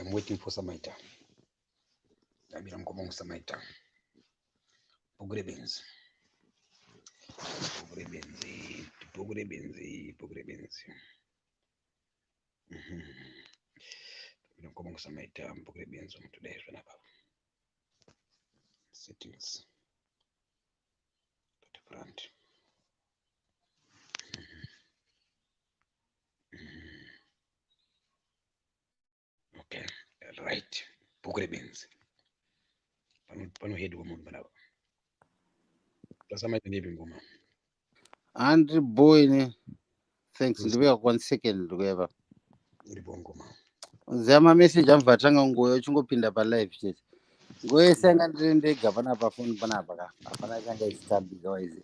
I'm waiting for Samaita. I'm going to Samaita. BhukuReBenzi. BhukuReBenzi. I'm going to Samaita. BhukuReBenzi today. Settings. At the front. Okay, right. BhukuReBenzi. Pano head woman banaba. Samaita ndipi ngoma. Andrew boy thanks ndiwe 1 second ndikuyeva. Ndipo ngoma. Zama message amvatanga ngoyo chingopinda pa live chete. Ngoye senga ndega panapa phone panapa ka. Apana changa istambi kawazi.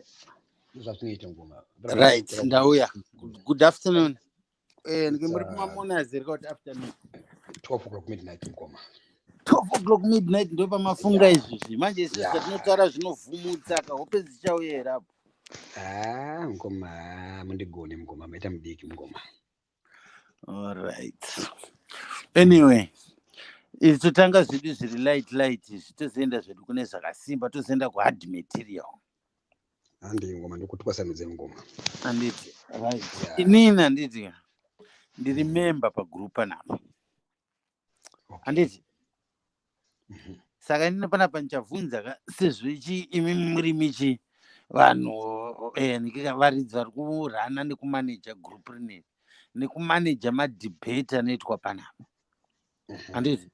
Right, ndauya. Good afternoon. Ngimuri kumamona zirika kuti afternoon. 12 o'clock midnight ngoma. 12 o'clock midnight ndo pamafunga izvi. Manje isi zvatinotaura zvinovhumutsa ka hope zichauyera apo. Ngoma mundigone ngoma maita mudiki ngoma. All right. Anyway, totanga zvidu zviri light zvitozoenda zvedu kune zvakasimba tozoenda kuhard material. Andi ngoma ndikutwasanudze ngoma. Anditi right. Inini anditi ndiri member pa group panapa. Anditi saka inini panapa nichabvunza sezvichi imi muri michi vanhu nikavaridzi vari kurana nekumaneja group rineri nekumaneja madebate anoitwa panapa. Anditi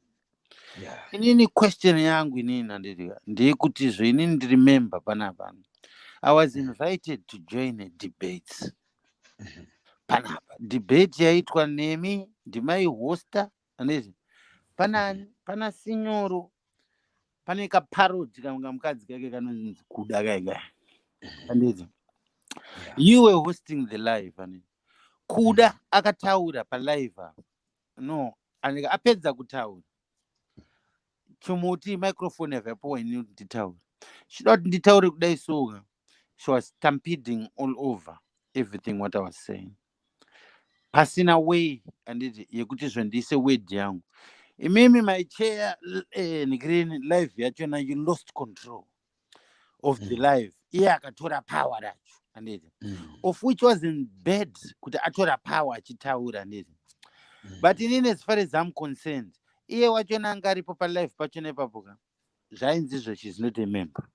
inini question yangu inini anditi ndeyekuti inini ndiri member panapa. I was invited to join a debate. Panapa debate yaitwa nemi ndimai hosta anditi pana sinyoro pane kaparodi kanga mukadzi kake kanonzi kuda kaiga anditi you were hosting the live anditi kuda akataura pa live no andika apedza kutaura chomuti microphone yavapo ini nditaura chida kuti nditaure kudai soga. She was stampeding all over everything what I was saying. Pasina way anditi yekuti zvendise word yangu. Imimi my chair green live yachona you lost control of the live. Iye akatora power racho anditi. Of which was in bed kuti atora power achitaura anditi. But inini as far as I'm concerned, iye wachona anga aripo pa live pachona ipapo zvainzizvo she's not a member.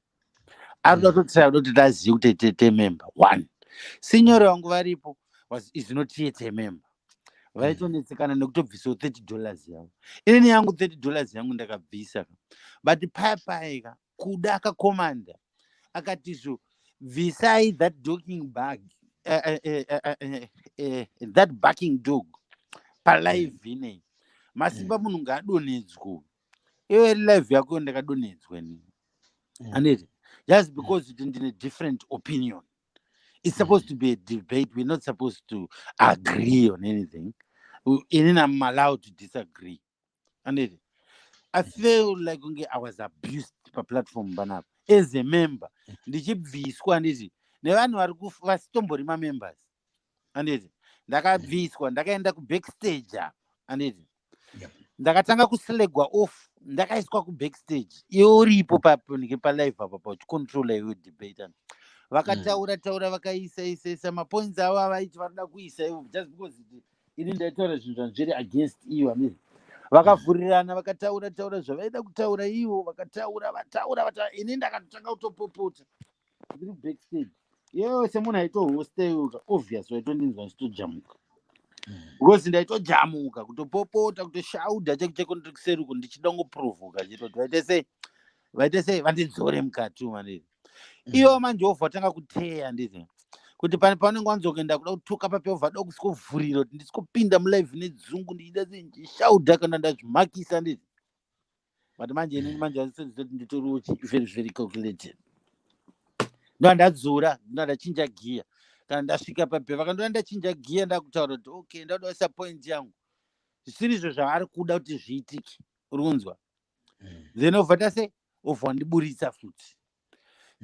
Arikuda kutotsa kuti taziye kuti tete member. One. Sinyoro wangu varipo is not yet a member. Vaitonetsekana nekutobvisa $30 yavo. Inini yangu $30 yangu ndakabvisa. But paya kuda akakomanda akatizvo visai that dogging bag that barking dog pa live inei. Masimba munhu ngaadonedzwe. Iwe live yako ndakadonedzwa nini. Anditi just because it in a different opinion. It's supposed to be a debate. We're not supposed to agree on anything. I'm allowed to disagree. And I feel like I was abused per platform banap. As a member, ndichibviswa anditi nevanhu vari vasitombori members. Anditi ndakabviswa ndakaenda ku backstage anditi ndakatanga kuselegwa off ndakaiswa ku backstage iwe uripo papo pa live apo pa control your debate. Vakataura vakaisa mapoints avo avaiti varida kuisa ivo just because ini ndaitaura zvinhu zvanzviri against ivo anditi vakavhurirana vakataura zvavaida kutaura ivo vataura ini ndakatanga kutopopota ndiri backstage. Iyewo semunhu aitohosta iwoka obvious waitondinzwa ndichitojamuka because ndaitojamuka kutopopota kutoshaudha cheko ndiri kuseri uko ndichida ngoprovoka chitoti vaite sei vandidzore mukati manditi. Iwo manje ovha watanga kuteya nditi kuti panenge wanzokuenda kuda kutuka papevha da kusikovhurira kuti ndisikopinda mulive nedzungu ndichida ndishaudha kana ndazvimakisa nditi. But manje inini manje azisezoti nditoriwo very very calculated. Ndadzora ndachinja gear kana ndasvika papevha kana ndachinja gear ndakutaura kuti okay ndadawisa point yangu zvisiri izvo zvaari kuda kuti zviitike uri kunzwa. Then ovha tase ovha wandiburitsa futi.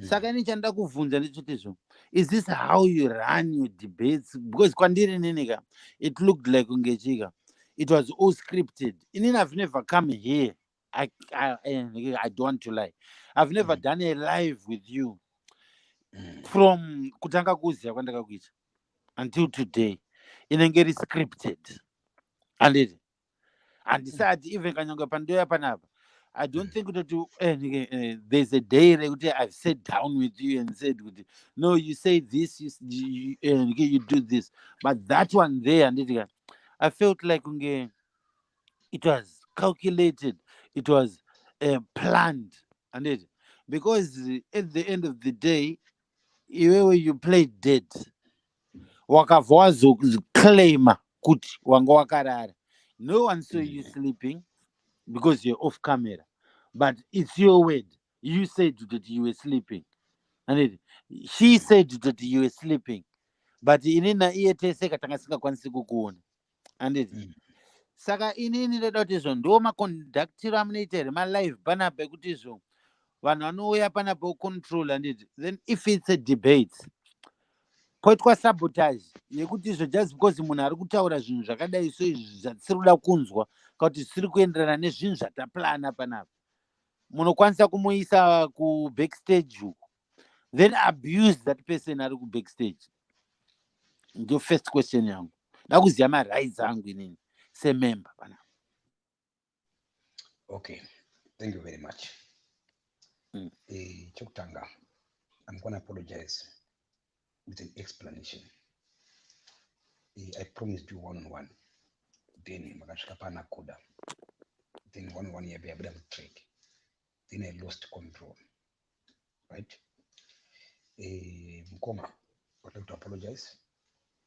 Saka ini chanida kuvhunza ndechotizvo, is this how you run your debates? Because kwandiri ninika it looked like ungechika It was all scripted. I've never come here. I don't want to lie. I've never done a live with you from kutanga kuziya kwandakakuita until today. Inenge iri scripted. Handiti handisati even kanyanga pandoya panapa. I don't think that there's a day that I've sat down with you and said, no, you say this, you do this. But that one there, I felt like it was calculated, it was planned. Because at the end of the day, you played dead. Wakabva wazoclaima kuti wanga wakarara. No one saw you sleeping because you're off camera, but it's your word. You said that you were sleeping, and she said that you were sleeping, but inina iye teseka tanga singakwanisi kukuona. Saka inini ndoda kuti izvo ndo maconductiro amunoita here malive panapa ekuti izvo vanhu vanouya panapa ocontrol. Then if it's a debate, poitwa sabotage yekuti izvo just because munhu ari kutaura zvinhu zvakadai so izvi zvatisiri kuda kunzwa kuti zvisiri kuenderana nezvinhu zvataplana panapa, munokwanisa kumuisa kubackstage uku, then abuse that person ari kubackstage. Ndio first question yangu. Da kuziva marights angu inini semember panapa. Okay, thank you very much. Chokutanga, I'm going to apologize with an explanation. I promised you one-on-one. Then makasvika pana kuda. Then one-on-one yabuda mutrack. Then I lost control. Right? Mkoma, I'd like to apologize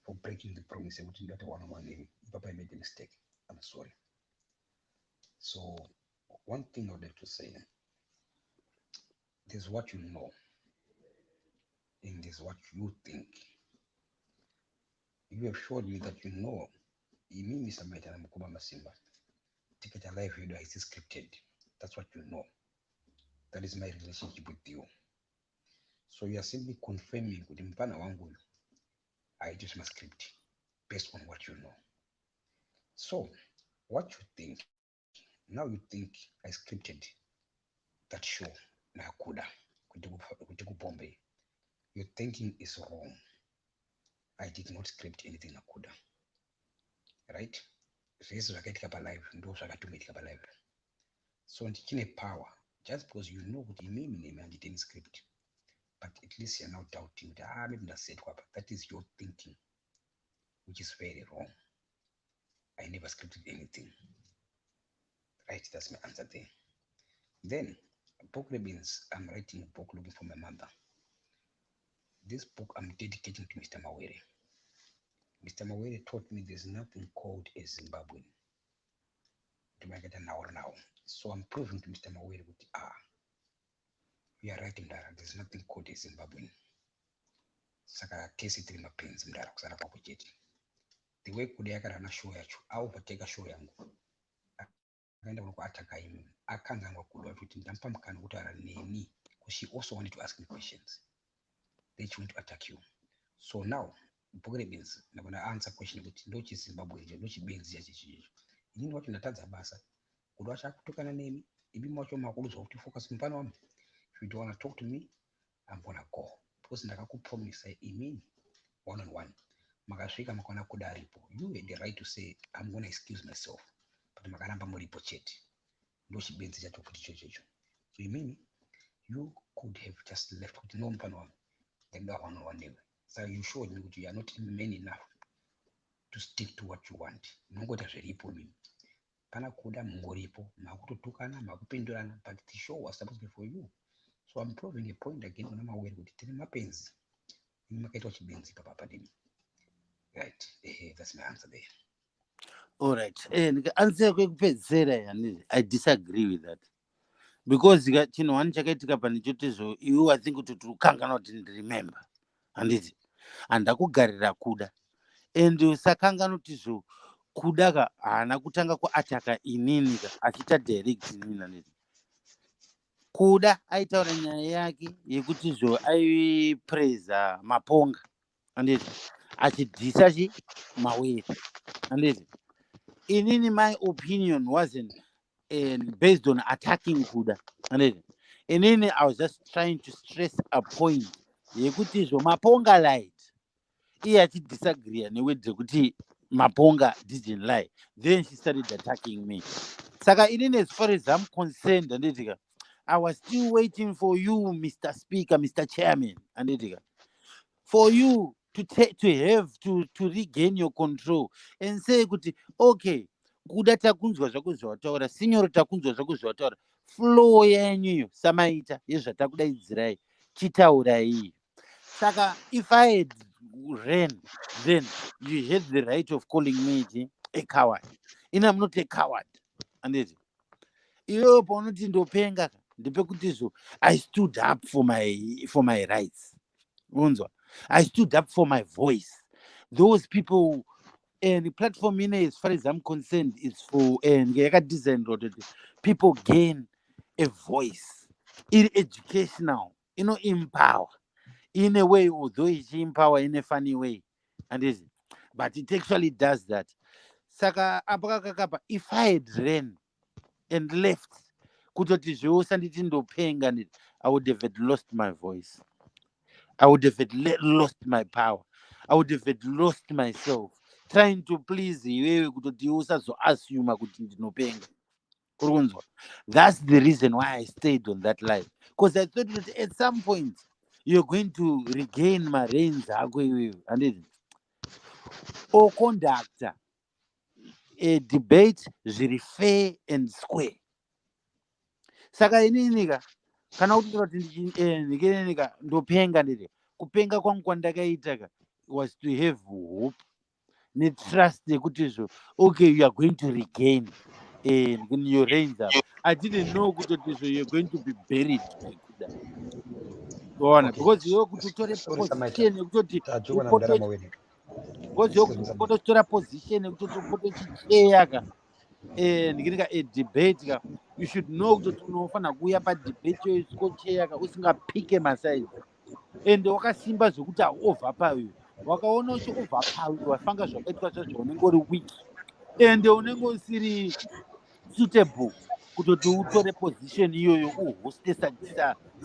for breaking the promise. I wouldn't get a one-on-one name. Papa, I made a mistake. I'm sorry. So, one thing I would like to say, there's what you know, and there's what you think. You have showed me that you know. Me, Samaita, and Mukuma Masimba. Ticket a live video is scripted. That's what you know. That is my relationship with you. So you are simply confirming with Mpana Wangu. I just my script based on what you know. So, what you think, now you think I scripted that show, Nakuda, Kutuku Bombay. Your thinking is wrong. I did not script anything Nakuda. Right? So, in a power, just because you know what you mean and it didn't script. But at least you're now doubting that is your thinking, which is very wrong. I never scripted anything. Right, that's my answer there. Then, BhukuReBenzi, I'm writing a book looking for my mother. This book I'm dedicating to Mr. Mawere. Mr. Mawere taught me there's nothing called a Zimbabwean. To make it an hour now. So I'm proving to Mr. Mawere that we are writing that there's nothing called a Zimbabwean. Saka kesi tiri mapenzi mdara kusara kwa kucheti. The way kudiyaka rana show yachu, au pateka show yangu. Akaenda kwa ataka imi. Akangangwa kudwa tuti ndampa mkana kutara neni. Because she also wanted to ask me questions. Then she went to attack you. So now, BhukuReBenzi, I'm going to answer question about ndochi Zimbabwe, ndochi Benzi ya chichi. Ini watu nataza basa. Kudwasha kutoka na nemi. Ibi mwacho makulu so focus mpano wami. If you don't want to talk to me, I'm going to go. Because ndakaku promise I mean one-on-one. Makashika makona kudaripo. You had the right to say, I'm going to excuse myself. But makaramba muripo cheti. Ndochi Benzi ya tofuti chocho. So you mean, you could have just left with no mpano wami. Then go one-on-one level. So you showed me that you are not men enough to stick to what you want. Nongota zviripo mimi. Pana kuda mungoripo, makutotukana, makupindurana, but the show was supposed to be for you. So I'm proving a point again on my way with tell mapenzi. Nimakaitwa chibenzi papa padini. Right. That's my answer there. All right. Answer kwekupedzisira I disagree with that. Because chinhu chakaitika panichotezo iwe I think kuti ukangana kuti ndirimember. Handiti. Handakugarira kuda. And usakangana kuti zvo kuda ka haana kutanga kuataka inini achita direct inini handiti. Kuda aitaura nyaya yake yekuti zvo aipraisa Maponga handiti achidhisa Mawere handiti. in my opinion wasn't based on attacking Kuda. And then I was just trying to stress a point. Yekuti zvo Maponga lied. Iye disagree with kuti Maponga didn't lie. Then she started attacking me. Saka as far as I'm concerned, and I was still waiting for you, Mr. Speaker, Mr. Chairman, and for you to regain your control and say kuti okay, kuda takunzwa zvako zvawataura, signor takunzwa zvako zvawataura, flow yenyu Samaita yezvatakudaidzirai chitaurai. Saka if I had ran, then you had the right of calling me a coward. And I'm not a coward. And iwewe paunoti ndopenga ndepekuti I stood up for my rights. Unzwa? I stood up for my voice. Those people, and the platform as far as I'm concerned is for design people gain a voice. It's educational, empower in a way, although it's empower in a funny way. But it actually does that. Saka if I had ran and left, I would have lost my voice. I would have lost my power. I would have lost myself trying to please you. That's the reason why I stayed on that line. Because I thought that at some point you're going to regain my reins. Or conduct a debate very fair and square. Saka ininika kana kuti ndopenga ndiri kupenga kwangu kwandakaita was to have hope trust yekuti okay, you are going to regain your reins up. I didn't know kuti you're going to be buried by Kuda. Okay. Because you kuti utore position yekutoti upotora position yekutoti upote chicheya a debate you should know kuti unofanira kuuya padebate yoskocheya usingapike masides ende wakasimba zvekuti over pawe wakaona uchiova pawe wafanga zvakaitwa zvazvo unenge uri weak ende unenge usiri suitable kutoti utore position iyoyo uhoste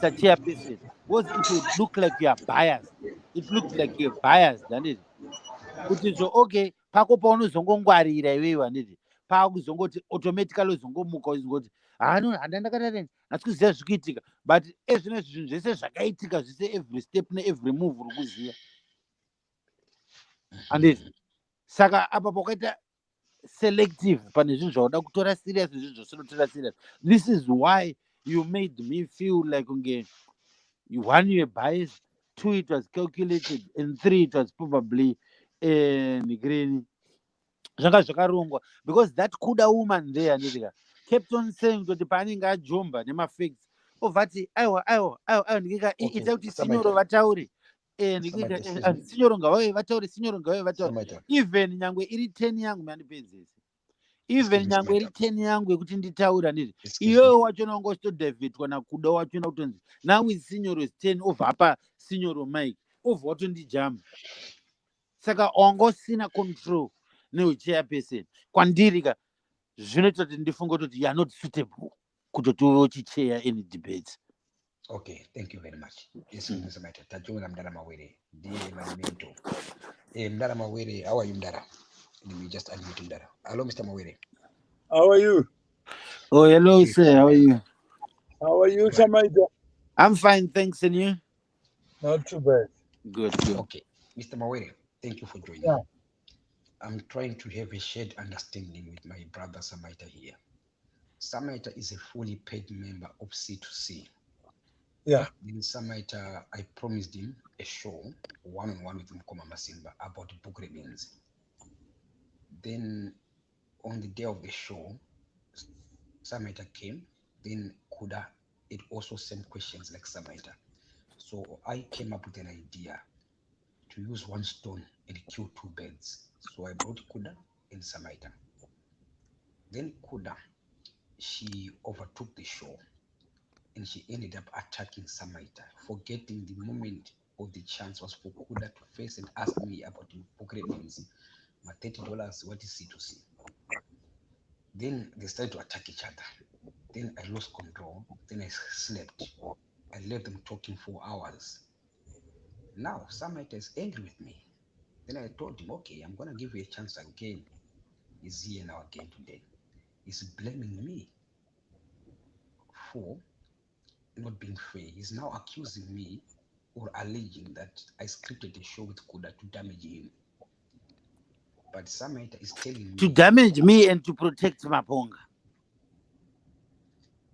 sachairperson, because it would look like you are biased. It looked like you're biased, handiti kuti okay pako paunozongongwarira iwewe handiti paakuzongoti automatically uzongomuka uzongoti handandakatadeni hatikuziva zvikuitika, but ezvino zvinhu zvese zvakaitika zvese every step neevery move uri kuziva handiti. Saka apa pakaita selective pane zvinhu zvauda kutora serious nezvinhu zvosinotora serious. This is why you made me feel like one, you were biased, two, it was calculated, and three, it was probably green. Because that Kuda woman there kept on saying kuti paanenge ajomba nemafacts ovati aiwa ita kuti sinyoro vataure sinyoro ngavauye vataure sinyoro ngavauye vataure even nyangwe iri 10 yangu mandipedzese even nyangwe iri 10 yangu yekuti nditaura nditi iwewe wachona unga uchitodhavhitwa nakuda wachona kutonzi now is sinyoro is 10 obva apa sinyoro mike obva watondijamba. Saka wanga usina control neuchairperson kwandiri zvinoita kuti ndifunge kuti you are not suitable kutoti uve uchicheya any debates. Okay, thank you very much. Yes, Mr. Samaita. Tajola Mdara Mawere, dear my mentor. Mdara Mawere, how are you, Mdara? Let me just unmute Mdara. Hello, Mr. Mawere. How are you? Oh, hello, sir. How are you? How are you, Samaita? I'm fine, thanks, and you? Not too bad. Good. Okay, Mr. Mawere, thank you for joining. Yeah. I'm trying to have a shared understanding with my brother Samaita here. Samaita is a fully paid member of C2C. Yeah. In Samaita, I promised him a show, one-on-one with Mkoma Masimba about BhukuReBenzi. Then on the day of the show, Samaita came, then Kuda, it also sent questions like Samaita. So I came up with an idea to use one stone and kill two birds. So I brought Kuda and Samaita. Then Kuda, she overtook the show and she ended up attacking Samaita, forgetting the moment of the chance was for Kuda to face and ask me about BhukuReBenzi. My $30, what is C2C? Then they started to attack each other. Then I lost control. Then I slept. I left them talking for hours. Now Samaita is angry with me. Then I told him, okay, I'm gonna give you a chance again. He's here now again today. He's blaming me for not being fair. He's now accusing me or alleging that I scripted a show with Kuda to damage him. But Samaita is telling To me, damage me and to protect Maponga.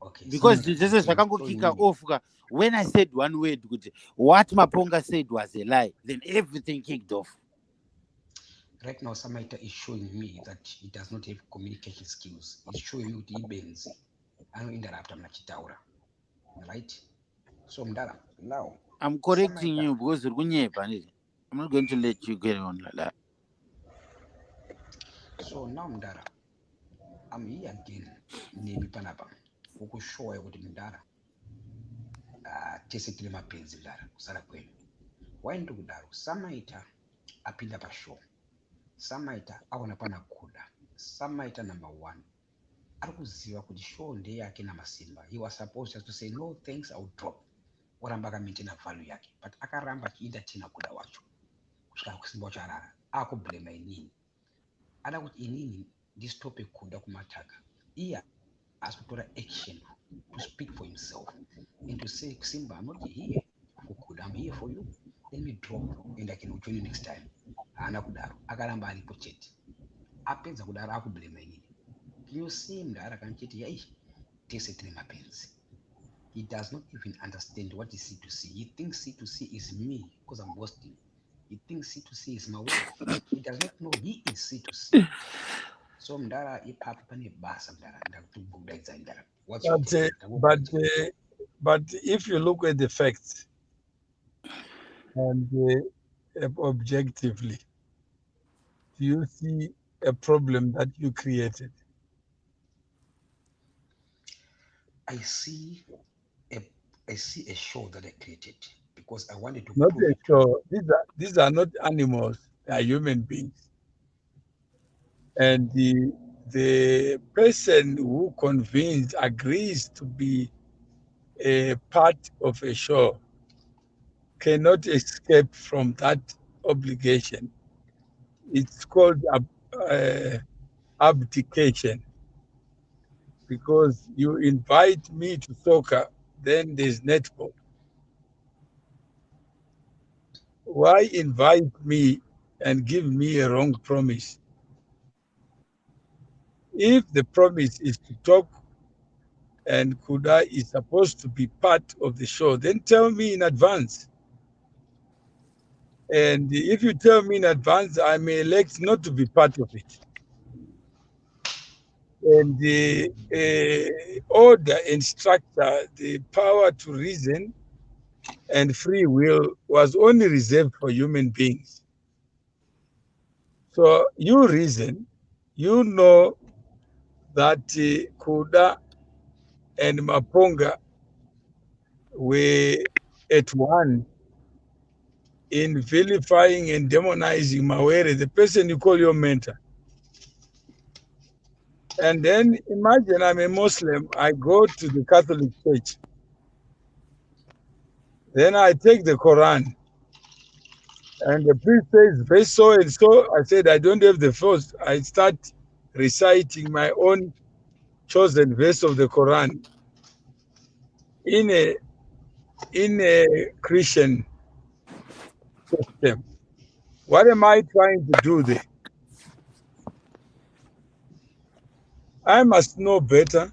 okay, Because Samaita, this I is can join kika you. off. When I said one word, what Maponga said was a lie, then everything kicked off. Right now, Samaita is showing me that he does not have communication skills. He's showing me BhukuReBenzi. I don't interrupt him, right? So, Mdara, now, I'm correcting Samaita, you because I'm not going to let you get on like that. so now, Mdara, I'm here again. Nemi panapa. Ukushowa ukuthi Mdara. Tese tile mapenzi Mdara. Kusala kwenu. Why ndikudaro? Samaita apinda pa show. Samaita aona pana Kuda. Samaita number 1. Arikuziva kuti show ndeye yake na masimba. He was supposed just to say no thanks, I will drop. Oramba akamaintaina value yake. But akaramba achiita tina Kuda wacho. Kusvika kusimba wacho arara. Akublema inini. Ada kuti inini ndisitope Kuda kumataka. Iye has to take action to speak for himself and to say, Simba, I'm not here for Kuda, I'm here for you. Let me drop and I can join you next time. Ana kudaro akaramba alipo chete. Apenza kudaro akublema inini. Can you see Mdara kanchiti yai tese tine mapenzi. He does not even understand what is C2C. He thinks C2C is me because I'm boasting. He thinks C2C is my way. He does not know he is C2C. So Mdara ipapa pane basa Mdara ndakutubudaidza Mdara. What's your take? But if you look at the facts and objectively, do you see a problem that you created? I see a show that I created because I wanted to Not prove a it. show. These are not animals. They are human beings. And the person who convinced agrees to be a part of a show cannot escape from that obligation. It's called abdication, because you invite me to soccer, then there's netball. Why invite me and give me a wrong promise? If the promise is to talk and Kuda is supposed to be part of the show, then tell me in advance. And if you tell me in advance, I may elect not to be part of it. And the order and structure, the power to reason and free will was only reserved for human beings. So you reason, you know that Kuda and Maponga were at one in vilifying and demonizing Mawere, the person you call your mentor. And then imagine I'm a Muslim, I go to the Catholic Church. Then I take the Quran. And the priest says, verse so and so. I said, I don't have the first. I start reciting my own chosen verse of the Quran in a Christian system. What am I trying to do there? I must know better.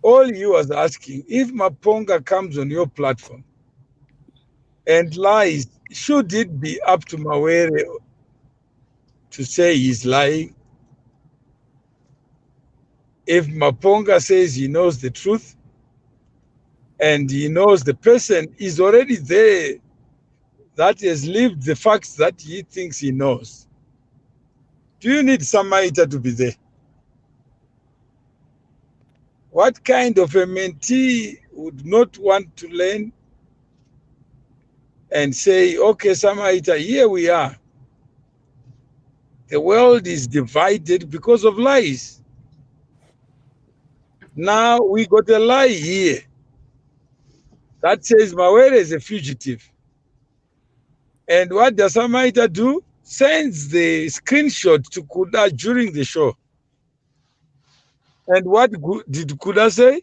All you was asking, if Maponga comes on your platform and lies, should it be up to Mawere to say he's lying? If Maponga says he knows the truth and he knows the person is already there that has lived the facts that he thinks he knows, do you need Samaita to be there? What kind of a mentee would not want to learn and say, okay, Samaita, here we are. The world is divided because of lies. Now we got a lie here that says Mawere is a fugitive. And what does Samaita do? Sends the screenshot to Kuda during the show. And what did Kuda say?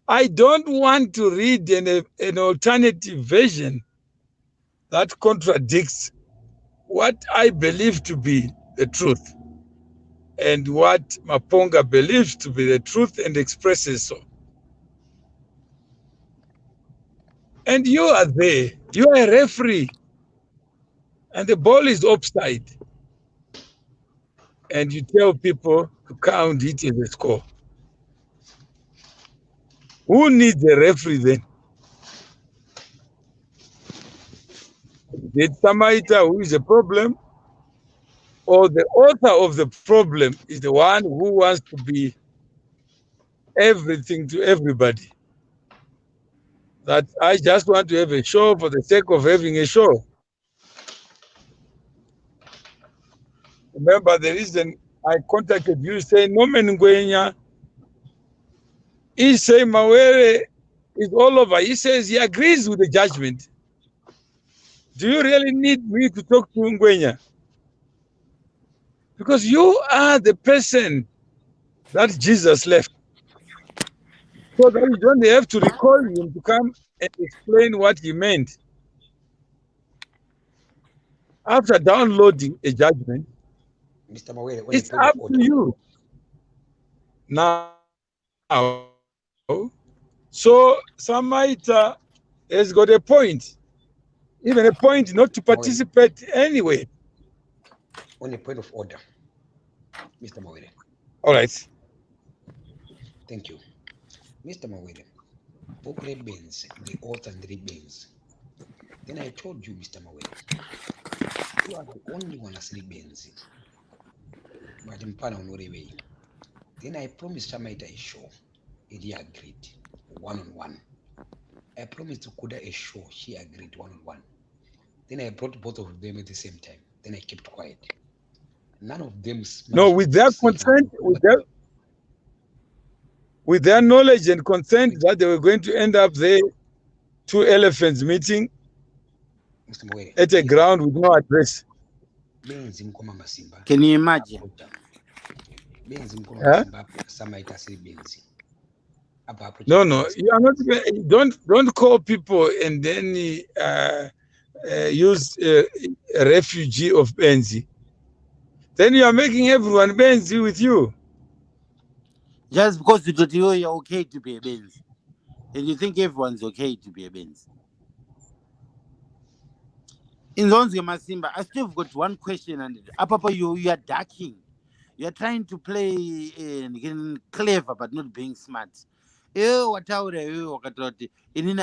I don't want to read an alternative version that contradicts what I believe to be the truth and what Maponga believes to be the truth and expresses so. And you are there. You are a referee. And the ball is offside. And you tell people to count it as a score. Who needs a referee then? Is it Samaita who is a problem? Or the author of the problem is the one who wants to be everything to everybody? That I just want to have a show for the sake of having a show. Remember the reason I contacted you saying Norman Ngwenya, he say Mawere is all over. He says he agrees with the judgment. Do you really need me to talk to Ngwenya? Because you are the person that Jesus left. So that you don't have to recall him to come and explain what he meant. After downloading a judgment, Mr. Mawere, it's up to you. Now, so Samaita has got a point. Even a point not to participate anyway. On a point of order, Mr. Mawere. All right. Thank you. Mr. Mawere, BhukuReBenzi, the author and Rebenzi. Then I told you, Mr. Mawere, you are the only one as Rebenzi. But in Pana Honoreway. Then I promised Samaita a show. He agreed, one-on-one. I promised Kuda a show. She agreed, one-on-one. Then I brought both of them at the same time. Then I kept quiet. None of them. No, with their consent, with their knowledge and consent that they were going to end up there, two elephants meeting at a ground with no address. Can you imagine? Huh? No, you are not. Don't call people and then use a refugee of Benzi. Then you are making everyone Benzi with you. Just because you're okay to be a Benzi, and you think everyone's okay to be a Benzi. In Zonzi Masimba, I still have got one question, and Papa, you are ducking. You are trying to play clever, but not being smart. I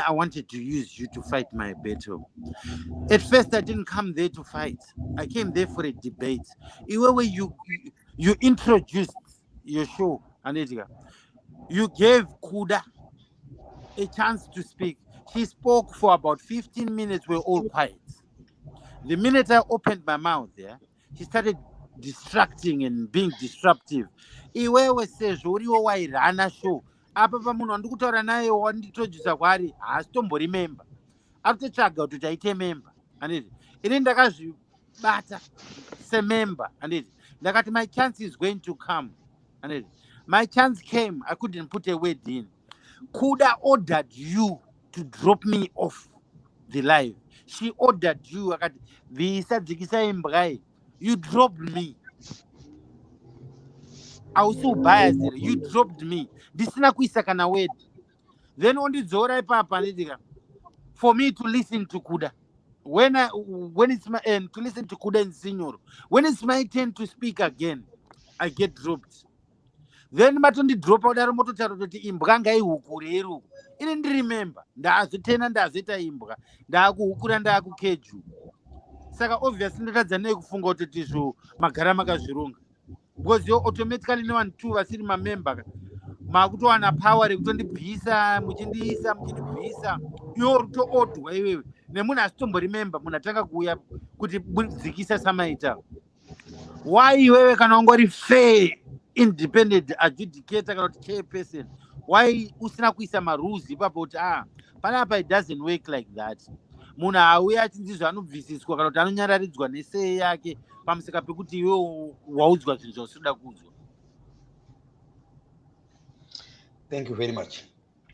wanted to use you to fight my battle. At first, I didn't come there to fight. I came there for a debate. Where you introduced your show, Anedika. You gave Kuda a chance to speak. She spoke for about 15 minutes. We're all quiet. The minute I opened my mouth there, she started distracting and being disruptive. Iwewe sezvo wairana show. Apa pamunhu wandikutaura naye wanditojusa kwaari haasitomborememba. Aritotsvaga kuti taite member. Handiti. Ini ndakazvibata semember. Handiti. Ndakati my chance is going to come. Handiti. My chance came. I couldn't put a word in. Kuda ordered you to drop me off the live. She ordered you. You dropped me. I was so biased. You dropped me. This is not a word. Then on the Zora Papa, for me to listen to Kuda. When it's my turn to listen to Kuda and Senior, when it's my turn to speak again, I get dropped. Then matondi drop out moto charoti imbwa ngai hukureru. Ini ndirimember. Ndazitena ndazita imbwa. Ndakuhukura ndakukeju. Saka obviously ndatadza nekufunga kuti izvo magara makazvironga. Because you automatically no one two vasiri mamember. Makutowana power rekutondibvisa muchindiisa muchindibvisa. Iwo rutoodwa iwewe. Nemunhu asitomboremember munhu atanga kuuya kuti dzikisa Samaita. Why iwewe kana ungori fair independent adjudicator kana kuti chairperson why usina kuisa marules ipapo kuti panapa it doesn't work like that. Munhu auya achinzi zvanobvisiswa kana kuti anonyararidzwa nesei yake pamusika pekuti iwe waudzwa zvinhu zvausiroda kuudzwa. Thank you very much.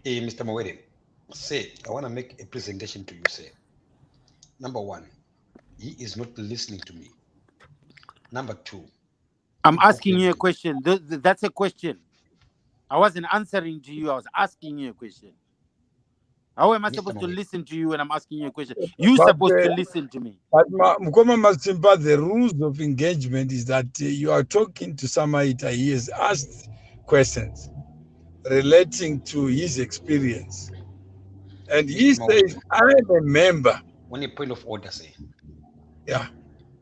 Mr. Mawere, say, I want to make a presentation to you, sir. Number one, he is not listening to me. Number two, I'm asking you a question. That's a question. I wasn't answering to you. I was asking you a question. How am I supposed to listen to you when I'm asking you a question? You're supposed to listen to me. But Mukoma Masimba, the rules of engagement is that you are talking to Samaita. He has asked questions relating to his experience. And he says, I am a member. On a point of order, say. Yeah.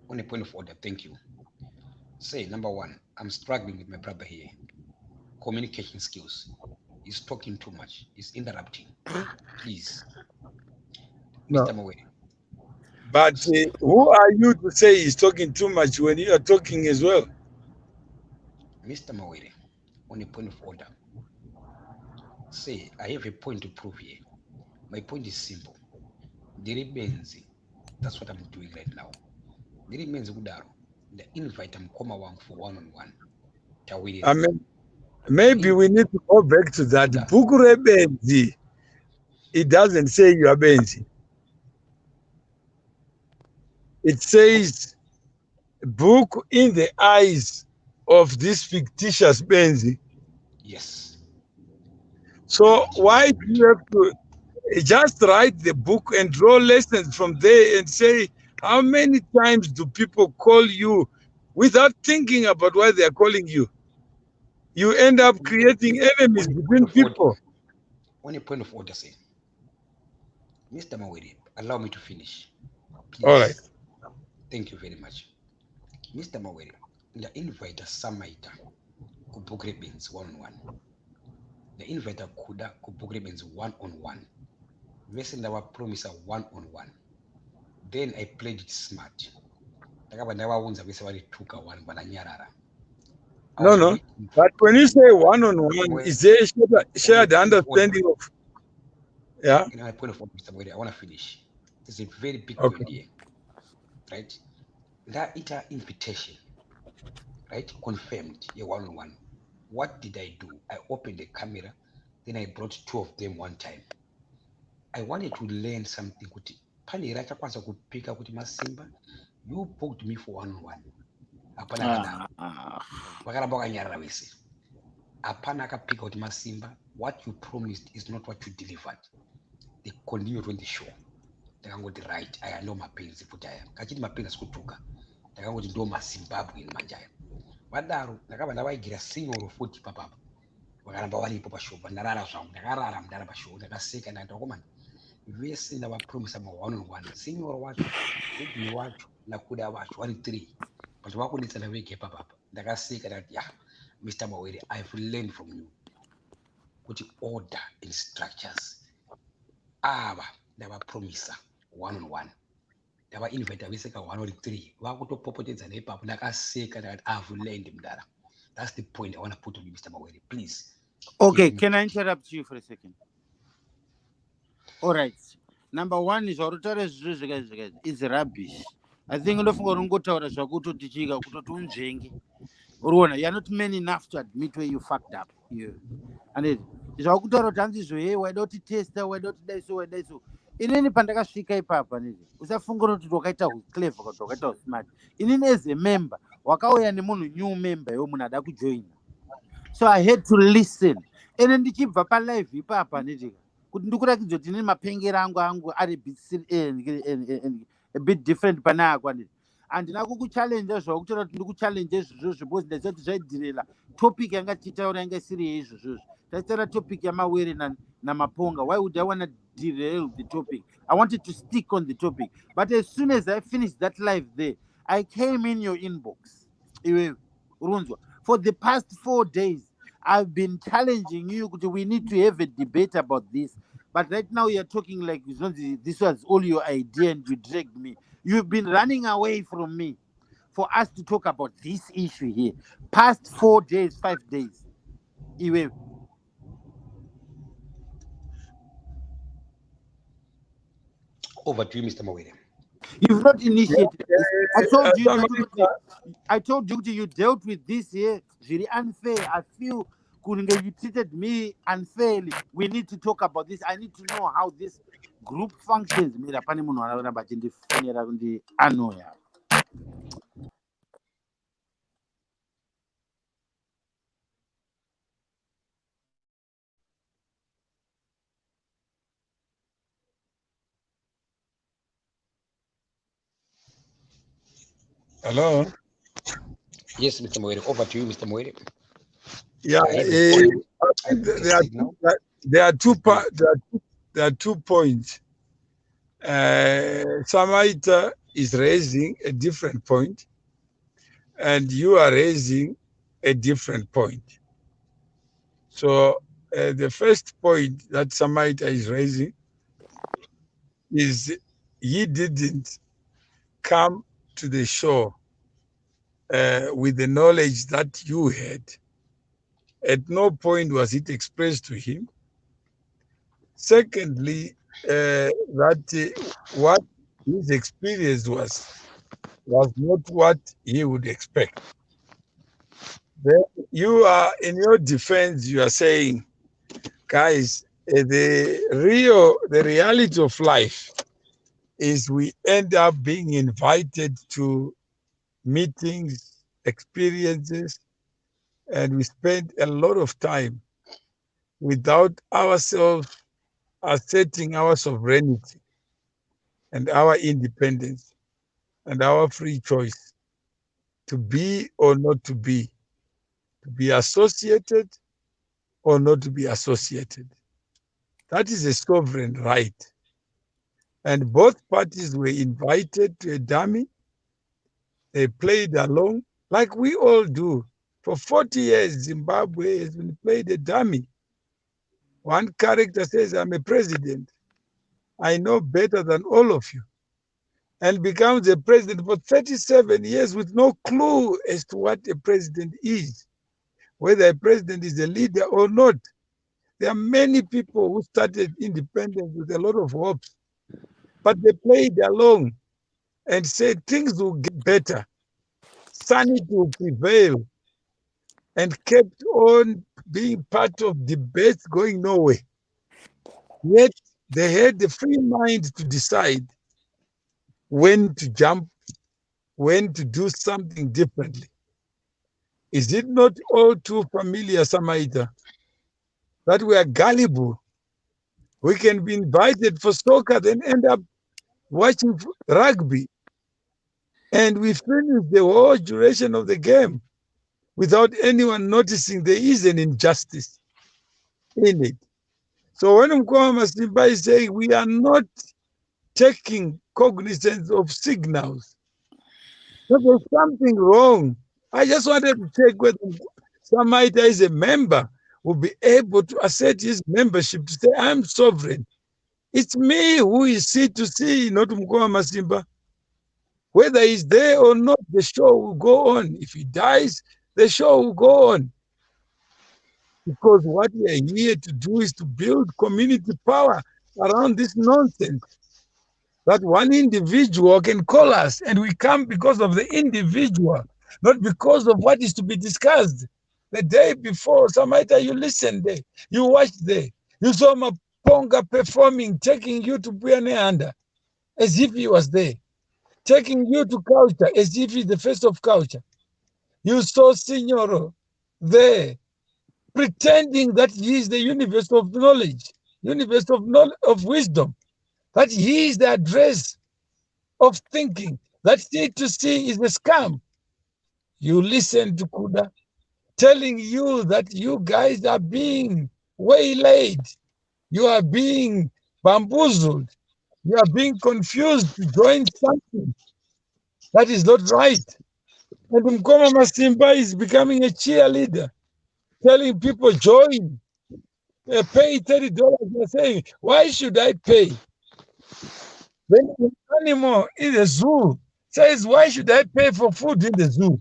On a point of order, thank you. Say, number one, I'm struggling with my brother here. Communication skills. He's talking too much. He's interrupting. Please. No. Mr. Mawere. But who are you to say he's talking too much when you are talking as well? Mr. Mawere, on a point of order. Say, I have a point to prove here. My point is simple. BhukuReBenzi, that's what I'm doing right now. BhukuReBenzi Kudaro, the invite I'm coming for one-on-one. I mean, maybe we need to go back to that. BhukuReBenzi, it doesn't say you are Benzi. It says book in the eyes of this fictitious Benzi. Yes. So why do you have to just write the book and draw lessons from there and say, how many times do people call you without thinking about why they are calling you? You end up creating enemies between people. On a point of order, say, Mr. Mawere, allow me to finish. Please. All right. Thank you very much. Mr. Mawere, the invite Samaita ku BhukuReBenzi one-on-one. The invite Kuda ku BhukuReBenzi one-on-one. Versus our promise one-on-one. Then I played it smart. No. But when you say one-on-one, is there a shared understanding of? Yeah. In my point of order, Mr. Mawere, I want to finish. It's a very big point here. Right? That invitation, right? Confirmed, one-on-one. What did I do? I opened the camera, then I brought two of them one time. I wanted to learn something. You booked me for one-on-one. What you promised is not what you delivered. They continued on the show. Right, I know my pains. Kachiti mapenzi kutuka. Takangoti ndo maZimbabwe in manjaya. Vadaro ndakabva ndavaigira senior futi papapa. Vakaramba varipo pashow. Ndarara zvangu. Ndakarara mudara pashow. Ndakaseka ndakakomana. Vese ndavapromisa one-on-one. Senior wacho, junior wacho, nakuda wacho vari 3. But vakudetsera vege papapa. Ndakaseka ndakati Mr. Mawere, I've learned from you. Kuti order and structures. Ava ndavapromisa one-on-one. Ndava invite veseka 1 or 3. Vakutopopotedza nepapo ndakaseka ndakati I've learned mudara. That's the point I want to put on you, Mr. Mawere. Please. Okay, can I interrupt you for a second? All right. Number one is it's rubbish. I think you're not man enough to admit where you fucked up. And why don't you test that? Why don't you so? Inini pandakasvika ipapa nezi usafunga kuti wakaita clever kana wakaita smart. Inini as a member wakauya nemunhu new member munhu ada kujoina. So I had to listen. Ene ndichibva pa live ipapa nezi kuti ndikurakidza kuti mapengero angu ari a bit different panakwa nezi. Andina kukuchallenge zvakutora kuti ndikuchallenge izvozvo because ndazoti zvaidirela topic yanga tichitaura yanga isiri izvozvo. Taitaura topic yaMawere namaponga. Why would I want to derail the topic? I wanted to stick on the topic. But as soon as I finished that live there, I came in your inbox. For the past 4 days, I've been challenging you. We need to have a debate about this. But right now you're talking like this was all your idea and you dragged me. You've been running away from me for us to talk about this issue here. Past 4 days, 5 days. Over to you, Mr. Mawere. You've not initiated this. I told you Samaita, that you dealt with this here very unfair. I feel Kuninga, you treated me unfairly. We need to talk about this. I need to know how this group functions. hello. Yes, Mr. Mawere. Over to you, Mr. Mawere. Yeah, I have a I phone. think I've there are signal. there are 2 points. Samaita is raising a different point, and you are raising a different point. So the first point that Samaita is raising is he didn't come to the show with the knowledge that you had. At no point was it expressed to him. Secondly, that what his experience was not what he would expect. Then you are, in your defense, you are saying, guys, the reality of life is we end up being invited to meetings, experiences, and we spend a lot of time without ourselves asserting our sovereignty and our independence and our free choice to be or not to be associated or not to be associated. That is a sovereign right. And both parties were invited to a dummy. They played along like we all do. For 40 years, Zimbabwe has been played a dummy. One character says, I'm a president. I know better than all of you. And becomes a president for 37 years with no clue as to what a president is, whether a president is a leader or not. There are many people who started independence with a lot of hopes, but they played along and said things will get better, sanity will prevail, and kept on being part of debates going nowhere. Yet they had the free mind to decide when to jump, when to do something differently. Is it not all too familiar, Samaita, that we are gullible? We can be invited for soccer, then end up watching rugby, and we finish the whole duration of the game without anyone noticing there is an injustice in it. So when Mkwama Masimba is saying we are not taking cognizance of signals, that there's something wrong. I just wanted to check whether Samaita is a member will be able to assert his membership to say, I'm sovereign. It's me who is C to C, not Mkwama Masimba. Whether he's there or not, the show will go on. If he dies, the show will go on. Because what we are here to do is to build community power around this nonsense. That one individual can call us, and we come because of the individual, not because of what is to be discussed. The day before, Samaita, you listened there, you watched there, you saw Maponga performing, taking you to Puyaneanda as if he was there, taking you to culture as if he's the face of culture. You saw Signoro there, pretending that he is the universe of knowledge, universe of wisdom, that he is the address of thinking, that C to C is a scam. You listen to Kuda telling you that you guys are being waylaid, you are being bamboozled, you are being confused to join something that is not right. And Mkoma Masimba is becoming a cheerleader, telling people join, pay $30. They're saying, why should I pay? Then an animal in the zoo says, why should I pay for food in the zoo?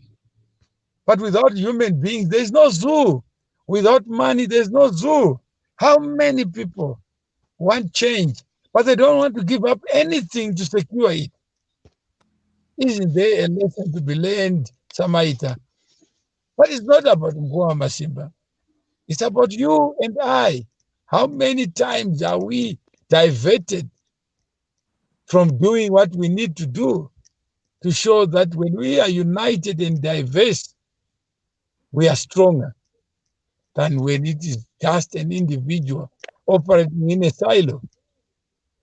But without human beings, there's no zoo. Without money, there's no zoo. How many people want change, but they don't want to give up anything to secure it. Isn't there a lesson to be learned, Samaita? But it's not about Mkoa Masimba. It's about you and I. How many times are we diverted from doing what we need to do to show that when we are united and diverse, we are stronger than when it is just an individual operating in a silo?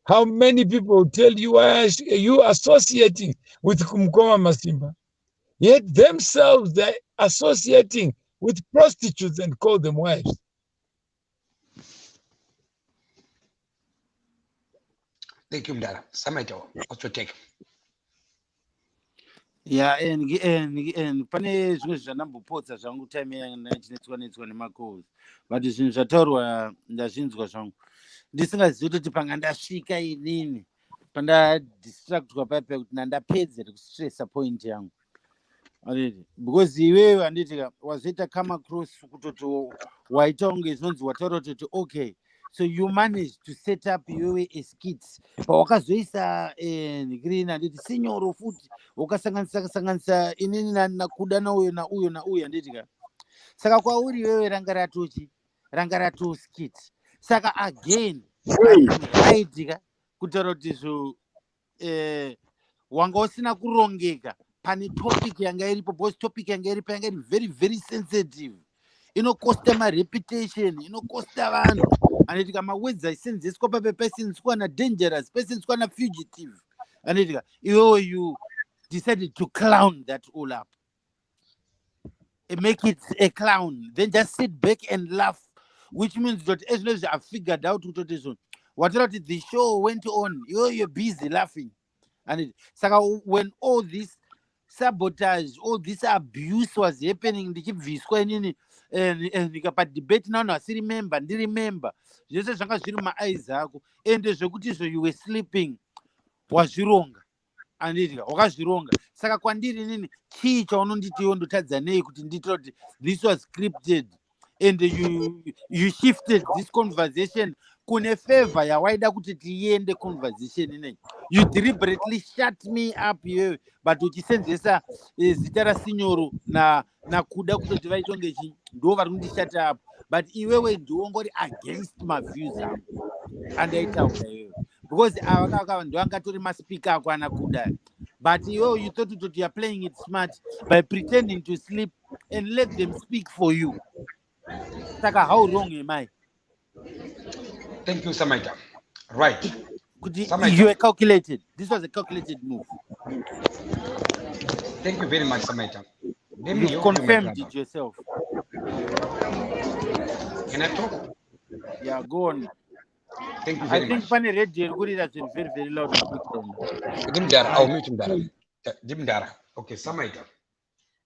How many people tell you you associating with Kumkoma Masimba, yet themselves they're associating with prostitutes and call them wives? Thank you, Mdala. Samaita, what's your take? Yeah, and pane zvimwe zvandambopotsa zvangu time yangu ndichinetswa nemakozi, but zvinhu zvataurwa ndazvinzwa zvangu ndisingazivi kuti panga ndasvika inini pandadistractwa paipa kuti ndandapedzere kustressa point yangu, because iwewe handitika wazoita come across kutoti waita kunge zvinonzi wataura kutoti okay, so you managed to set up iwewe a skit pawakazoisa green handiti sinyoro futi wakasanganisa inini nakuda nauyo handitika saka kwauri iwewe ranga rato skit. Saka again aitika kutaura kuti zvo wanga usina kurongeka pane topic yanga iripo, because topic yanga iripo yanga iri very very sensitive, inokosta mareputation, inokosta vanhu, anoitika mawords aisenzeswa paisenzeswa nadangerous, paisenzeswa nafugitive, anoitika iwewe you decided to clown that all up, make it a clown, then just sit back and laugh, which means that as long as I figured out whatever the show went on, you're busy laughing. And saka when all this sabotage, all this abuse was happening, ndichibviswa inini ndikapadirbate navanhu vasiremember ndiremember zvese zvanga zviri maeyes ako, ende zvekuti izvo you were sleeping wazvironga, anditika wakazvironga. Saka kwandiri nini chii chaunonditi iwo ndotadza nei kuti nditira kuti this was scripted and you shifted this conversation kune favor yawaida kuti tiende conversation inei. You deliberately shut me up here, but uchisenzesa zita rasinyoro nakuda kutoti vaitonge ndo vari kundishut up, but iwewe ndiwongori against my views angu andaitaura iwewe, because ava ndo angatori maspika ako anakuda, but iwewe you thought that you are playing it smart by pretending to sleep and let them speak for you. Saka how wrong am I? Thank you, Samaita. Right. Samaita. You were calculated. This was a calculated move. Thank you very much, Samaita. You confirmed it yourself. Can I talk? Yeah, go on. Thank you very much. I think Pani Radio has been very, very loud. I'll mute him, Dara. Okay, Samaita.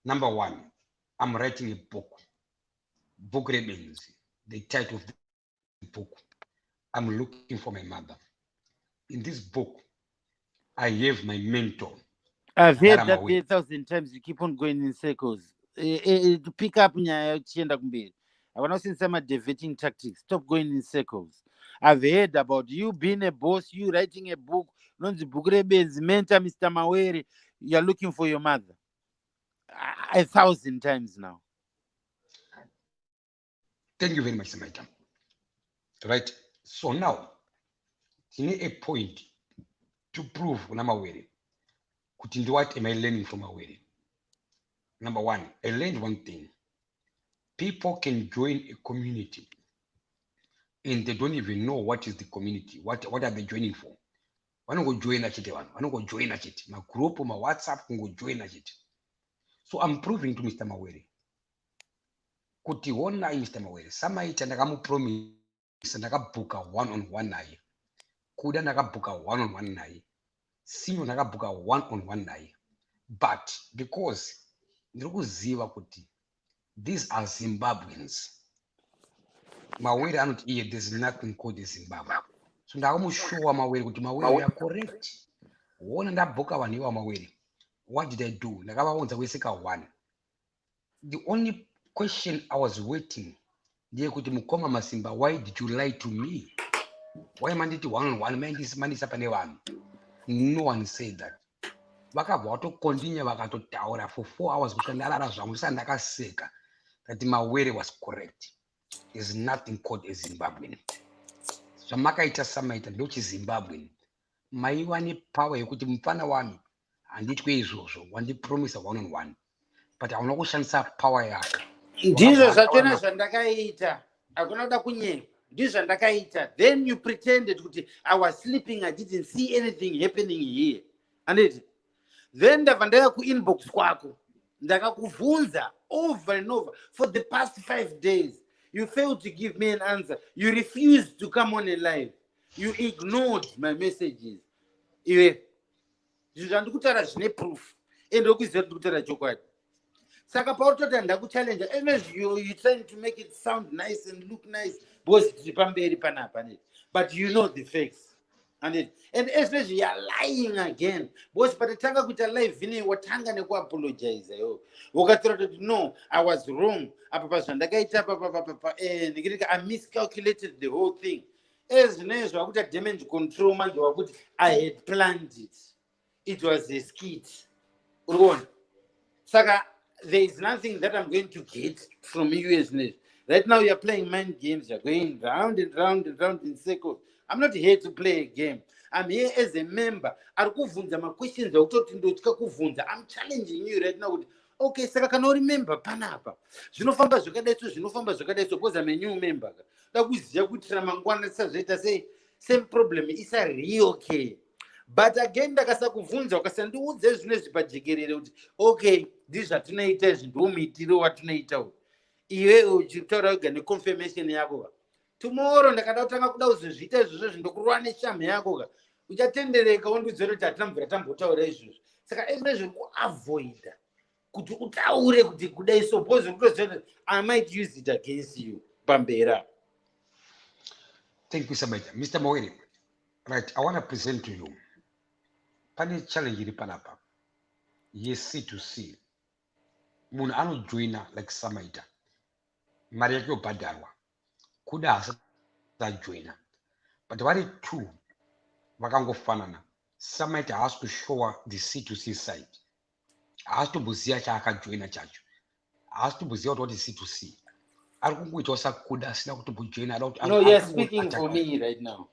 Number one, I'm writing a book. BhukuReBenzi. The title of the book. I'm looking for my mother. In this book, I have my mentor. I've heard that 1,000 times. You keep on going in circles. To pick up nyaya chienda kumberi. I want to see some diverting tactics. Stop going in circles. I've heard about you being a boss, you writing a book, BhukuReBenzi, mentor Mr. Mawere. You're looking for your mother. 1,000 times now. Thank you very much, Samaita. Right. So now, you need a point to prove Mawere. What am I learning from Mawere? Number one, I learned one thing. People can join a community and they don't even know what is the community. What are they joining for? Why don't go join a chit? Why don't go join a chit? My group or my WhatsApp can go join a chit. So I'm proving to Mr. Mawere. Kuti one night, Mr. Mawere, Samaita nakamu promise nakabuka one-on-one naye. Kuda nakabuka one-on-one naye. Sinyo nakabuka one-on-one naye. But because ndikuziva kuti these are Zimbabweans, Mawere are not here, there's nothing called Zimbabwe. So ndakamushowa Mawere kuti Mawere are correct. One ndabuka waniwa Mawere. What did I do? Ndakavaonza kweseka one. The only question I was waiting, Mukoma Masimba, why did you lie to me? Why manditi one-on-one mandisa pane vanhu? No one said that. Vakabva vatokontinue vakatotaura for 4 hours kusvika ndarara zvangu ndisati ndakaseka that Mawere was correct. There's nothing called a Zimbabwean. Zvamakaita Samaita ndochiZimbabwean. Maiva nepower yekuti mufana wami handitwe izvozvo wandipromisa one-on-one. But hauna kushandisa power yako. Ndizvo zvachona zvandakaita. Hakuna kuda kunyenya. Ndizvo zvandakaita. Then you pretended kuti I was sleeping, I didn't see anything happening here. And then ndabva ndaya kuinbox kwako. Ndakakuvhunza over and over for the past 5 days. You failed to give me an answer. You refused to come on a live. You ignored my messages. Iwe zvandikutaura zvine proof. Ende ukuziva kuti ndikutaura chokwadi. Saka pautoti ndakuchallenge, you trying to make it sound nice and look nice. Boss pamberi panapa. But you know the facts. And especially you are lying again. Boss patanga kuita live vine watanga neku apologize yo. Ukatora no, I was wrong. Apa zvandakaita papa I miscalculated the whole thing. Ezvinezvo akuita damage control manje wakuti I had planned it. It was a skit. Urona. Saka there is nothing that I'm going to get from you as net. Right now you're playing mind games. You're going round and round and round in circles. I'm not here to play a game. I'm here as a member. I'm challenging you right now. Okay, saka kana remember panapa. Zvinofamba zvakadai because I'm a new member. Ndakuziva kuti ramangwana tisazoita same problem is a real okay. But again ndakasakuvhunza ukasandiudze zvinezvi pajekerere kuti okay, ndizvo zvatinoita izvi ndomuitiro watinoita uyu. Iwe uchitaura wega neconfirmation yako. Tomorrow ndakada kutanga kuda kuzozviita izvozvo zvindokurova neshamhe yako ka. Uchatendereka wondiudzira kuti hatinamvura tambotaura izvozvo. Saka ezvezvo kuavoida kuti utaure kuti kudai suppose kutoziva I might use it against you pambera. Thank you, Samaita. Mr. Mawere, right, I want to present to you. Pane challenge iri panapa. Yes, C2C. Munhu anojoina like Samaita. Mari yake yobhadharwa. Kuda hasajoina. But vari two vakangofanana. Samaita has to show the C2C side. Has to buziya chaakajoina chacho. Has to buziya what is C2C. Arikungoita sakuda asina kutombojoina. No, you're speaking for me right now.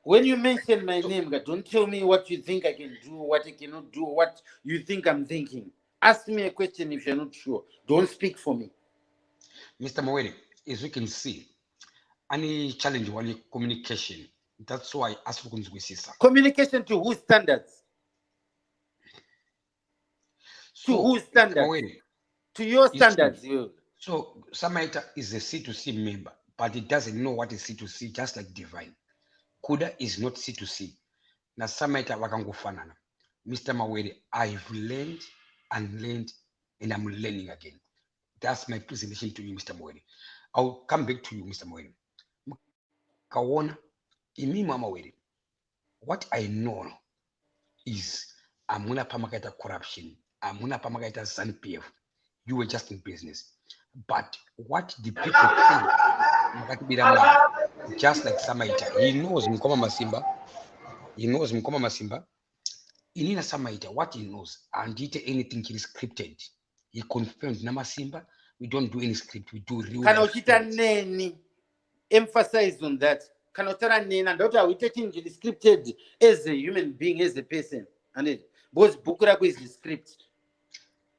When you mention my name, don't tell me what you think I can do, what I cannot do, what you think I'm thinking. Ask me a question if you're not sure. Don't speak for me. Mr. Mawere, as we can see, any challenge on communication. That's why I asked for communication to whose standards? To whose standards? Mawere, to your standards. So Samaita is a C2C member, but he doesn't know what is C2C, just like Divine. Kuda is not C2C. Na Samaita wakangofanana. Mr. Mawere, I've learned and learned, and I'm learning again. That's my presentation to you, Mr. Mawere. I'll come back to you, Mr. Mawere. Kawana, imi Mawere, what I know is amuna pamakaita corruption, amuna pamakaita ZANU-PF. You were just in business. But what the people think, just like Samaita, he knows Mkoma Masimba. He knows Mkoma Masimba. In Samaita, what he knows, and anything is scripted. He confirmed Namasimba. We don't do any script. We do real. Can emphasize on that? Can we taking the scripted as a human being, as a person, and it was BhukuReBenzi is the script.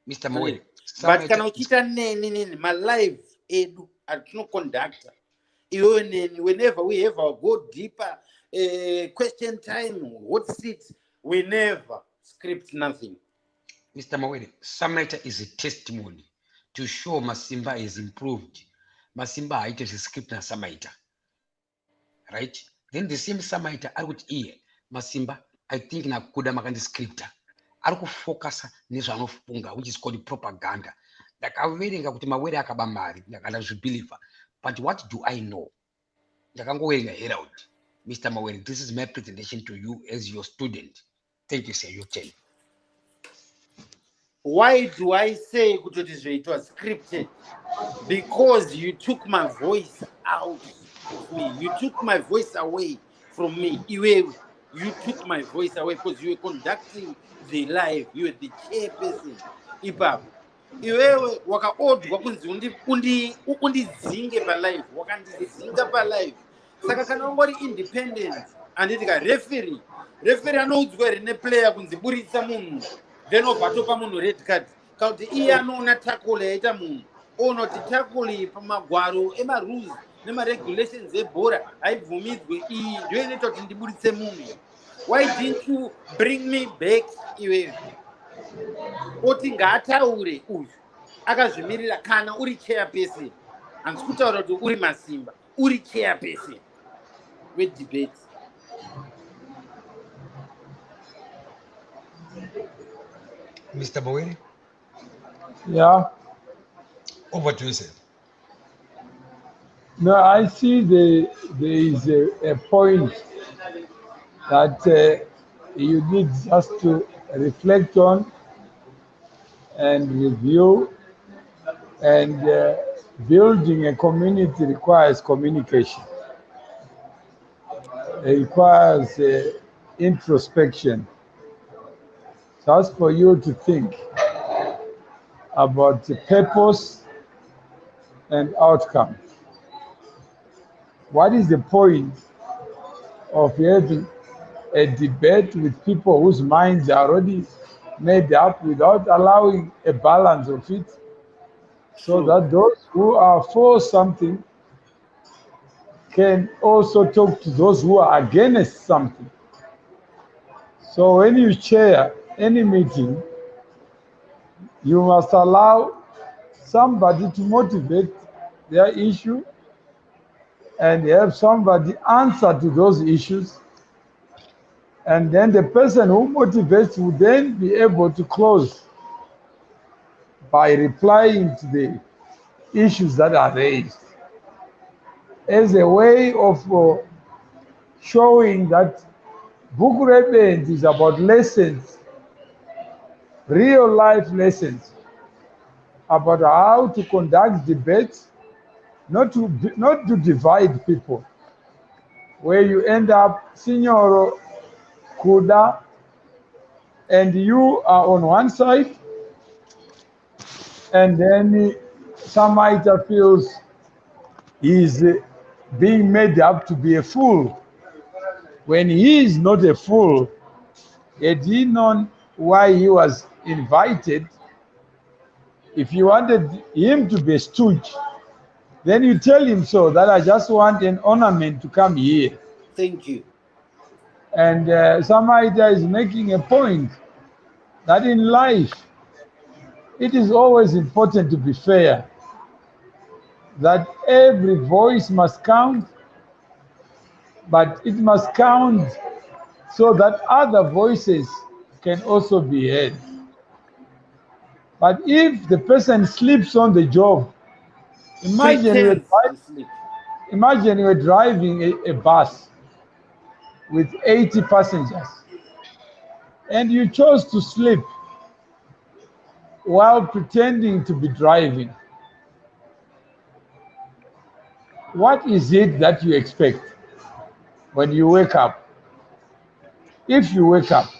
Mr. Mawere. But can I my life edu at no conductor. Whenever we ever go deeper, question time, what seat, we never script nothing. Mr. Mawere, Samaita is a testimony to show Masimba is improved. Masimba haite script na Samaita. Right? Then the same Samaita, I would hear Masimba, I think na kuda makandi scripter. Ariku focus nezvanofunga, which is called propaganda. Like averenga kuti Mawere akaba mari, ndakanda zvibeliever. But what do I know? Ndakangowerenga Herald. Mr. Mawere, this is my presentation to you as your student. Thank you, sir. Your turn. Why do I say it was scripted? Because you took my voice out of me. You took my voice away from me. You took my voice away because you were conducting the live. You were the chairperson. Ipapa. Iwewe wakaodwa kunzi undidzinge palive, wakandidzinga palive. Saka kana ungori independent anditi ka referee anoudzwa here neplayer kunzi buritsa munhu, then obvatopa munhu red card kuti iye anoona tackle yaita munhu onoti tackle pamagwaro emarules nemaregulations ebhora haibvumidzwe, iyi ndio inoita kuti ndiburitse munhu. Why didn't you bring me back iwewe? Oti ngaataure uyu akazvimirira kana uri chairperson. Handisi kutaura kuti uri Masimba, uri chairperson wedebate. Mr. Bawere? Yeah. Over to you, sir. No, I see there is a point that you need just to reflect on and review, and building a community requires communication. It requires introspection. Just for you to think about the purpose and outcome. What is the point of having a debate with people whose minds are already made up without allowing a balance of it, so that those who are for something can also talk to those who are against something? So when you chair any meeting, you must allow somebody to motivate their issue and have somebody answer to those issues. And then the person who motivates will then be able to close by replying to the issues that are raised, as a way of showing that BhukuReBenzi is about lessons, real life lessons, about how to conduct debates, not to divide people, where you end up Signor Kuda and you are on one side, and then Samaita feels he's being made up to be a fool, when he is not a fool. Had he known why he was invited, if you wanted him to be a stooge, then you tell him so, that I just want an ornament to come here. Thank you. And Samaita is making a point that in life, it is always important to be fair, that every voice must count, but it must count so that other voices can also be heard. But if the person sleeps on the job, imagine you were driving a bus with 80 passengers, and you chose to sleep while pretending to be driving. What is it that you expect when you wake up? If you wake up,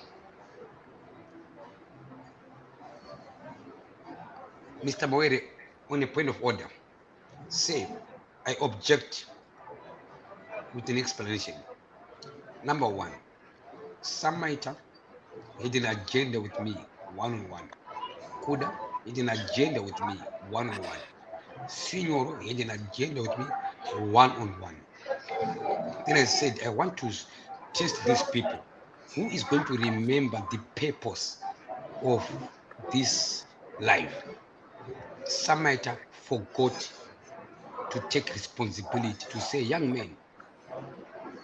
Mr. Bawere, on a point of order, say, I object with an explanation. Number one, Samaita had an agenda with me one-on-one. Kuda had an agenda with me one-on-one. Signoro had an agenda with me one-on-one. Then I said, I want to test these people. Who is going to remember the purpose of this life? Samaita forgot to take responsibility, to say, young man,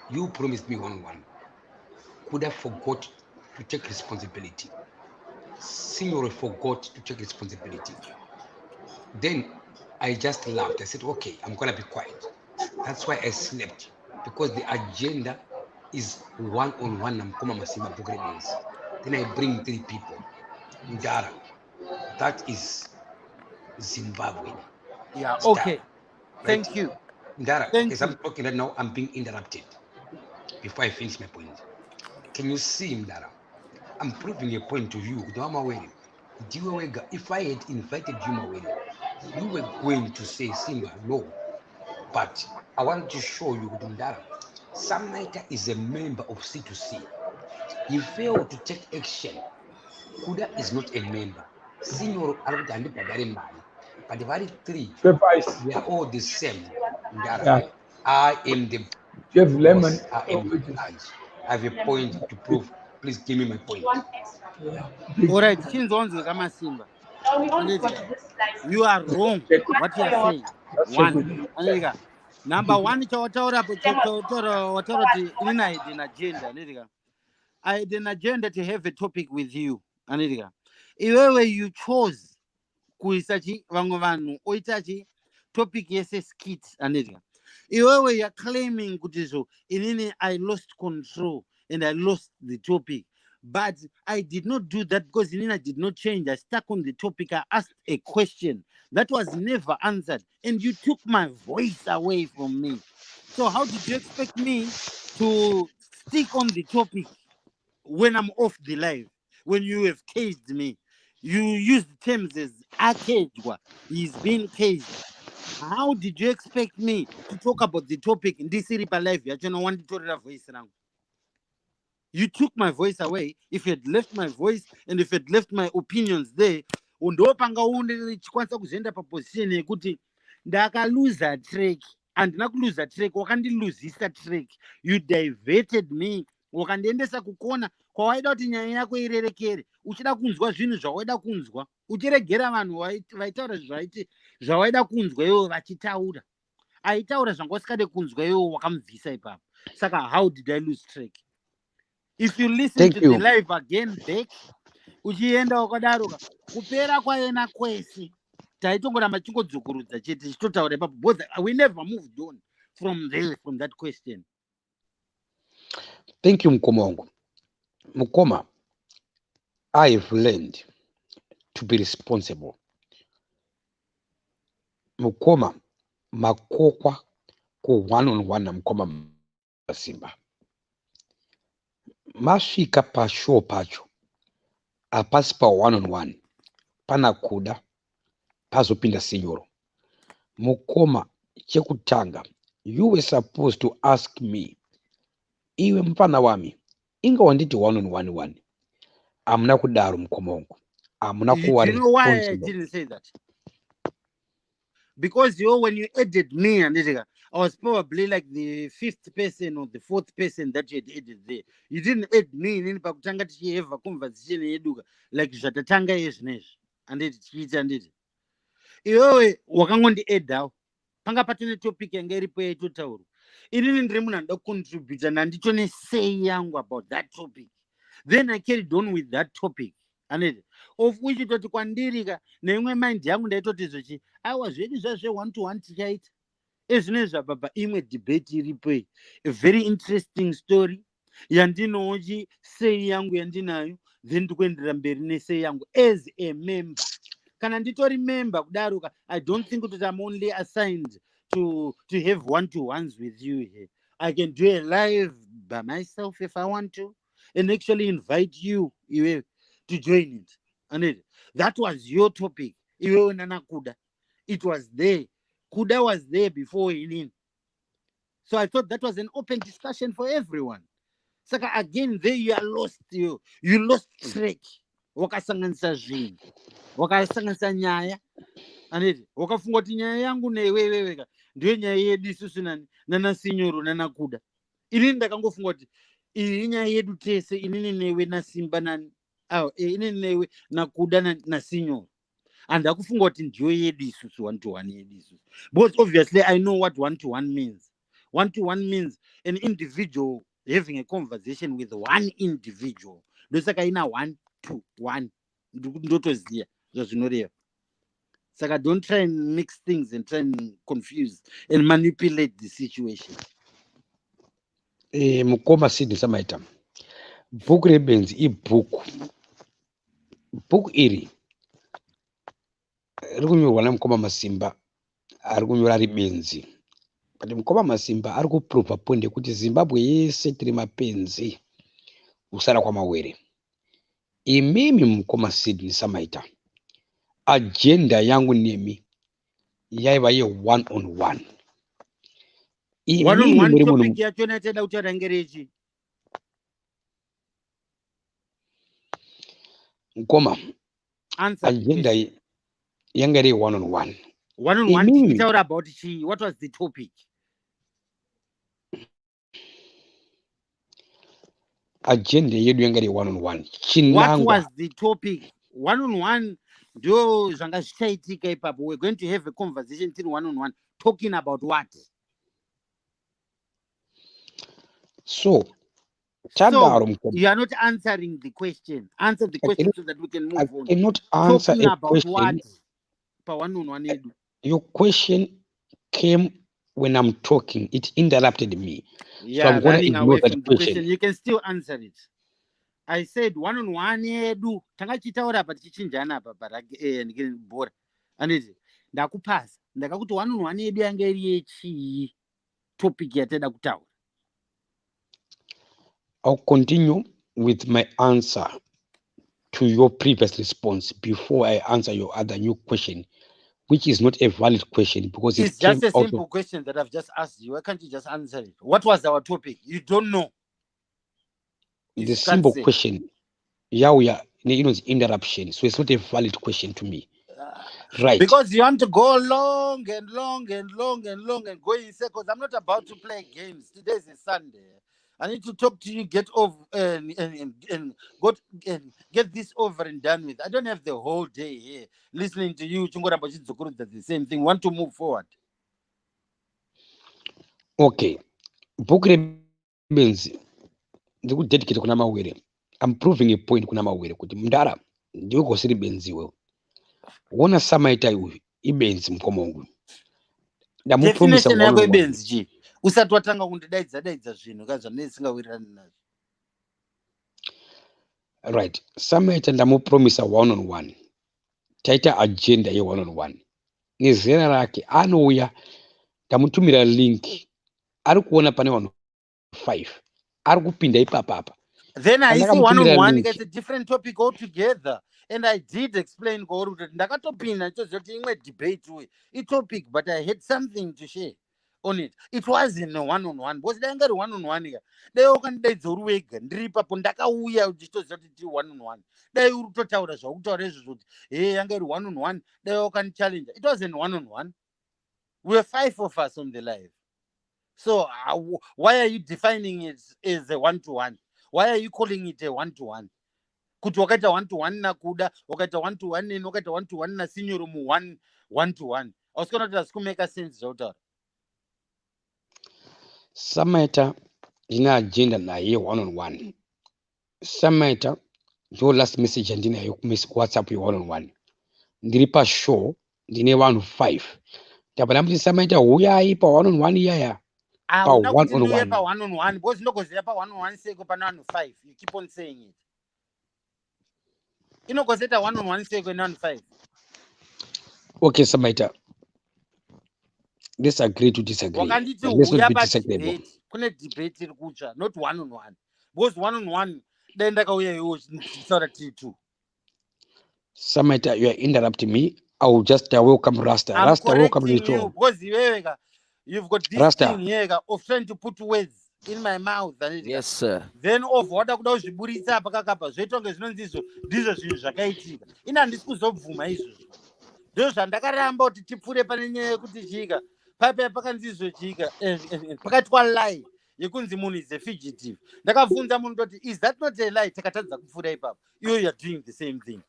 you promised me one-on-one. Kuda forgot to take responsibility. Signore forgot to take responsibility. Then I just laughed. I said, okay, I'm gonna be quiet. That's why I slept, because the agenda is one-on-one. I'm coming Masimba BhukuReBenzi. Then I bring 3 people. Ndara, that is Zimbabwean. Yeah, Star, okay. right? Thank you. Ndara, Thank as you. I'm talking right now, I'm being interrupted. before I finish my point. Can you see, Mdara? I'm proving a point to you. If I had invited you, Mawele, you were going to say, Simba, no. But I want to show you, Mdara, Samaita is a member of C2C. He failed to take action. Kuda is not a member. Senior Alutandi Padarimali. But the very three, we are all the same. Mdara. Yeah. I am the You have lemon. boss. I am the judge. I have a point to prove. Please give me my point. All right, chinzonzwe kamasimba. Andika, you are wrong. What you are saying. One. Andika. Number one, wataura ti inina hidden agenda. Andika. I had an agenda to have a topic with you. Andika. Iwewe you chose kuisachi vangu oitachi topic yese skit. Andika. Iwewe you are claiming kutizo inini I lost control and I lost the topic. But I did not do that because Nina did not change. I stuck on the topic. I asked a question that was never answered. And you took my voice away from me. So how did you expect me to stick on the topic when I'm off the live? When you have caged me? You used terms as I caged. He's been caged. How did you expect me to talk about the topic in this live? I don't want to talk voice now. You took my voice away. If you had left my voice and if you had left my opinions there, undopanga chikwanisa kuzoenda paposition yekuti ndakaluza track. Andina kuluza track, wakandiluzisa track. You diverted me. Wakandiendesa kukona kwawaida kuti nyaya yako irerekere. Uchida kunzwa zvinhu zvawaida kunzwa. Uchiregera vanhu vaitaura zvawaida kunzwa iwo vachitaura. Aitaura zvanga usikade kunzwa iwo wakamubvisa ipapo. Saka how did I lose track? If you listen to the live again back, uchienda wakadaroka kupera kwaena kwese taitongoramba chingodzokorudza chete tichitotaura ipapo because we never moved on from that question. Thank you, Mukoma wangu. Mukoma, I have learned to be responsible. Mukoma, makokwa ku one-on-one na Mukoma Simba. Masvika pashow pacho apasi pa one-on-one pana kuda pazopinda senyoro. Mukoma chekutanga, you were supposed to ask me, iwe mpana wami inga wanditi one-on-one. Amuna kudaro Mukoma wangu. Amuna kuwa responsible. You know why I didn't say that? Because when you added me and I was probably like the 5th person or the 4th person that you had added there. You didn't add me in pakutanga tichihave a conversation yeduka like zvatatanga yezvinezvi anditi tichiita anditi. Iwewe wakangondi add panga patine topic yanga iripo yaitotaurwa. Inini ndiri munhu anoda kucontributa nandicho nesei yangu about that topic. Then I carried on with that topic. Anditi of which toti kwandirika neimwe mind yangu ndaitoti zvochi aiwa zvedu zvazve one to one tichaita ezvinezvi apa imwe debate iripo a very interesting story yandinochi sei yangu yandinayo then ndikuenderera mberi nesei yangu as a member. Kana nditori member kudaroka I don't think that I'm only assigned to have one-to-ones with you here. I can do a live by myself if I want to and actually invite you to join it. And that was your topic. It was there. Kuda was there before in. So I thought that was an open discussion for everyone. So again, there you are lost. You lost track. Wakasanganisa zvinhu. Wakasanganisa nyaya. And wakafunga kuti nyaya yangu newewe ndiyo nyaya yedu isusu nana sinyoro nana kuda. Inini ndakangofunga kuti iyi nyaya yedu tese inini newe nasimba nani. Inini newe nakuda na sinyoro. And akufunga kuti ndiyo yedu isusu one-to-one yedu isusu. Because obviously I know what one-to-one means. One-to-one means an individual having a conversation with one individual. Ndosaka ina 1-to-1. Ndotoziya zvazvinoreva. Saka don't try and mix things and try and confuse and manipulate the situation. Mukoma Sydney Samaita. BhukuReBenzi ibhuku. Bhuku iri rikunyorwa naMukoma Masimba, ari kunyora ari Benzi. but mkoma Masimba ari kuprova point yekuti Zimbabwe yese tiri mapenzi kusara kwamawere. Imimi mkoma Sydney Samaita, agenda yangu nemi yaiva ye one on one. Imimi muri topic yacho natenda kutaura ngerechi. Mkoma agenda yanga iri one on one. One on one, tichitaura about chi? What was the topic? Agenda yedu yanga iri one on one. What was the topic? One on one, do zvanga zvichaitika ipapo. We're going to have a conversation till one on one, talking about what? So you are not answering the question. Answer the question so that we can move on. I cannot answer talking a about question. What? One on one. Your question came when I'm talking. It interrupted me. Yeah, so I'm going to ignore that question. You can still answer it. I said one on one edu takachitaura pa tichichinjana apa bora anditi ndakupasa ndakakuti one on one edu yanga iri yechi topic yatenda kutaura. I'll continue with my answer to your previous response before I answer your other new question, which is not a valid question because it's just a simple question that I've just asked you. Why can't you just answer it? What was our topic? You don't know. The simple question. Yeah, we are, it's interruption, so it's not a valid question to me. Right. Because you want to go long and go in circles. I'm not about to play games. Today is a Sunday. I need to talk to you, get over and get this over and done with. I don't have the whole day here listening to you. That's the same thing. Want to move forward. Okay. BhukuReBenzi. Dedicate kuna mawere. I'm proving a point kuna mawere. Kuti mndara. Ndiyo kosiri benzi wewe. Wona Samaita ibenzi mkomongu. Definition yako ibenzi ji. Usati watanga kundidaidza zvinhu kazva ndisingawirirani nazvo. Right. Samaita ndamupromisa one on one. Taita agenda ye one on one. Nezera rake anouya ndamutumira link. Ari kuona pane vanhu 5. Ari kupinda ipapa. Then I see one on one it's a different topic altogether. And I did explain kuti ndakatopinda chozoti imwe debate we. I topic but I had something to share on it. It wasn't a one on one. Because danga ri one on one ga. Dai ukandaidza uri wega ndiri papo ndakauya uchitozoti ti one on one. Dai uri kutotaura zvakutaura izvozvo yanga iri one on one. Dai ukanichallenge. It wasn't one on one. We were 5 of us on the live. So why are you defining it as a one to one? Why are you calling it a one to one? Kuti wakaita one to one nakuda, wakaita one to one neni, wakaita one to one na senior mu one to one. Ausikona kuti asikumeka sense zvautaura. Samaita ndine agenda naye one on one. Samaita your last message ndinayo WhatsApp one on one. Ndiri pa show ndine vanhu 5. Ndabva muti Samaita uyai pa one on one iyaya. Pa one on one. Pa one on one because ndogozera pa one on one seko pana vanhu 5. You keep on saying it. Inogozeta one on one seko na vanhu 5. Okay, Samaita. Let's agree to disagree. Let's not be disagreeable. Kune debate iri kucha, not one on one. Because one on one, then ndakauya iwo tsara T2. Samaita, you are interrupting me. I will just welcome Rasta. Rasta, welcome to the show. Because you've got this Rasta thing here of trying to put words in my mouth. Yes, sir. Then of what akuda uzviburitsa pakakapa zvoitonge zvinonzi ndizvo zvinhu zvakaitika. Ina handisi kuzobvuma izvozvo. Ndizvo zvandakaramba kuti tipfure pane nyaya yekuti chika. Papa pakanzi zvochika pakati kwalie yekunzi munhu is a fugitive. Ndakabvunza munhu kuti is that not a lie? Takatadza kupfura ipapo. You are doing the same thing.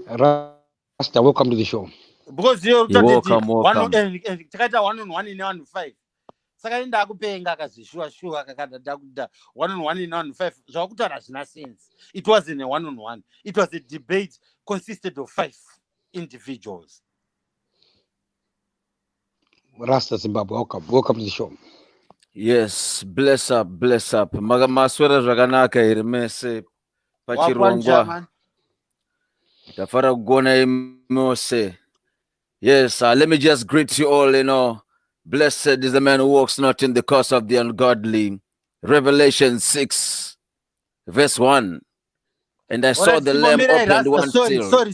Rasta, welcome to the show. Because you're welcome. Takaita one on one in 1-5. Saka ndakupenga akazishua akakanda ndakuda one on one in 1-5. Zvakutaura zvina sense. It wasn't a one on one. It was a debate consisted of 5 individuals. Rasta Zimbabwe, welcome to the show. Yes, bless up. Maswera zvakanaka iri mese pachirongwa. Tafara kugona imose. Yes, let me just greet you all, Blessed is the man who walks not in the course of the ungodly. Revelation 6, verse 1. And I saw the Lamb opened one seal. Sorry,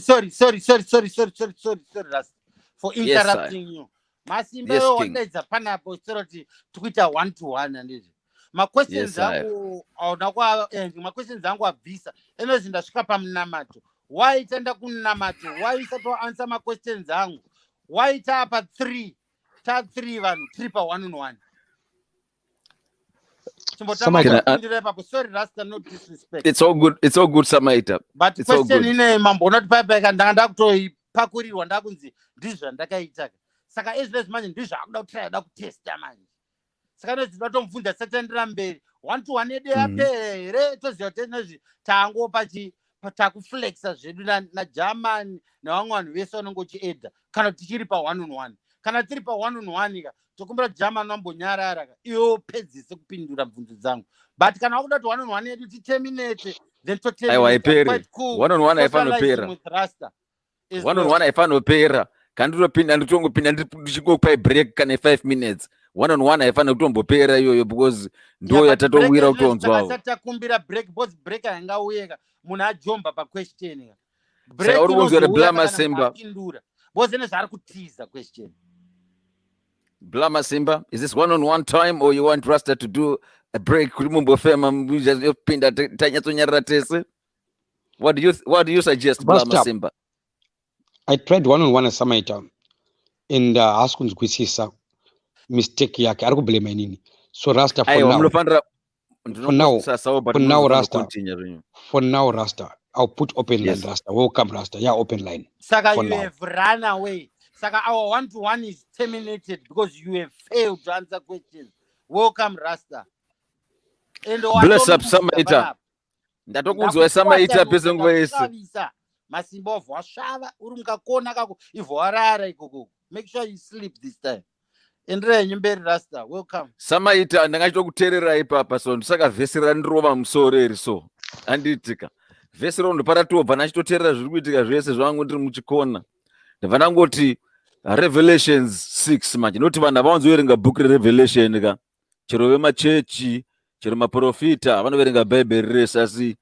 Rasta, for Yes, sir. interrupting you. Masimba Yes, yo King. wandedza panapo soroti tukuita 1-to-1 andizvo. Questions angu aunakwa questions angu abvisa. Enozi ndasvika pamunamato. Why tenda kunamato? Why usati answer questions angu? Why tapa 3? Ta 3 vanhu 3 pa 1-on-1. Sorry, Rasta, no disrespect. It's all good. It's all good, Samaita. But it's all question good. ine mambona tipaipeka ndanga kutoipakurirwa ndakunzi ndizvo ndakaita. Saka ezvezvi manje ndizvo akuda kutry da kutesta manje. Saka ndozviva tomubvunza setaendera mberi 1-to-1 yedu yapere toziva kuti nezvi tangopa takuflexa zvedu naGermany navamwe vanhu vese vanenge uchiedha kana tichiri pa 1-on-1. Kana tiri pa 1-on-1 ka tokumbira Germany vambonyarara ka iwo pedzise kupindura bvunzo dzangu. But kana wakuda kuti 1-on-1 yedu titerminate then toterminate quite cool. 1-on-1 haifanopera. 1-on-1 haifanopera. Kanditopinda nditongopinda ndichikopai break kana 5 minutes. 1-on-1 haifana kutombopera iyoyo because ndo yatatowira utonzwawo. Takumbira break boss break yangauyeka munhu ajomba pa question ka. Break uri blama Simba. Boss ene zvari kutiza question. Blama Simba, is this 1-on-1 time or you want Rasta to do a break? What do you suggest, Blama Simba? I tried 1-on-1 at Samaita and asked Kwisisa mistake yake ari kublame nini. So Rasta for now Rasta I'll put open line. Rasta welcome Rasta, yeah, open line. Saka you have run away. Saka our 1-to-1 is terminated because you have failed to answer questions. Welcome Rasta. Bless up Samaita. Ndatokunzwa Samaita pese ngwese. Masimba vashava uri mukakona kako ivharara ikoko. Make sure you sleep this time. Endere nyumberi Rasta, welcome. Samaita ndangachitokuteerera ipapa so ndisaka vhesi randirova musoro eri so. Anditika. Vhesi rondo paratobva nachitoteerera zviri kuitika zvese zvangu ndiri muchikona. Ndabva ngoti Revelations 6 manje noti vanhu avawanzoverenga bhuku reRevelation ka. Chero vemachechi, chero maprofita vanoverenga bhaibheri rese asi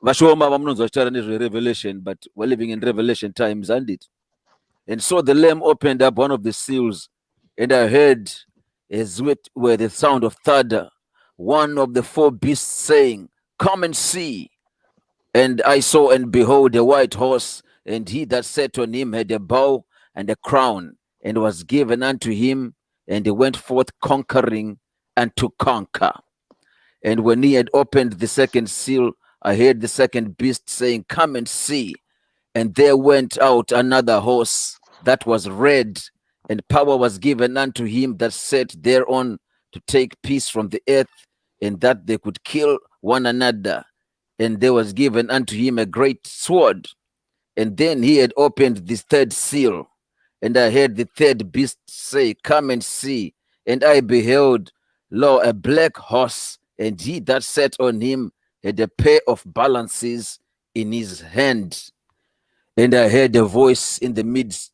vashoma vamunonzwa vachitaura nezveRevelation, but we're living in Revelation times, and it. And so the Lamb opened up one of the seals, and I heard as it were the sound of thunder, one of the 4 beasts saying, "Come and see." And I saw and behold a white horse, and he that sat on him had a bow and a crown, and was given unto him, and he went forth conquering and to conquer. And when he had opened the second seal, I heard the second beast saying, "Come and see." And there went out another horse that was red, and power was given unto him that sat thereon to take peace from the earth, and that they could kill one another. And there was given unto him a great sword. And then he had opened this third seal, and I heard the third beast say, "Come and see." And I beheld, lo, a black horse, and he that sat on him had a pair of balances in his hand. And I heard a voice in the midst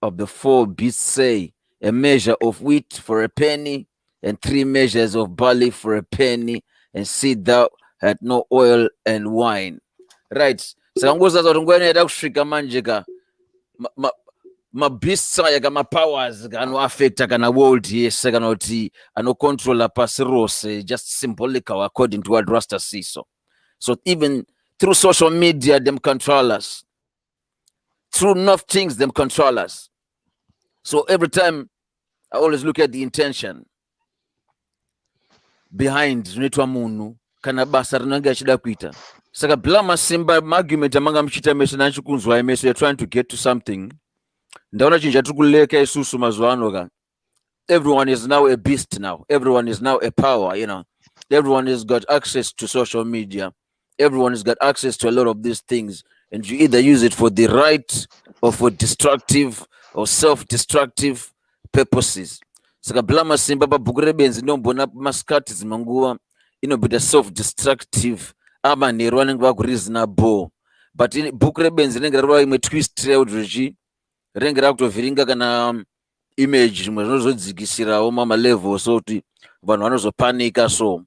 of the 4 beasts say, "A measure of wheat for a penny, and 3 measures of barley for a penny, and see thou had no oil and wine." Right. So ngozaza kuti ngwene yada kusvika manje ka mabeasts aya ka mapowers anoaffecta kana world yese kana kuti anocontrola pasi rose, just symbolical according to what Rasta sees. So even through social media, them control us. Through enough things, them control us. So every time I always look at the intention behind zvinoitwa munhu kana basa rinenge achida kuita. Saka Blama Simba argument amanga mchita meso nachikunzwa meso, you're trying to get to something. Ndaona chinja tiri kuleka isusu mazuva ano ka. Everyone is now a beast now. Everyone is now a power, you know. Everyone has got access to social media. Everyone has got access to a lot of these things. And you either use it for the right or for destructive or self-destructive purposes. Saka Blama Simba pa BhukuReBenzi ndombona maskati zimanguva inobita self-destructive ama nero anenge vakureasonable. But in BhukuReBenzi rinenge rava imwe twist yaudrichi rinenge rakutovhiringa kana image zvimwe zvinozodzikisirawo mamalevels so kuti vanhu vanozopanika so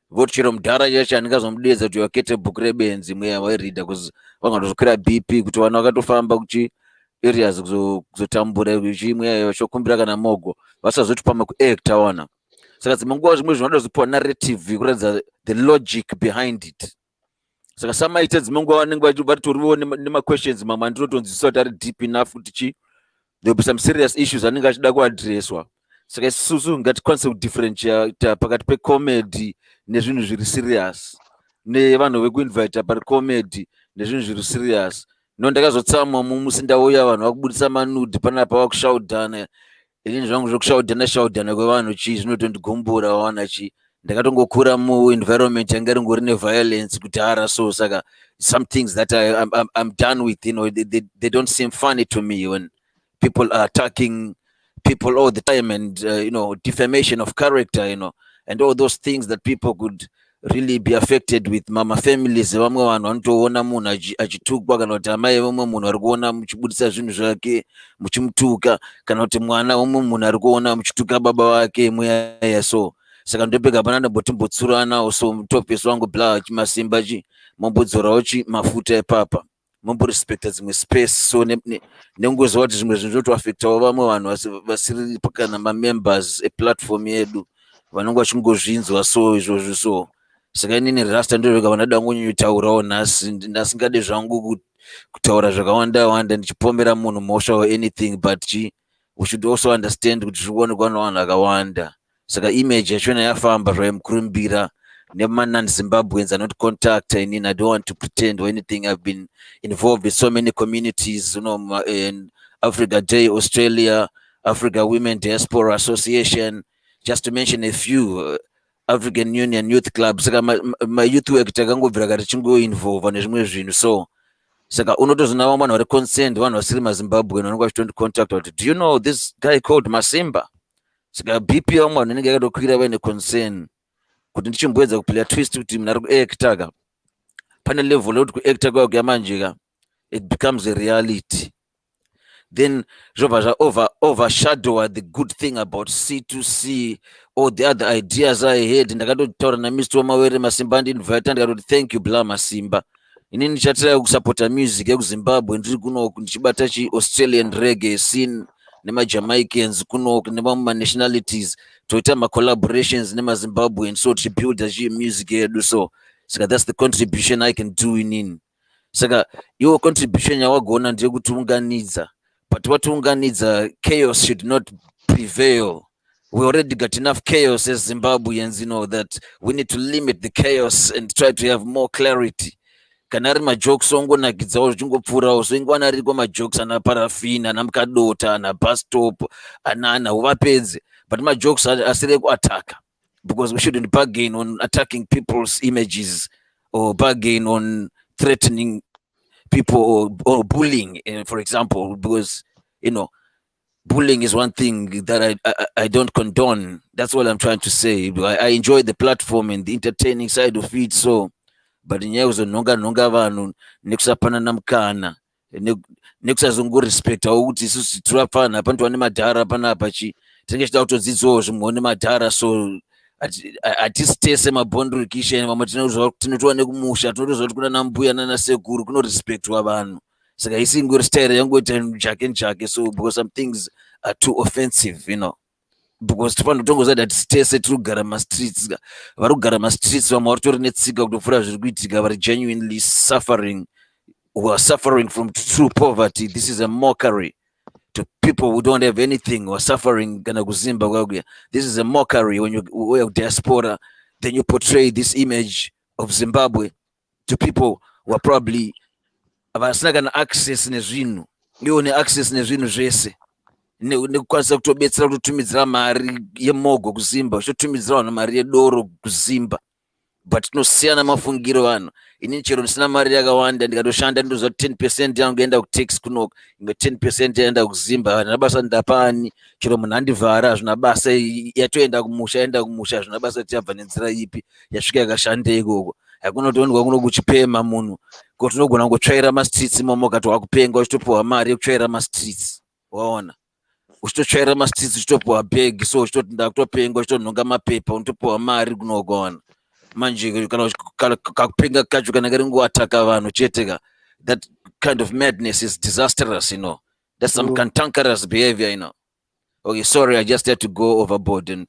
voti chero mudhara chacho andingazomudedza kuti wakete bhuku rebenzi mweya wairidha kuzi vangandozokwira bp kuti vana vakatofamba kuchi areas kuzotambura chimwe vachokumbira kana mogo vasazotopama kuacta wana saka dzimwe nguva zvimwe zvinoda kuzopiwa narrative kuratidza the logic behind it saka Samaita dzimwe nguva vanenge vatoriwo nemaquestions mamwe andinotonzwisisa kuti ari deep enough kuti chi there will be some serious issues anenge achida kuadresswa saka isusu ngatikwanise kudifferentiata pakati pecomedy nezvinhu zviri serious nevanhu vekuinvita pari comedy nezvinhu zviri serious no ndakazotsamwa mumusindauya vanhu vakubudisa manudi panapa vakushaudhana inini zvangu zvokushaudhana kwevanhu chi zvinotondigombora wana chi ndakatongokura muenvironment yanga ringori neviolence kudhara so saka some things that I'm done with, you know, they don't seem funny to me when people are attacking people all the time and you know, defamation of character, you know, and all those things that people could really be affected with. Mama families vamwe vanhu vanotoona munhu achitukwa kana kuti amai vamwe munhu ari kuona muchibudisa zvinhu zvake muchimutuka kana kuti mwana vamwe munhu ari kuona muchituka baba vake mweya so saka ndopega pana ndambotimbotsuranawo so mutopesi wangu bla chimasimba chi mombodzorawo chi mafuta epapa momborespekta dzimwe space so nengoziva kuti zvimwe zvinhu zvotoafektawo vamwe vanhu vasiri kana mamembers eplatform yedu vanonge vachingozvinzwa so izvozvo so saka inini rasta ndorega vanada ngonyutaurawo nhasi ndasingade zvangu kutaura zvakawanda ndichipomera munhu mhosva or anything but we should also understand kuti zviri kuonekwa navanhu vakawanda saka image yachona yafamba zvaimukurumbira non-Zimbabweans are not contact. I don't want to pretend or anything. I've been involved with so many communities, you know, in Africa Day, Australia, Africa Women Diaspora Association, just to mention a few, African Union Youth Clubs. My youth work involved on zvinhu so saka unotozona vamwe vanhu vari concerned vanhu vasiri mazimbabwe vanonga vachitondi contact kuti do you know this guy called Masimba saka bp vamwe vanhu inenge yakatokwira vaine concern kuti ndichimboedza kuplaya twist kuti munhu ari kuactaka pane level yekuti kuacta kwako yamanjika it becomes a reality then zvobva overshadow the good thing about C2C or the other ideas I had. Ndakatotaura naMr. Wamawere Masimba ndinvita ndikati thank you bla Masimba inini ndichatira kusupporta music yekuZimbabwe ndiri kunoku ndichibata chi-Australian reggae scene nema-Jamaicans kunoku nema-nationalities toita ma-collaborations nema-Zimbabweans so tichibuilda chi-music yedu so saka that's the contribution I can do inini saka iwo contribution yawagona ndeyekutiunganidza but watiunganidza chaos should not prevail. We already got enough chaos as Zimbabweans, you know, that we need to limit the chaos and try to have more clarity. Kana ari majokes ongonakidzawo zvichingopfuurawo so ingwana ariko majokes ana parafina ana mukadota ana bus stop ana uvapedze but majokes asiri kuataka because we shouldn't bargain on attacking people's images or bargain on threatening people or bullying, for example, because you know bullying is one thing that I don't condone. That's what I'm trying to say. I enjoy the platform and the entertaining side of it so but nyezo nonga vanhu nekusapana namkana nekusazongorespecta ukuthi isusu turapana apa ndwane madhara panapa chi tinenge chida kutodzidzawo zvimwe nemadhara so atisitese mabondrikishen mamwe tinotowa nekumusha tinotoziva kuti kuna nambuya nanasekuru kunorespectwa vanhu saka isingori style yangoita njake so because some things are too offensive, you know, because tipano tongoza that stese tiri kugara mastreets vari kugara mastreets vamwe vari tori netsika kutopfuura zviri kuitika vari genuinely suffering who are suffering from true poverty. This is a mockery to people who don't have anything or suffering kana kuzimba kwakuya. This is a mockery when you're diaspora then you portray this image of Zimbabwe to people who are probably avasina kana access nezvinhu iwo neaccess nezvinhu zvese nekukwanisa kutobetsera kutotumidzira mari yemogo kuzimba uchotumidzira vanhu mari yedoro kuzimba but tinosiyana mafungiro vanhu. Inini chero ndisina mari yakawanda ndikatoshanda ndoziva 10% yangu yaenda kutax kunoku imwe 10% yaenda kuzimba hazvina basa ndapani chero munhu andivhara hazvina basa yatoenda kumusha hazvina basa kuti yabva nenzira ipi yasvika yakashande ikoko hakuna kutoonekwa kuno kuchipema munhu kuti unogona kungotsvaira mastreets imomo kati wakupenga uchitopiwa mari yekutsvaira mastreets waona uchitotsvaira masititsi uchitopiwa bhegi, so uchitoti ndakutopengwa uchitonhonga mapepa unotopiwa mari kunogona. Manje kana kakupenga kacho kana kari nguataka vanhu cheteka, that kind of madness is disastrous, you know. That's some cantankerous behavior, you know. Okay, sorry, I just had to go overboard and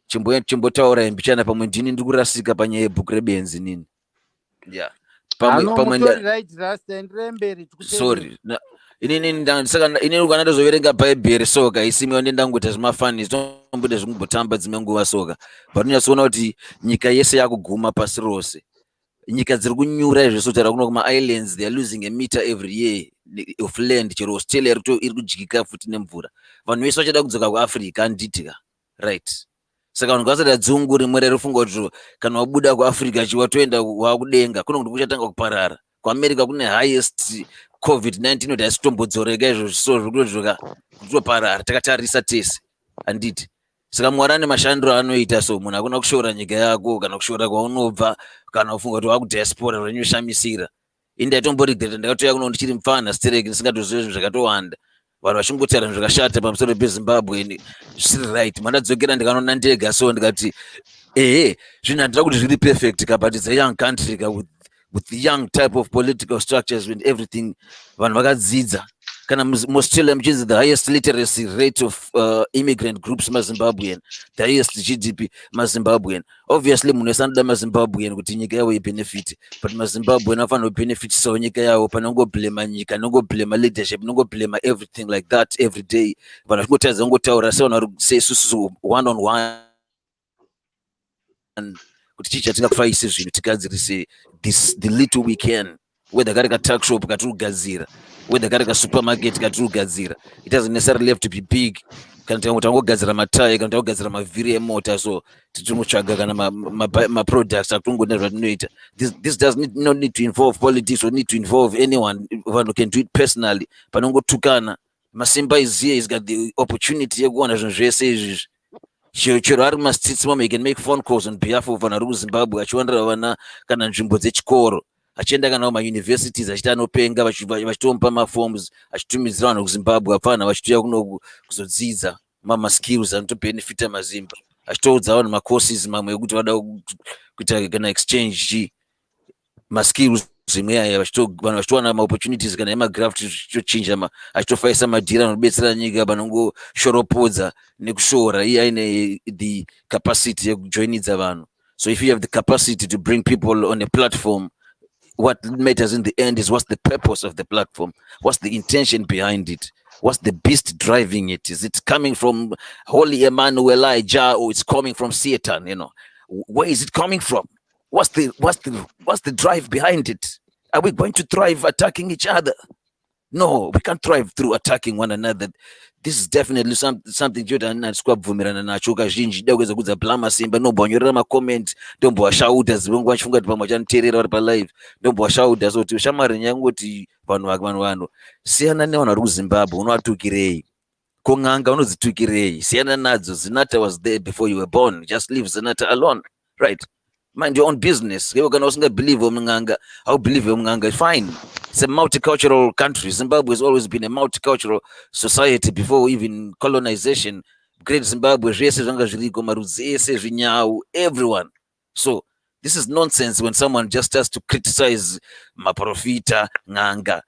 chimbotaura imbichana pamwe ndini ndiri kurasika panyaya yebhukurebenzi nini. Yeah. Sorry. Inini ukanatozoverenga bhaibheri soka isimiwa ndendangoita zvimafani zvinomboita zvingombotamba dzimwe nguva soka, patinonyatsoona kuti nyika yese yakuguma pasi rose. Nyika dziri kunyura izvozvo taura kuno kuma-islands, they are losing a meter every year of land, chero Australia iri kudyika futi nemvura. Vanhu vese vachada kudzoka kuAfrica handitika, right? Saka vanhu ngavasada dzungu rimwe rarifunga kuti kana wabuda kuAfrica chiwatoenda wakudenga, kuno kuti kuchatanga kuparara. KuAmerica kune highest COVID-19 kuti haisitombodzoreka izvo so zvikutozoka kutoparara, takatarisa tese handiti. Saka Mwari ane mashandiro anoita, so munhu hakuna kushora nyika yako kana kushora kwaunobva kana kufunga kuti wakudiaspora zvanyoshamisira. Ini ndaitomboregret ndakatoya kuno ndichiri mufana stereki ndisingatozivi zvinhu zvakatowanda, vanhu vachingotaura zvinhu zvakashata pamusoro peZimbabwe zvisiri right. Mandadzokera ndikanona ndega, so ndikati zvinhu handida kuti zviri perfect ka, but it's a young country ka, with the young type of political structures and everything. Vanhu vakadzidza. Kana muAustralia muchinzi the highest literacy rate of immigrant groups maZimbabwean, the highest GDP maZimbabwean. Obviously munhu wese anoda maZimbabwean kuti nyika yavo ibenefit, but maZimbabwean afanira kubenefitisawo nyika yavo, panongoblema nyika, nongoblema leadership, nongoblema everything like that every day. Vanhu vachingotadza kungotaura sevanhu seisusu one on one kuti chii chatingafaise zvinhu tigadzirise the little we can, whether kari ka-tuck shop katiri kugadzira, whether kari ka-supermarket katiri kugadzira. It doesn't necessarily have to be big. Kana tangogadzira matayi, kana tangogadzira mavhiri emota, so tinotsvaga kana ma-products akutongoita zvatinoita. This does not need to involve politics or need to involve anyone. Vanhu can do it personally. Panongotukana Masimba is here, he's got the opportunity yekuwana zvinhu zvese izvi. Chero ari masititsi mama, he can make phone calls on behalf of vana kuZimbabwe, achiwanira vana kana nzvimbo dzechikoro, achienda kana kumauniversities, achiti anopenga vachitomupa maforms, achitumidzira vanhu kuZimbabwe apana vachitouya kuno kuzodzidza skills anotobenefita mazimba, achitoudza vanhu macourses mamwe ekuti vada kuita kana exchange maskills zvimwe yaya, vanhu vachitowana maopportunities kana emagraft zvichitochinja, achitofaisa madhira anobetsera nyika panongoshoropodza nekushora. Iye aine the capacity yekujoinidza vanhu. So if you have the capacity to bring people on a platform, what matters in the end is what's the purpose of the platform, what's the intention behind it, what's the beast driving it. Is it coming from Holy Emmanuel Elijah, or it's coming from Satan? You know, where is it coming from? What's the drive behind it? Are we going to thrive attacking each other? No, we can't thrive through attacking one another. This is definitely something Jordan squabvumirana nacho kazhinji. Daweza kudza blama Simba, ndombonyorera ma-comment, ndombowashauta zivongo vachifunga kuti pamwe vachanoteerera vari palive, ndombowashauta so kuti shamwari nyangoti vanhu siyana nevanhu vari kuZimbabwe, unovatukirei? Kong'anga unodzitukirei? Siyana nadzo. Zinata was there before you were born. Just leave Zinata alone, right? Mind your own business. You can also believe Mnganga. How believe Mnganga? Fine. It's a multicultural country. Zimbabwe has always been a multicultural society before even colonization. Great Zimbabwe, everyone. So this is nonsense when someone just has to criticize Maprofita Nganga.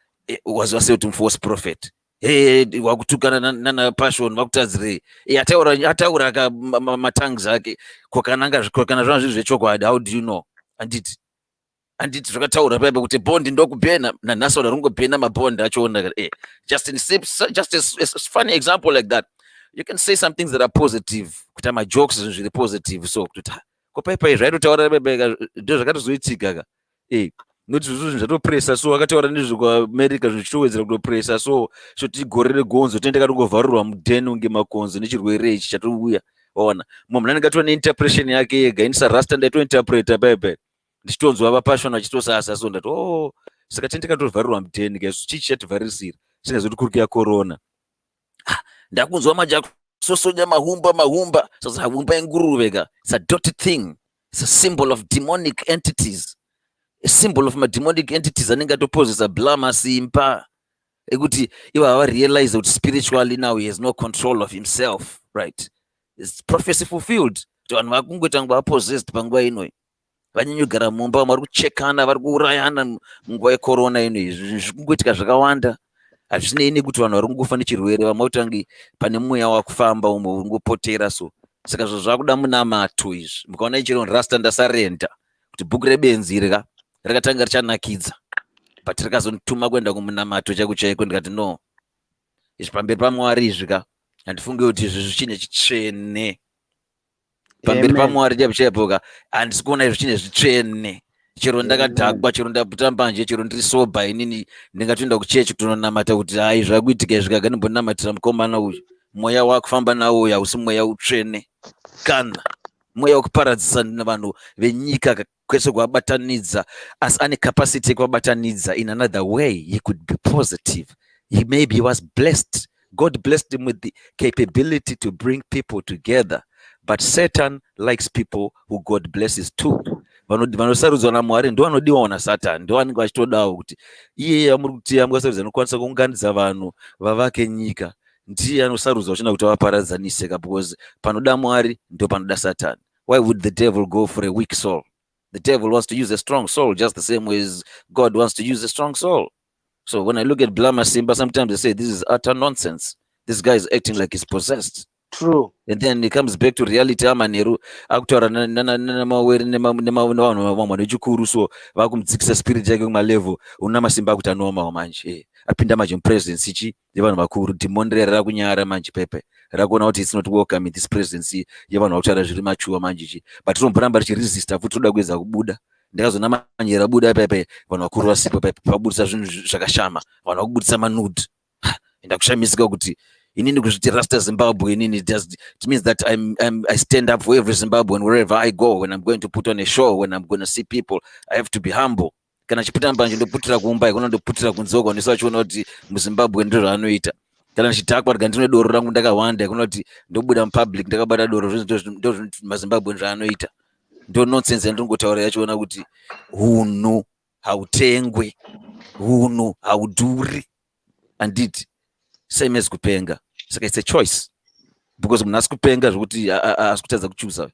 Was also to force prophet. Wakutukana nana passion vakutadzire ataura ka matangs ake kokana zvangu zvechokwadi. How do you know? Anditi zvakataura paipa kuti bondi ndokupena nanhasi vanhu rungopena mabondi achoona. Just a funny example like that. You can say some things that are positive, kuti majokes zviri positive, so kuti kopaipa izvi aitotaura paipa ndo zvakatozoitika ka noti zvinhu zvatopresa, so akataura nezvekuamerica zvichitowedzera kutopresa, so choti gore regonzo toenda katongovharurwa mudheni unge makonzo nechirwere ichi chatouya. Waona mumwe munhu anenge atova neinterpretation yake yega. Ini sarasta ndaitointerpreta paipa ndichitonzwa vapashona vachitosasa, so ndati saka tendeka tovharurwa mudheni ka, chii chativharisira chingazoti kurikuya corona. Ndakunzwa majakusosonya mahumba. Sasa humba yenguruve ka, it's a dirty thing. It's a symbol of demonic entities. A symbol of my demonic entities anenge atopozesa blama Simba. ekuti ivo hava realize kuti spiritually now he has no control of himself, right? It's prophecy fulfilled kuti vanhu vakungoita nguva possessed panguva inoi, vanyanyogara mumba vari kuchekana, vari kuurayana munguva yecorona inoi. Zvikungoitika zvakawanda, hazvinei nekuti vanhu vari kungofa nechirwere, vamwe kutangi pane mweya wakufamba umwe uri ngopotera. So saka zvo zvakuda munamato izvi. Mukaona ichiro rasta ndasarenda kuti bhuku rebenzi irika rakatanga richanakidza, but rakazonituma kuenda kumunamato chaiko chaiko. Ndikati no, izvi pamberi paMwari izvika handifunge kuti izvi zvichine chitsvene pamberi paMwari chaipoka. Handisi kuona izvi chine zvitsvene. Chero ndakadhakwa, chero ndaputa mbanje, chero ndiri soba inini ndingatoenda kuchechi kutononamata kuti hai zvakuitika zvikaga ndimbonamatira mukomana uyu. Mweya wakufamba nawo uyu hausi mweya utsvene, kana mweya wekuparadzisa vanhu venyika kwese kuvabatanidza, asi ane capacity yekuvabatanidza in another way. He could be positive. Maybe he was blessed. God blessed him with the capability to bring people together. But Satan likes people who God blesses too. Vanosarudzwa naMwari ndo vanodiwawo naSatani, ndo vanenge vachitodawo kuti iye amuri kuti amukasarudza anokwanisa kuunganidza vanhu vavake nyika, ndiye anosarudzwa uchina kuti avaparadzanise, because panoda Mwari ndo panoda Satani. Why would the devil go for a weak soul? The devil wants to use a strong soul just the same way as God wants to use a strong soul. So when I look at Blama Simba, sometimes I say this is utter nonsense. This guy is acting like he's possessed. True. And then it comes back to reality. Amaneru akutaura namawere nevanhu vamwe vechikuru, so vakumudzikisa spirit yake kumalevel una masimba akuti anomawo manje. Apinda manje mupresidency ichi yevanhu vakuru, demon rakunyara manje pepe rakuona kuti it's not welcome in this presidency yevanhu vakutaura zviri machuwa manje ichi, but rinomboramba richiresista futi toda kuedza kubuda. Ndakazona manje rabuda pepe vanhu vakuru vasipo pepe vabudisa zvinhu zvakashama, vanhu vakubudisa manud. Ndakushamisika kuti inini kuzviti Rasta Zimbabwe inini, it means that I stand up for every Zimbabwean wherever I go. When I'm going to put on a show, when I'm going to see people, I have to be humble. Kana chipita mbanje ndoputira kumba ikona ndoputira kunzoko ndisachiona kuti muZimbabwe ndiro zvaanoita. Kana chitakwa rika ndine doro rangu ndakawanda ikona kuti ndobuda mupublic ndakabata doro ndo maZimbabwe zvaanoita. Ndo nonsense ndingotaura yachiona kuti hunhu hautengwe, hunhu haudhuri. Anditi same as kupenga. Saka it's a choice, because munhu asi kupenga zvokuti asi kutadza kuchuza,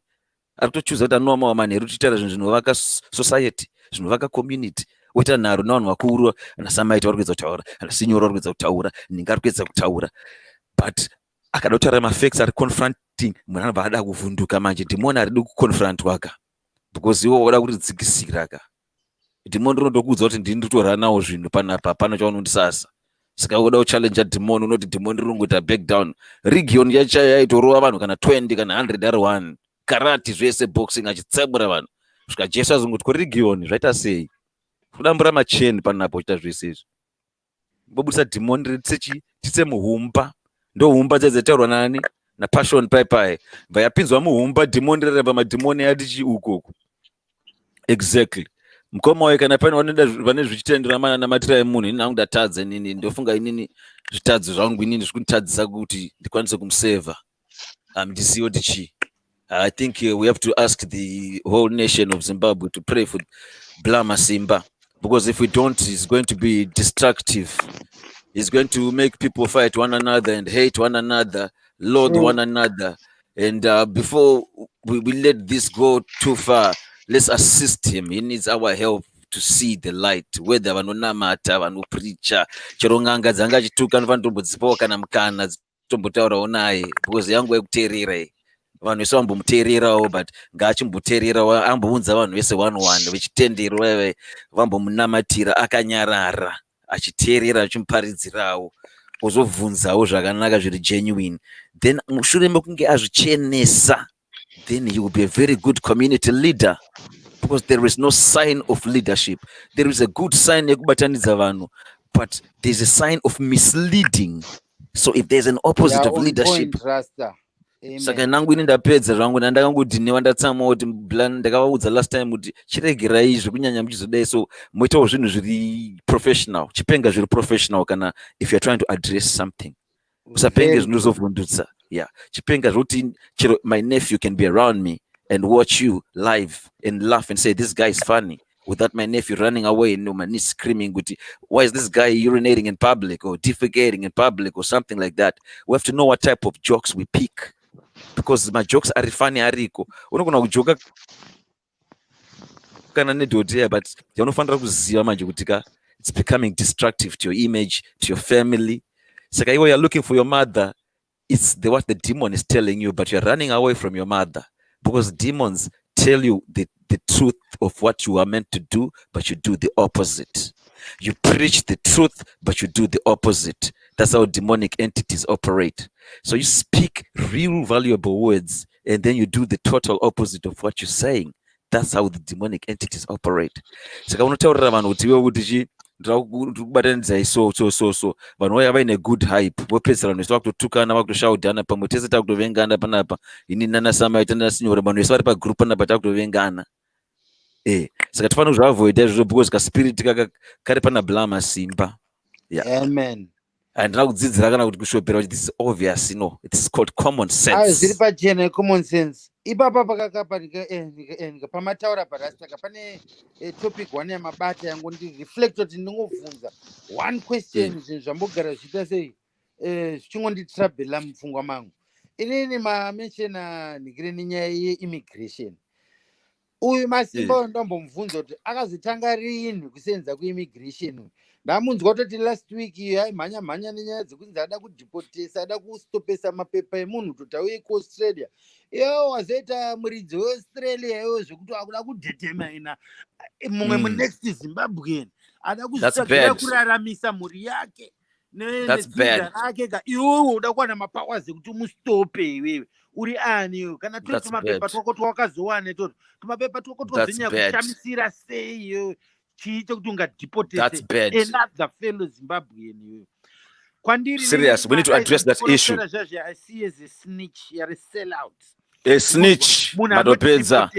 ari kutochuza kuti anova mamanheru tichitaura zvinhu zvinovaka society, zvinovaka community. Oita nharo navanhu vakuru, ana Samaita vari kuedza kutaura, ana Sinyora vari kuedza kutaura, Ninga ari kuedza kutaura, but akada kutaura mafacts ari confronting, munhu anobva ada kuvhunduka manje. Dhimoni haridi kuconfrontwa ka, because iwo wada kutidzikisira ka. Dhimoni rinotokuudza kuti ndini nditorana nawo zvinhu panapa, hapana chaunondisasa. Saka uda kuchallenge dhimoni, unoti dhimoni ringoita back down. Region yacho yaitorova vanhu kana 20 kana 100 ari 1. Karate zvese, boxing achitsemura vanhu. Svika Jesu azongoti kuregion zvaita sei? Kudambura macheni panapo chita zvese izvi. Bobudisa dhimoni ritsechi titse muhumba. Ndo humba dzedzetaurwa nani? Na passion pai. Vayapinzwa muhumba dhimoni rereba madhimoni yatichi ukoko. Exactly. Mukoma waye kana pane vane zvichitenderana namatira emunhu, inini hangu ndatadza, inini ndofunga inini zvitadzo zvangu inini zvikunditadzisa kuti ndikwanise kumuseva. Ndisiwo kuti chi. I think we have to ask the whole nation of Zimbabwe to pray for Blama Simba, because if we don't, it's going to be destructive. It's going to make people fight one another and hate one another, loathe one another. And before we let this go too far, let's assist him. He needs our help to see the light. Whether vanonamata, vanopreacha, chero ng'anga dzanga chituka novantombodzipawo kana mukana dzitombotaurawo naye, because yangu yekuteerera. Vanhu vese vambomuteererawo, but ngaachimboteererawo ambounza vanhu vese 1-1 vechitendero vambomunamatira akanyarara, achiteerera achimuparidzirawo, ozobvunzawo zvakanaka zviri genuine. Then mushure mekunge azvichenesa, then he will be a very good community leader, because there is no sign of leadership. There is a good sign yekubatanidza vanhu, but there's a sign of misleading. So if there's an opposite of leadership, saka nangu ini ndapedza zvangu, ndakangodinewa ndatsama kuti ndakavaudza last time kuti chiregerai zvekunyanya muchizodai, so muitawo zvinhu zviri professional, chipenga zviri professional kana if you're trying to address something. Usapenge zvinhu zovhundutsa. Yeah, chipenga zvoti my nephew can be around me and watch you live and laugh and say this guy is funny. without my nephew running away and my niece screaming, why is this guy urinating in public or defecating in public or something like that? We have to know what type of jokes we pick, because my jokes are funny ariko. Unogona kujoka kana nedhodheya, but unofanira kuziva manje kuti it's becoming destructive to your image, to your family. Saka iwe you're looking for your mother, it's what the demon is telling you, but you're running away from your mother because demons tell you the truth of what you are meant to do, but you do the opposite. You preach the truth, but you do the opposite. That's how demonic entities operate. So you speak real valuable words, and then you do the total opposite of what you're saying. That's how the demonic entities operate. Saka unotaurira vanhu kuti iwe kuti ndikubatanidza so vanhu vaya vaine good hype, vopedzisira vanhu vese vakutotukana, vakutoshaudhana pamwe, tese takutovengana panapa, ini nana Samaita nana Sinyora, vanhu vese vari pagroup panapa takutovengana. Saka tifanira kuzvaavoida izvozvo, because kaspirit kari pana blama simba. Amen. Handina kudzidzira kana kuti kushopera kuti this is obvious, no, it is called common sense. Zviri pachena, common sense. Ipapa pakakapa pamataura parasaka pane topic one yamabata yangu ndi reflect kuti ndingovunza one question zvinhu zvambogara zviita sei zvichingonditrouble mupfungwa mangu. Inini mamenshena nigire nenyaya yeimmigration. Uyu Masimba ndombomubvunza kuti akazotanga rini kusenza kuimmigration. Ndamunzwa kuti last week yaimhanya nenyaya dzekunzi ada kudhipotesa, ada kustopesa mapepa emunhu kuti auye kuAustralia. Iwo wazoita muridzi weAustralia iwo zvekuti akuda kudhetemaina mumwe munext Zimbabwean ada kuzvitsvagira kuraramisa mhuri yake nedzinza rake. Iwewe uda kuwana mapowers ekuti umustope iwewe. Uri ani iwe? Kana turi tumapepa twako twakazowana toto tumapepa twako twazonya kushamisira sei iwewe chiite kuti ungadhipotese another fellow Zimbabwean iwewe. Kwandiri serious, we need to address that issue. I see as a snitch, you're a sellout. A snitch, madopedza.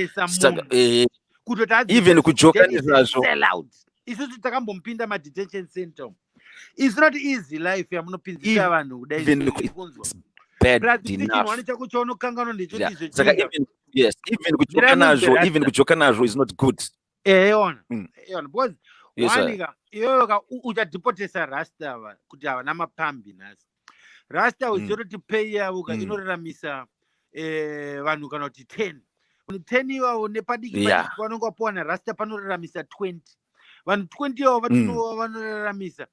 Even kujoka nezvazvo. Sellout. Isusu takambompinda ma-detention center. It's not easy life yamunopinzisa vanhu kudai. Bad enough. Saka even kujoka nazvo is not good. Because wanika iyoka uchadhipotesa rasta kuti havana mapambi nhasi. Rasta uzoroti pay yavo inoraramisa vanhu kana kuti 10. 10 ivavo nepadiki vanonga vapuwa narasta panoraramisa 20. Vanhu 20 ivavo vanoraramisa.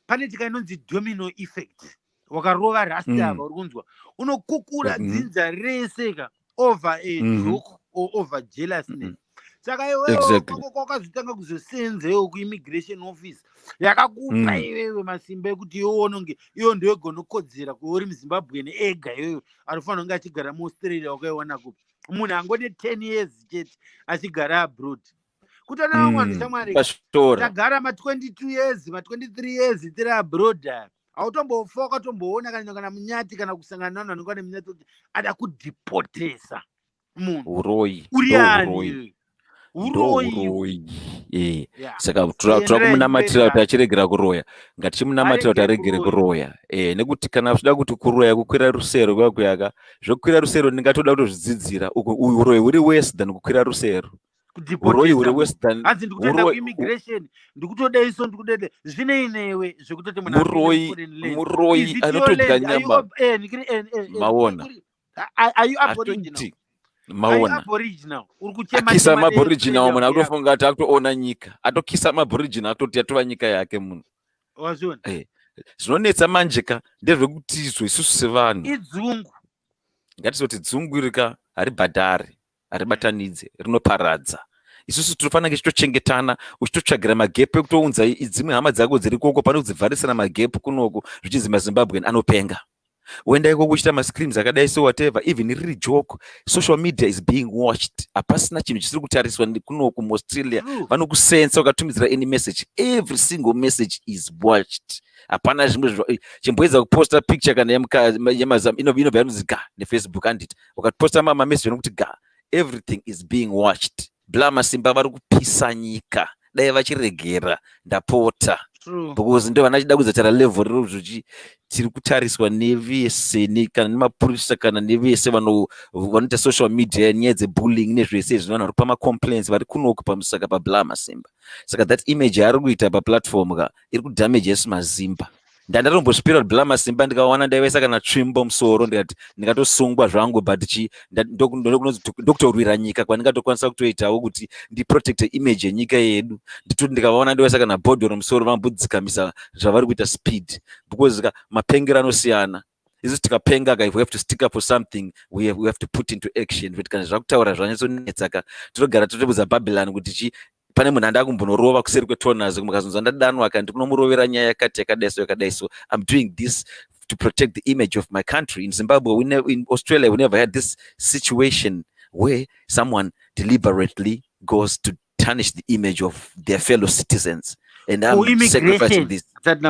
Pane tika inonzi domino effect. Wakarova rasta ava uri kunzwa. Unokukura dzinza rese over a joke or over jealousness. Saka iwewe kwakazotanga kuzosenza iwe kuimmigration office yakakupa iwewe masimba ekuti iwe unonge iwe ndiwe gonokodzera kuuri muZimbabwean ega iwewe anofanira kunge achigara muAustralia wakaiwana kupi. Munhu angode 10 years chete achigara abroad. Kutona vamwe vanhu shamwari tagara ma22 years ma23 years tiri abroad. Autombofa wakatomboona kana munyati kana kusangana navanhu vanonga vane munyati kuti ada kudhipotesa munhu. Uroi. Uri ani? Uroi. Saka turakunamatira kuti achiregera kuroya. Ngatichimunamatira kuti aregere kuroya. Nekuti kana zvida kuti kuroya kukwira rusero kwakuyaka, zvokukwira rusero ndingatoda kutozvidzidzira. Uroi huri worse than kukwira rusero. Uroi huri worse than hanzi ndikutoenda kuimmigration ndikutodaiso ndikudede zvineinewe zvekutoti muroi anotodya nyama. Maona. Are you aboriginal? Maona akisa maboriginal munhu akutofunga kuti akutoona nyika, atokisa maboriginal atoti atova nyika yake munhu. Zvinonetsa manjeka ndezvekuti izvo isusu sevanhu idzungu, ngatizoti dzungu irika haribhadhari, haribatanidze, rinoparadza. Isusu tinofanira tichitochengetana, uchitotsvagira magepu ekutounza dzimwe hama dzako dziri koko pane kudzivharisira magepu kunoko zvichizi maZimbabwean anopenga. Uenda iko kuchita mascreams akadai so whatever, even riri joke, social media is being watched. Apasina chinhu chisiri kutariswa kunoku muAustralia. Vanokusensa ukatumidzira any message, every single message is watched. Hapana zvimwe chimboedza kuposta picture kana inobva yanonzi ga neFacebook anditi ukatoposta message nokuti ga, everything is being watched. Blama Simba vari kupisa nyika dai vachiregera ndapota True. because ndo vanachida kuzatara level riri tiri kutariswa nevese kana nemapurisa kana nevese vanoita social media nyaya dzebullying nezvese zvino vanhu vari pamacomplaints vari kunoku pamusaka pabla Masimba. Saka that image yaari kuita paplatform ka iri kudamage yesu Mazimba. Ndandatombospira bla Masimba ndikaona ndaivaisa kana tsvimbo musoro ndikati ndikatosungwa zvangu but ndokutorwira nyika kwandingatokwanisa kutoitawo kuti ndiprotecte image yenyika yedu nditoti ndikavaona ndivaisa kana bhodhoro musoro vambodzikamisa zvavari kuita speed because mapengero anosiyana. Isusu tikapenga if we have to stick up for something we have to put into action kuti kana zvakutaura zvanyatsotsaka totogara totobuza Babylon kuti pane munhu anda kumbonorova kuseri kwetonas mukazonzwa ndadanwa akandi kunomurovera nyaya yakati yakadai so I'm doing this to protect the image of my country. In Zimbabwe, in Australia, we never had this situation where someone deliberately goes to tarnish the image of their fellow citizens. And I'm sacrificing this.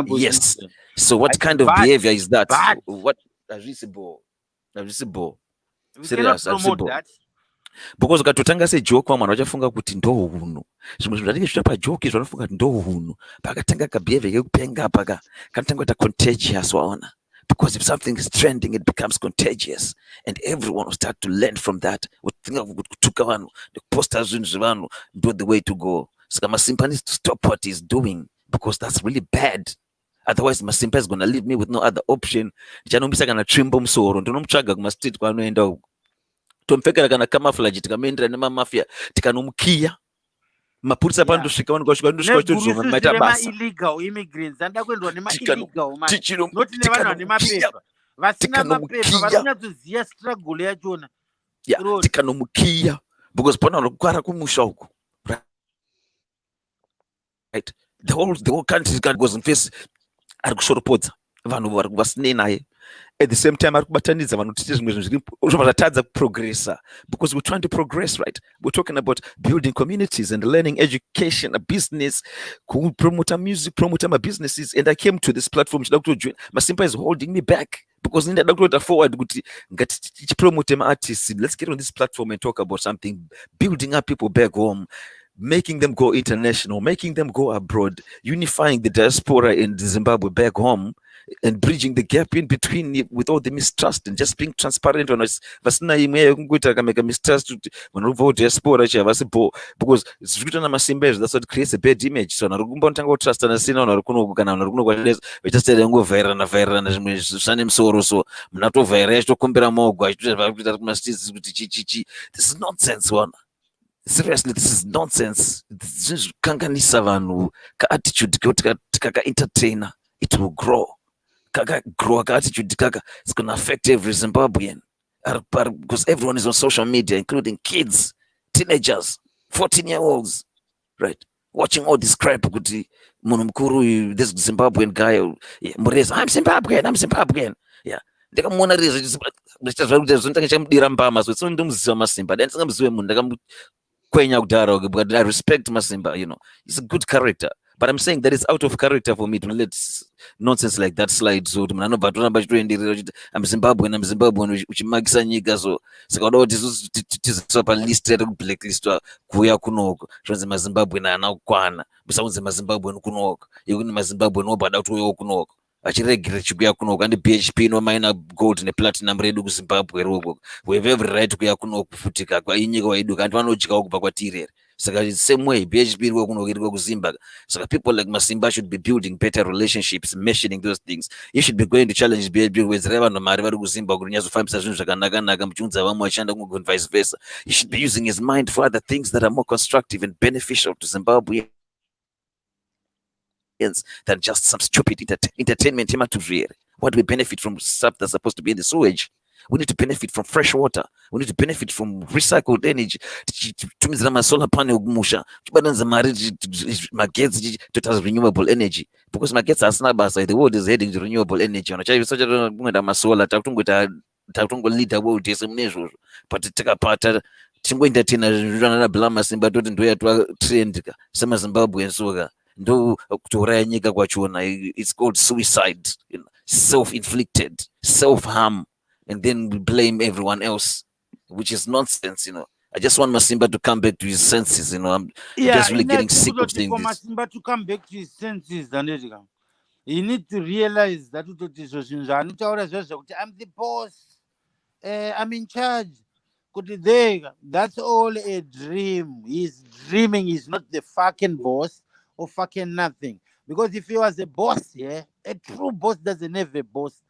Yes. So what kind of behavior is that? What? Serious. Because ukatotanga sejoke vamwana vachafunga kuti ndohunhu zvimwe zvinhu zvatinge zvita pajoke zvanofunga kuti ndohunhu pakatanga kabehavior kekupenga paka kanotanga kuita contagious waona. Because if something is trending it becomes contagious and everyone will start to learn from that. Uthinga kuti kutuka vanhu nekuposta zvinhu zvevanhu ndo the way to go. Saka Masimba needs to stop what he's doing because that's really bad. Otherwise Masimba is going to leave me with no other option. Ndichanomisa kana tsvimbo musoro ndonomutsvaga kumastreet kwaanoenda uko. Tomfekera kana camouflage tikamaendera nemamafia tikanomukiya mapurisa pandosvika vanokasvika maita basa illegal immigrants anda kuendwa nema illegal man not nevanhu vane mapepa vasina mapepa vasinatsoziya struggle yachona tikanomukiya because pana vanokwara kumusha uko right the whole country goes in face ari kushoropodza vanhu vari vasinei naye. At the same time, progress because we're trying to progress, right? We're talking about building communities and learning education, a business, promote music, promote my businesses. And I came to this platform. Masimba is holding me back because in that forward, promote artists. Let's get on this platform and talk about something, building up people back home, making them go international, making them go abroad, unifying the diaspora in Zimbabwe back home, and bridging the gap in between with all the mistrust and just being transparent on us. Vasina imwe kungoita kameka mistrust vanobva diaspora chavasipo because zvikuita naMasimba that's what creates a bad image. So narukumba ntanga trust na sina na rukuno kana na rukuno kwaleza vachasera ngovairana zvimwe zvane musoro so munatovhaira chitokumbira maogo achitoita kumastisi kuti chichi this is nonsense one. Seriously, this is nonsense. Kanganisa vanhu ka attitude kaka entertainer it will grow. Grow attitude it's going to affect every Zimbabwean because everyone is on social media including kids, teenagers, 14-year-olds, right, watching all this crap. This Zimbabwean guy, I'm Zimbabwean, yeah. Ndikamona reza ndichamudira mbama so it's ndomuziva Masimba then singamuzive munhu ndakamukwenya kudhara but I respect Masimba, you know, he's a good character. But I'm saying that it's out of character for me to let nonsense like that slide. So I'm Zimbabwean, which magisa nyika so sakaona kuti tiziswa palist blacklist kuya kunoko zvanzi maZimbabwean ana kukwana musaunze maZimbabwean kunoko yekuni maZimbabwean obada kuti uyo kunoko achiregera chikuya kunoko andi BHP no minor gold ne platinum redu kuZimbabwe roko we have every right kuya kunoko kufutika kwa inyika waidu kanti vanodya kubva kwatirere. Saka the same way BHP kunoko kuZimbabwe. So people like Masimba should be building better relationships, mentioning those things. You should be going to challenge BHP with reva no mari vari kuZimbabwe kuti nyazofambisa zvinhu zvakanaka muchiunza vamwe vachanda kungo vice versa. He should be using his mind for other things that are more constructive and beneficial to Zimbabwe than just some stupid entertainment. What do we benefit from stuff that's supposed to be in the sewage? We need to benefit from fresh water. We need to benefit from recycled energy. Solar panel to renewable energy. Because markets are snabas, the world is heading to renewable energy. Lead world is but take a part tingoentertaina bla Masimba toti ndo yatwa trend sema Zimbabwe nsoga ndo kutoraya nyika kwachona. It's called suicide, you know, self-inflicted, self-harm, and then we blame everyone else, which is nonsense, you know. I just want Masimba to come back to his senses, I'm just really getting sick of seeing for this. Masimba to come back to his senses, he need to realize that I'm the boss, I'm in charge. That's all a dream. He's dreaming. He's not the fucking boss or fucking nothing. Because if he was a boss, a true boss doesn't have a boss.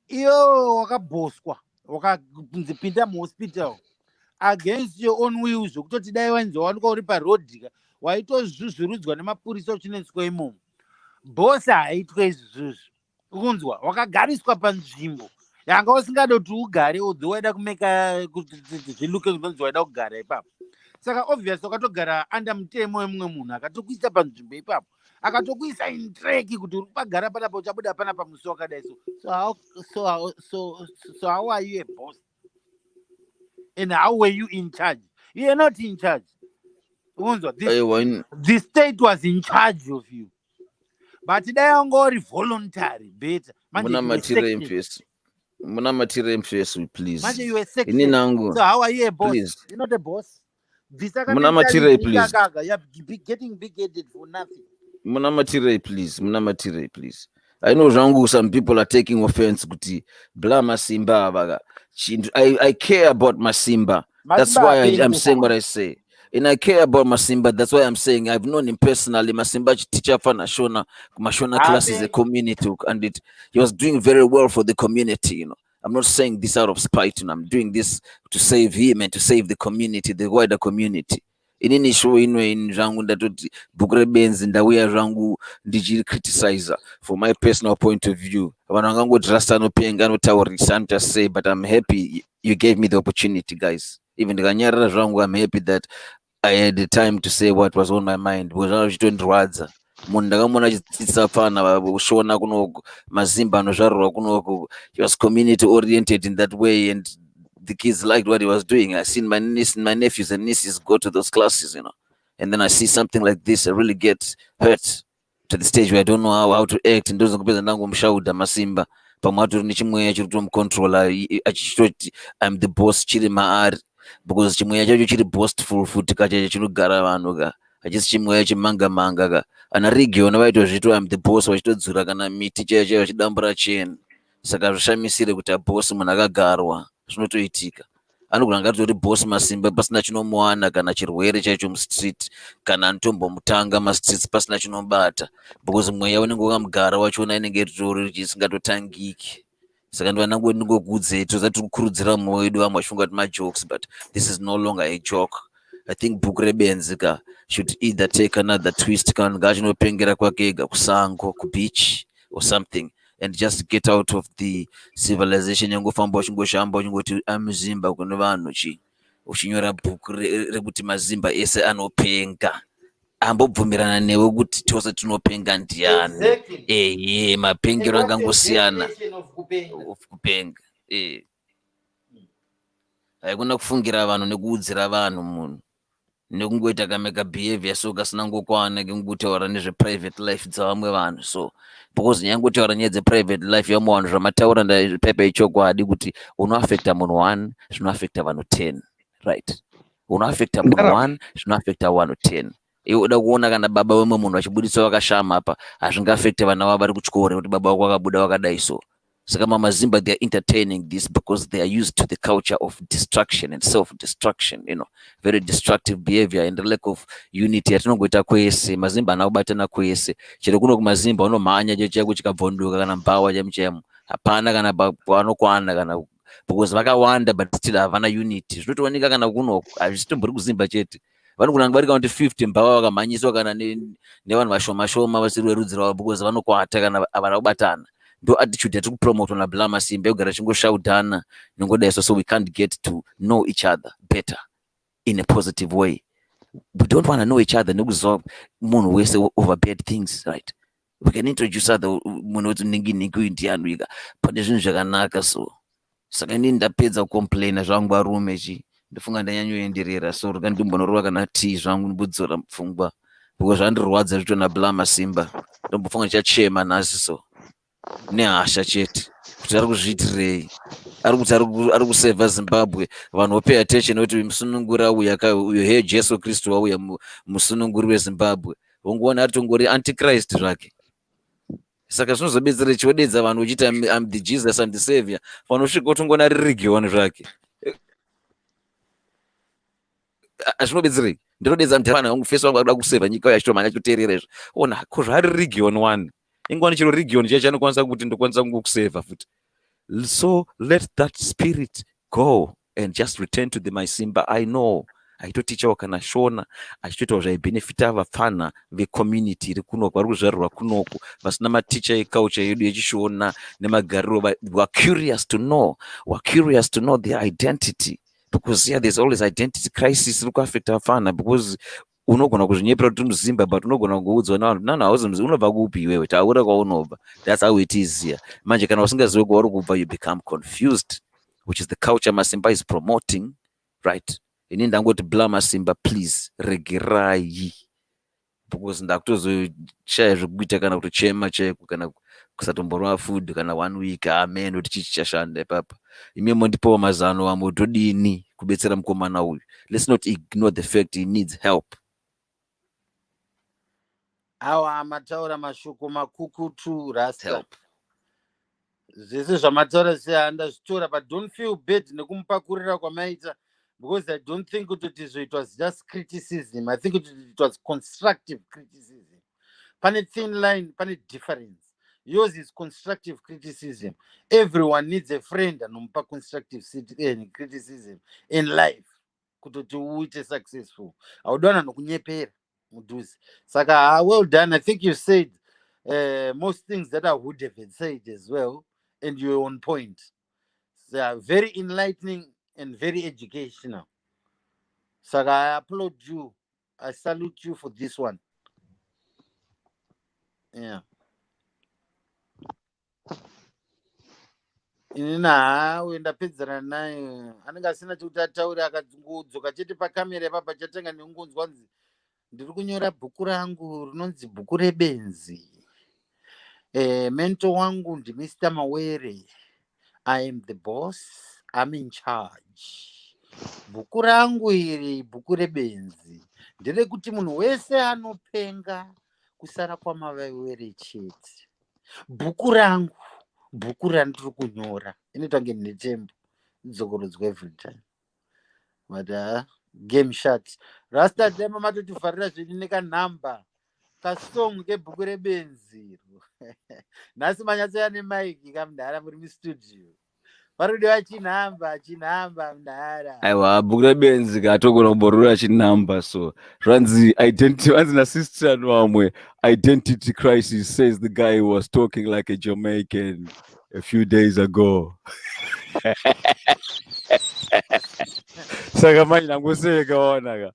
Yo, waka boss kwa, waka pinda mu hospital against your own wills. Kutoti dai wanzo wanuka uri parodi waitozvuzvurudzwa nemapurisa uchinoiswa imomo. Boss haitwe izvozvo. Kunzwa wakagariswa panzvimbo yanga usingada kuti ugare udziwaida kumeka zviluke kunonzi waida kugara ipapo. Saka obviously wakatogara under mutemo wemumwe munhu akatokuisa panzvimbo ipapo akatokuisa in track kuti uri pagara panapo uchabuda pana pamusi wakadai so how are you a boss and how were you in charge? You are not in charge. The state was in charge of you, but they are going voluntary. Better Muna matire mfesu, please. Imagine you were section. So how are you a boss? Please. You're not a boss. Muna matire, please. You're getting big-headed for nothing. Muna matire, please. I know Rangu, some people are taking offense. Blah Masimba. I care about Masimba. That's why I'm saying what I say. And I care about Masimba. That's why I'm saying I've known him personally. Masimba teacher for Mashona class is a community, and he was doing very well for the community. I'm not saying this out of spite. I'm doing this to save him and to save the community, the wider community. In show in Rangu that BhukuReBenzi and we are Rangu digi criticizer for my personal point of view. I'm just say, but I'm happy you gave me the opportunity, guys. Even the Ganyara Rangu, I'm happy that I had the time to say what was on my mind. Because I was doing words. He was community oriented in that way, and the kids liked what he was doing. I seen my nephews and nieces go to those classes, and then I see something like this. I really get hurt to the stage where I don't know how to act. And those Masimba, I'm the boss, because chiri boastful futi kacha chinogara vanhu ka achisi chimwe chimanga ka ana region vaitozviti I'm the boss vachitodzura kana miti chaiyo vachidambura cheni. Saka zvishamisire kuti boss munhu akagarwa zvinotoitika. Anogona ngatori boss Masimba pasina chinomuwana kana chirwere chaicho mustreet kana anotombomutanga mastreets pasina chinomubata, because mweya unenge wakamugara wachona inenge iritori chisingatotangiki. Saka ndinongokudze tozati kukurudzira mwoyo wedu vamwe vachifunga kuti majokes, but this is no longer a joke. I think BhukuReBenzi should either take another twist kana ngachinopengera kwake ega kusango kubeach or something and just get out of the civilization yangofamba uchingoshamba uchingoti amuzimba kune vanhu uchinyora bhuku rekuti mazimba ese anopenga. Ambobvumirana newe kuti tose tinopenga ndiani? Mapengero angangosiyana of kupenga. Haikona kufungira vanhu nekuudzira vanhu munhu nekungoita kameka behavior so kasina ngokwana kungutaura nezveprivate life dzavamwe vanhu. So because nyangotaura nyaya dzeprivate life yamwe vanhu zvamataura ndapepa ichokwadi kuti unoafecta munhu 1 zvinoafecta vanhu 10, right? Unoafecta munhu 1 zvinoafecta vanhu 10. Iwe uda kuona kana baba wemwe munhu achibudisa wakashama apa hazvingaafecte vana vavo vari kuchikoro kuti baba wako akabuda wakadai so. Saka Mazimba, they are entertaining this because they are used to the culture of destruction and self-destruction, very destructive behavior and the lack of unity. Atinongoita kwese Mazimba anakubatana kwese chero kuno kumazimba unomhanya chako chikabvondoka kana mbawa chamuchemu hapana kana vanokwana kana because vakawanda but still havana unity. Zvinotooneka kana kuno hazvitombori kuzimba chete vanogona vari kuti 50 mbawa vakamhanyiswa kana nevanhu vashoma vasiri verudzi rwavo because vanokwata kana havana kubatana. Ndo attitude yatiri kupromote na Bla Masimba yogara chingoshaudhana nongodai so we can't get to know each other better in a positive way. We don't want to know each other nekuziva munhu wese over bad things, right? We can introduce other munhu weti ningi indianuika pane zvinhu zvakanaka. So saka inini ndapedza kucomplaina zvangu varume ndofunga ndanyanyoenderera so rikandimbonorova kana tea zvangu ndimbodzora pfungwa because zvandirwadza zvito na Bla Masimba ndombofunga ndichachema nhasi so nehasha chete kuti ari kuzviitirei, ari kusevha Zimbabwe. Vanhu vopay attention kuti musununguri auya uyo he Jesu Kristu auya musununguri weZimbabwe, vongoona ari tongori antichrist zvake. Saka zvinozobetsera chivodedza vanhu uchiti I'm the Jesus and the Savior, vanosvika utongoona religion zvake. Zvinobetserei? Ndinodedza mutana wangu face wangu akuda kusevha nyika yachitomhanya chitoteerera izvo. Ona ko zvari religion one. Ingwani chiro religion chacho anokwanisa kuti ndokwanisa kungokusevha futi. So let that spirit go and just return to the Maisimba. I know aitotichawo kana shona achitoitawo zvaibenefita vapfana vecommunity iri kunoko vari kuzvarurwa kunoko vasina maticha eculture yedu yechishona nemagariro. We're curious to know their identity, because here there's always identity crisis iri kuaffecta vapfana, because unogona kuzvinyepera kuti muzimba but unogona kungoudzwa navanhu nana hauzi unobva kuupi iwewe, taura kwaunobva. That's how it is here. Manje kana usingazivi kwauri kubva, you become confused, which is the culture Masimba is promoting, right? Ini ndangoti bla Masimba, please regerai, because ndakutozoshaya zvekuita kana kutochema chaiko kana kusatomborwa food kana 1 week. Amen, kuti chichi chashanda ipapa. Imi mondipawo mazano amotodini kubetsera mukomana uyu. Let's not ignore the fact he needs help. Awa mataura mashoko makukutu rasta. Help. Zvese zvamataura sehanda zvitora, but don't feel bad nekumupakurira kwamaita, because I don't think it was just criticism. I think it was constructive criticism. Pane thin line, pane difference. Yours is constructive criticism. Everyone needs a friend anomupa constructive criticism in life kutoti uite successful. Audana nokunyepera muduzi. Saka well done. I think you said most things that I would have said as well, and you're on point. So very enlightening and very educational. Saka I applaud you. I salute you for this one. Yeah. Inini hawe ndapedzera naye, anenge asina chekuti ataure akadzoka chete pakamera ipapa chatanga neungonzwa nzi ndiri kunyora bhuku rangu rinonzi BhukuReBenzi. Mentor wangu ndi Mr. Mawere. I am the boss, I'm in charge. Bhuku rangu iri BhukuReBenzi ndere kuti munhu wese anopenga kusara kwamavaiwere chete. Bhuku rangu, bhuku randiri kunyora, inoita kunge netembo dzokorodzwa every time. But game shot. Rasta time matotivharira zvedu nekanhamba kasong keBhukuReBenzi. Nhasi manyatsoya nemaiki kamudhara muri mustudio. Varikudiwa chinhamba mudhara. Aiwa BhukuReBenzi katogona kuborora chinhamba, so zvanzi identity, vanzi nasister vamwe identity crisis, says the guy who was talking like a Jamaican a few days ago. Saka manje nangoseka waonaka,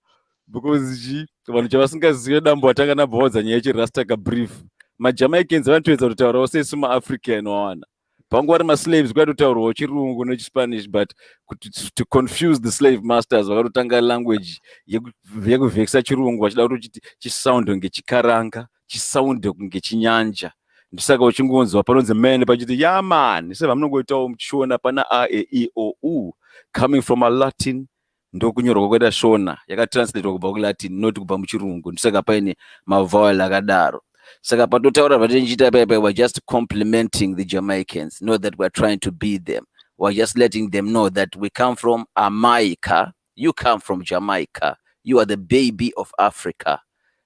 because vanhu chavasingazive dambo vatanga nabvaudza nyaya yechirasta kabrief. MaJamaicans vanotoedza kutaurawo sesuma-African wawana. Panguva remaslaves kwatotaurwawo chirungu nechispanish, but to confuse the slave masters vakatotanga language yekuvhekisa chirungu vachida kuti chisound ngechikaranga, chisound ngechinyanja. Ndosaka uchingonzwa panonzi man pachiti yaman, sevamunongoitawo muchishona pana a e i o u, coming from a Latin ndokunyorwa kwakaita shona yakatranslatewa kubva kuLatin not kubva muchirungu. Ndosaka paine mavowel akadaro. Saka patotaura vatinchita paipa, we're just complimenting the Jamaicans, not that we're trying to be them. We're just letting them know that we come from Jamaica, you come from Jamaica, you are the baby of Africa,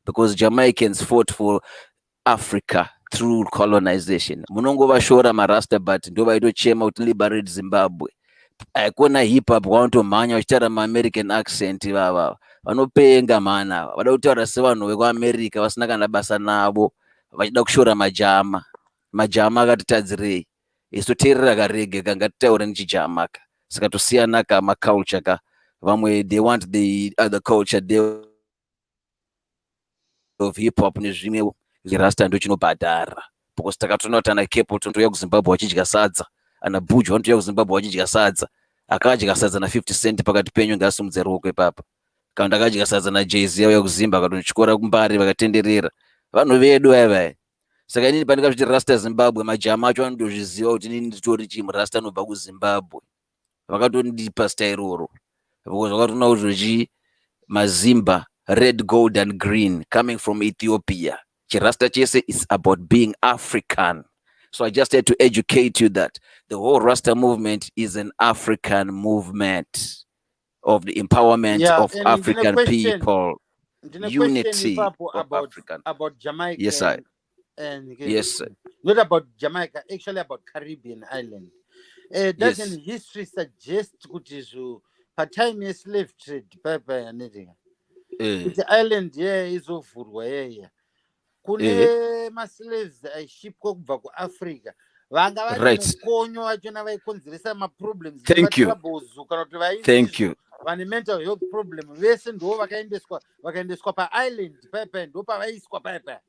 because Jamaicans fought for Africa through colonization. Munongova shora marasta, but ndova itochema kuti liberate Zimbabwe. Aikona hip hop wanotomhanya vachitaura ma-American accent vava vanopenga mana, vada kutaura sevanhu vekuAmerica vasina kana basa navo, vachida kushora majama akatitadzirei, isu toteerera karege kangatitaure nechiJamaka. Saka tosiyana kamaculture ka, vamwe they want the other culture of hip hop nezvimwewo. Rasta ndo chinobhadhara, because takatoona kuti ana Capleton touya kuZimbabwe vachidya sadza, ana Buju vanotouya kuZimbabwe vachidya sadza. Akadya sadza na 50 cent pakati penyu ngasimudze ruoko ipapa. Kana ndakadya sadza na Jay-Z auya kuzimba akatondichikora kumbari vakatenderera. Vanhu vedu ava. saka inini pandinga zviti rasta Zimbabwe majama acho anondozviziva kuti inini nditori chimu rasta anobva kuZimbabwe, vakatondipa zita iroro because vakatoona kuti mazimba red, gold and green coming from Ethiopia. Chirasta chese is about being African. So I just had to educate you that the whole Rasta movement is an African movement of the empowerment of African people, unity of African. About Jamaica. Yes, sir. Yes, sir. Not about Jamaica, actually about Caribbean island. Doesn't history suggest that time is slave trade, paper and anything? The island here is ovurwa here. Kune ma-slaves aishipwa kubva kuAfrica. Vanga vari mukonyo vachona vaikonzeresa ma-problems. Thank you. Thank you. Vane mental health problem. Vese ndo vakaendeswa pa-island paipa ndo pavaiswa paipa.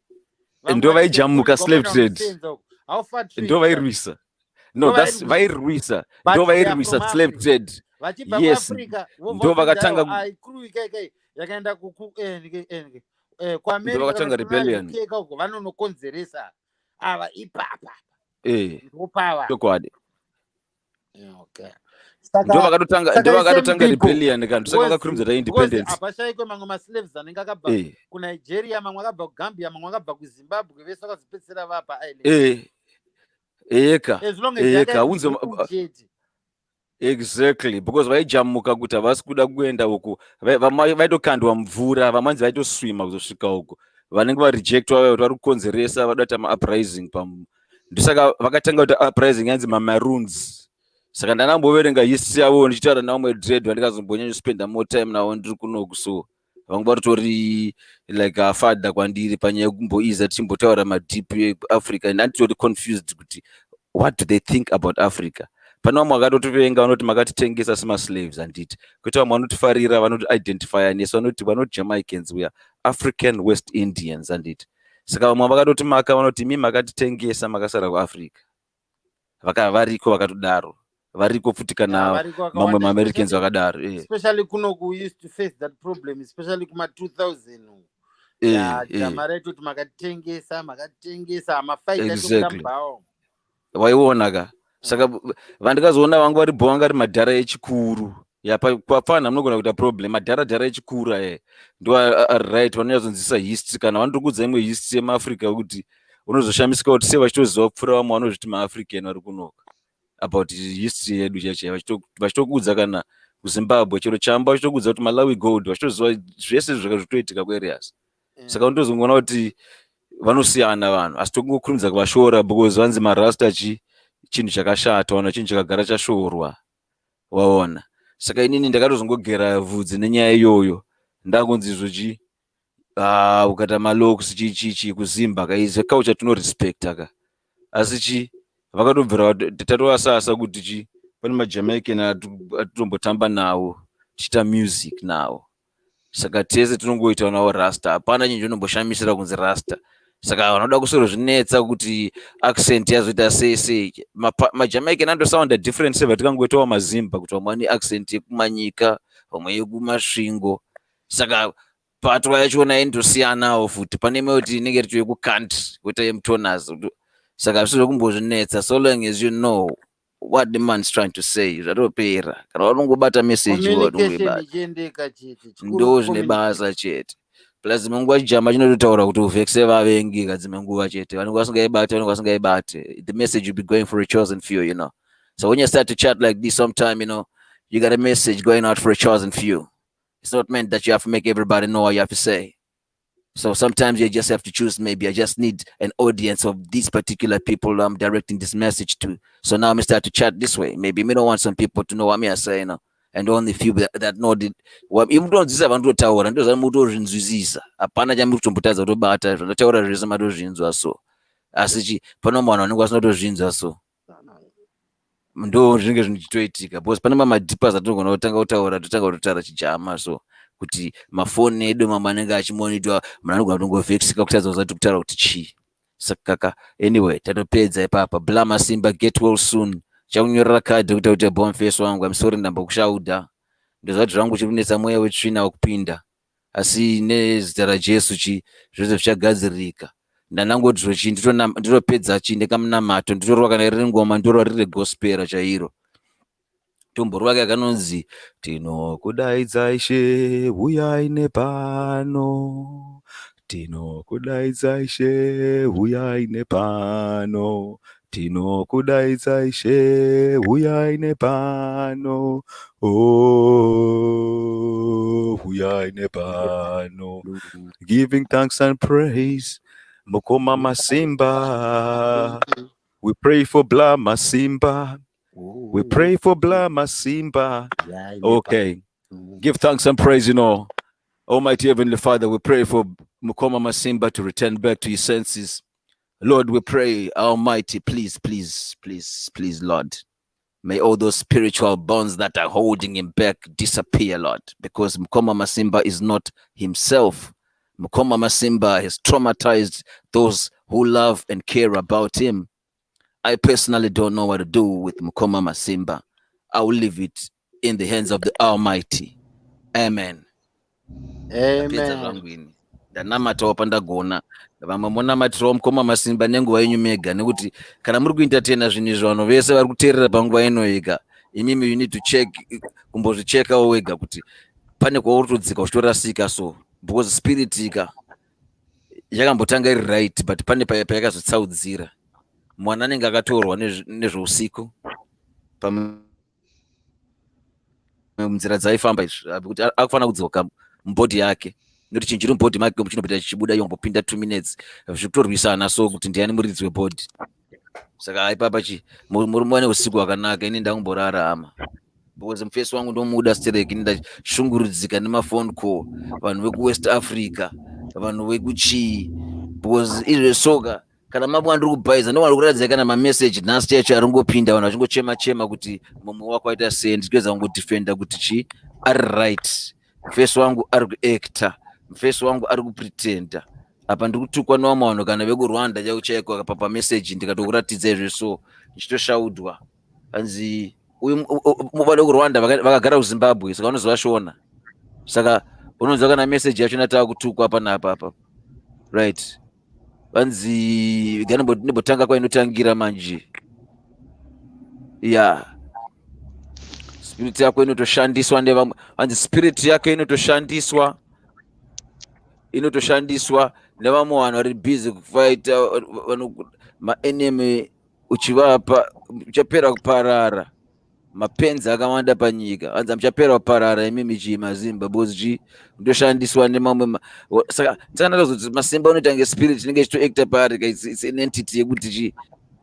Ndo vaijamuka slave trade. Ndo vairwisa. No, that's vairwisa. Ndo vairwisa slave trade. Yes. Ndo vakatanga yakaenda vakatanga rebellion. Vanonokonzeresa ava ipapa. Ndopava. Chokwadi. Ndo vakatotanga rebellion kantu saka vakakurumidza ta independence. Apashaikwe mamwe ma-slaves anenge akabva kuNigeria, mamwe akabva kuGambia, mamwe akabva kuZimbabwe, vese vakazopedzisira vapa island. Eka unzo exactly because vaijamuka kuti havasi kuda kuenda uku, vaitokandwa mvura, vamanzi vaitoswima kuzosvika uku, vanenge varejectwa vaya kuti vari kukonzeresa vadata ma-uprising ndosaka vakatanga kuti uprising yanzi ma-maroons. Saka ndanamboverenga history yavo ndichitaura naomwe dread vandikazombonyanya spenda more time navo ndiri kunoku, so vangu varitori like afadha kwandiri panyaya yekumboiza tichimbotaura madip eAfrica, and anditori confused kuti what do they think about Africa. Pane vamwe vakatotivenga vanoti makatitengesa sema-slaves handiti, kuita vamwe vanotifarira vanoti-identifya nesu vanoti Jamaicans, we are African West Indians handiti. Saka vamwe vakatotimaka vanoti imi makatitengesa makasara kuAfrica. Variko vakatodaro, variko futi kana mamwe ma-Americans vakadaro. Especially kunoku we used to face that problem, especially kuma 2000. Jamara itoti makatitengesa amafight atokudambao. Waiona ka. Saka vandikazoona vangu vari bhonga ri madhara echikuru. Papana munogona kuita problem madhara echikuru aya. Ndo right vanonyazonzisa history kana vanotokudza imwe history yemaAfrica kuti unozoshamisika kuti sevachitoziva kupfuura vamwe vanozviti maAfrican vari kunoka. About history yedu chacho vachitokudza kana kuZimbabwe chero chamba vachitokudza kuti Malawi gold vachitoziva zvese zvakazvitoitika kuareas. Saka unotozongoona kuti vanosiyana vanhu asi tokungokurumidza kuvashora because vanzi marasta chinhu chakashata, wana chinhu chakagara chashorwa, waona. Saka inini ndakatozongogera vhudzi nenyaya iyoyo, ndakunzi izvochi ukata maloks chichi kuzimba kaize culture tino respect aka, asi vakatobvira tatovasasa kuti pane maJamaican atitombotamba nawo tichita music nawo. Saka tese tinongoita nawo rasta, hapana chinhu chinomboshamisa kunzi rasta. Saka vanoda kusorozvinetsa kuti accent yazoita sei. maJamaican andosounda different sevatikangoitawo mazimba kuti vamwe vane accent yekumanyika, vamwe yekumasvingo. Saka patwa yachona indosiyanawo futi, pane imwe kuti inenge richo yekucountry kuita yemutoners. Saka hazvisi zvokumbozvinetsa, so long as you know what the man's trying to say zvatopera. Kana vanongobata message wadongobata ndo zvine basa chete. Plus munguva chijama chinototaura kuti uvhekise vavengi kadzimwe nguva chete, vanenge vasingaibate. The message will be going for a chosen few, you know. So when you start to chat like this sometime, you know, you got a message going out for a chosen few. It's not meant that you have to make everybody know what you have to say. So sometimes you just have to choose, maybe I just need an audience of these particular people I'm directing this message to. So now I start to chat this way. Maybe me don't want some people to know what me I say, you know. And only few that know it. Even though this is vantu taura ndo zvamutorinzwisisa, hapana chamurikutombotadza kutobata zvataura zvese matozvinzwa so. Asi pano mwana vanenge vasinatozvinzwa so. Ndo zvinenge zvinochitoitika because pane mamadipas atinogona kutanga kutaura chijama so kuti mafoni edu mamwe anenge achimonitwa munhu anogona kutongovhekisika kutadza kusati kutaura kuti chii. Saka anyway tatopedza ipapa. Blama Simba, get well soon. Chakunyorera kadhi kuita kuti bomface wangu, I'm sorry ndambokushaudha. Ndozvati zvangu chikunetsa mweya wetsvina wekupinda. Asi nezita raJesu zvose zvichagadzirika. ndanangoti zvochii nditopedza chii ndikamunamato nditorwa kana riri ngoma nditorwa riri gospera chairo. Tombo rwake kanonzi tinokudaidza Ishe uyai nepano, tinokudaidza Ishe uyai nepano, tinokudaidza Ishe uyai nepano, oh uyai nepano, giving thanks and praise. Mukoma Masimba, we pray for Bla Masimba. We pray for Bla Masimba. Okay. Give thanks and praise, Almighty Heavenly Father, we pray for Mukoma Masimba to return back to his senses. Lord, we pray, Almighty, please, Lord. May all those spiritual bonds that are holding him back disappear, Lord, because Mukoma Masimba is not himself. Mukoma Masimba has traumatized those who love and care about him. I personally don't know what to do with Mukoma Masimba. I will leave it in the hands of the Almighty. Amen. Ndanamata wapandagona vamwe Mukoma Masimba nenguva yenyu mega, nekuti kana muri kuentertaina zvinhu izvo vanhu vese vari kuteerera panguva ino yega, imimi you need to check, kumbozvichekawo wega kuti pane kwauri kutodzika uchitorasika, so because spirit yakambotanga iri right but pane payakazotsaudzira. Mwana anenge akatorwa nezveusiku munzira dzaifamba izvi kuti akufanira kudzoka mubhodhi yake, nokuti chinhu chiri mubhodhi make chinopita chichibuda yombopinda 2 minutes zvikutorwisana, so kuti ndiani muridzi webhodhi. Saka ipapa muri muwane usiku hwakanaka. Ini ndangomborarama because mufesi wangu ndomuda stereki, ndashungurudzika nemafone call, vanhu vekuwest Africa, vanhu vekuchii, because izvo soka kana mabwa ndiri kubhaiza ndovari kuratidza kana mameseji nhasi chaicho aringopinda, vanhu vachingochema kuti mumwe wako aita sei, ndichigeza kungodefenda kuti chi ari right. Mufesi wangu ari kuacta, mufesi wangu ari kupretenda. Apa ndiri kutukwa nevamwe vanhu kana vekurwanda chaiko pameseji ndikatokuratidza izvo, so ndichitoshaudwa hanzi uyu vada kurwanda vakagara kuZimbabwe, saka unozovashona. Saka unonzwa kana meseji yacho natava kutukwa apa naapa, right? Vanzi ndibotanga kwainotangira manje, spirit yako inotoshandiswa nevamwe. Vanzi spirit yake inotoshandiswa nevamwe vanhu vari busy kufighta maenemy, uchivapa uchapera kuparara. Mapenzi akawanda panyika, vanzi muchapera kuparara imimi chimazimba because ndoshandiswa nemamwe. Saka ndakazoti Masimba unoita spirit inenge ichitoacta paari, it's an entity yekuti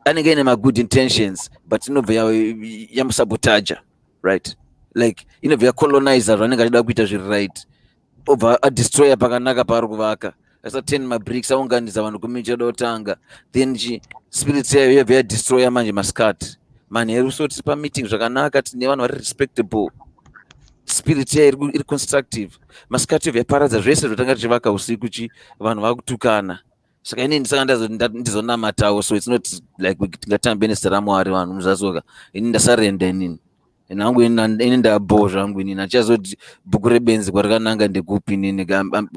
anenge ine good intentions but inobva yamusabotaja, right? Like inobva yacolonizer zvanenge achida kuita zviri right, obva adestroya pakanaka paari kuvaka, asa10 mabricks aunganidza vanhu kumi chada kutanga, then spirit yayo yobva yadestroya manje mascat. Manheru, so tiri pameeting zvakanaka, tine vanhu vari respectable, spirit yayo iri constructive. Masikati yaparadza zvese zvotanga tichivaka usiku vanhu vakutukana. Saka ini ndizonamatawo, so it's not like tingatambe nezita raMwari vanhu muzasoka. Ini ndasarenda inini nangu ini ndabhozva hangu inini, achazoti BhukuReBenzi kwarikananga ndekupi inini,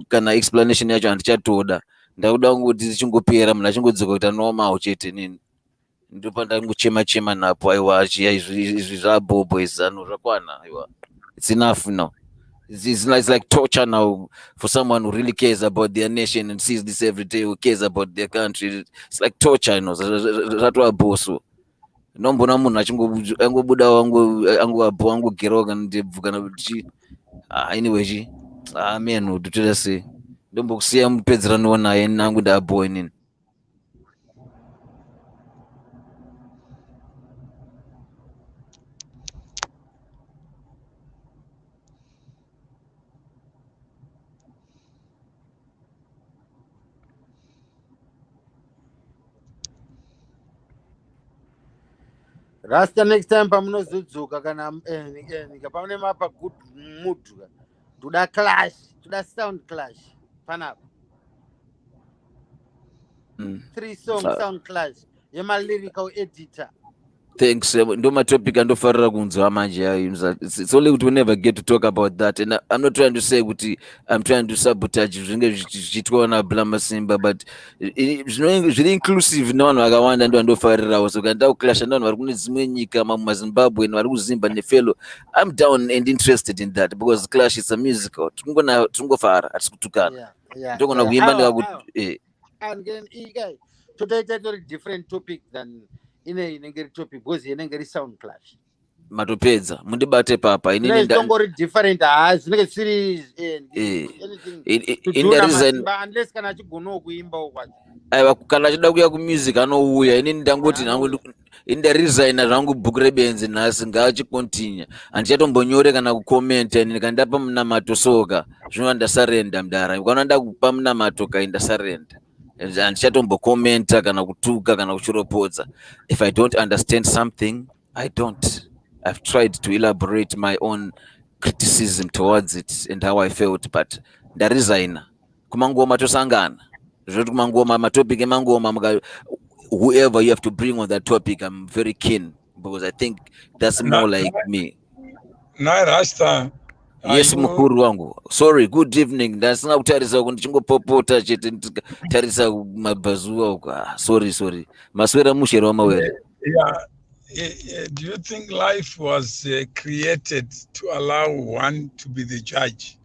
kana explanation yacho handichatoda. Ndakuda kungoti zichingopera munhu achingodzoka kuita normal chete inini, ndopandangochema napo. Aiwa izvi zvabhobho izano zvakwana. Aiwa, it's enough now. It's like torture now for someone who really cares about their nation and sees this every day, who cares about their country. It's like torture, zvatwabhoso. Nombona munhu achingobuda angu angogeroka ndebvuka kuti anyway amen totoita sei, ndombokusiya mupedzerano naye nangu ndabhoa inini. Rasta, next time pamunozodzoka kana pamune mapa good mood, toda clash, toda sound clash panapa. 3 song sound clash yema lyrical editor. Thanks. Ndo matopic andofarira kunzwa manje ayo. It's only we never get to talk about that. And I'm not trying to say kuti I'm trying to sabotage zvinge zvichitwa na Blama Simba, but zviri inclusive nevanhu vakawanda ndo andofarirawo. So kana ndakuclasha nevanhu vari kune dzimwe nyika muZimbabwe vari kuzimba nefellow, I'm down and interested in that because clash is a musical. Tungofara hatisi kutukana. Ndogona kuimba ndikakuti and then totaita tori different topic than inenge topic because inenge ri sound clash. Matopedza mundibate papa inenge ndongori different zvinenge siri in the reason unless kana achigona kuimba ukwazi. Aiwa kana achida kuya kumusic anouya inini ndangoti nangu in the reason zvangu BhukuReBenzi nhasi ngaachikontinue handichatombonyore kana kucomment inini kandapa munamato soka zvinova ndasarenda mudara kana ndakupa munamato kai ndasarenda handichatombocomenta kana kutuka kana kuchiropodza. If I don't understand something, I don't. I've tried to elaborate my own criticism towards it and how I felt, but ndaresigna. Kumangoma tosangana. Zvoti kumangoma matopic emangoma whoever you have to bring on that topic, I'm very keen because I think that's more like me. Nai Rasta. Yes, mukuru wangu. Sorry, good evening. Ndasina kutarisa kuti chingopopota chete tarisa mabazuwa uka. Sorry. Maswera mushero wa mawere. Yeah. Do you think life was created to allow one to be the judge?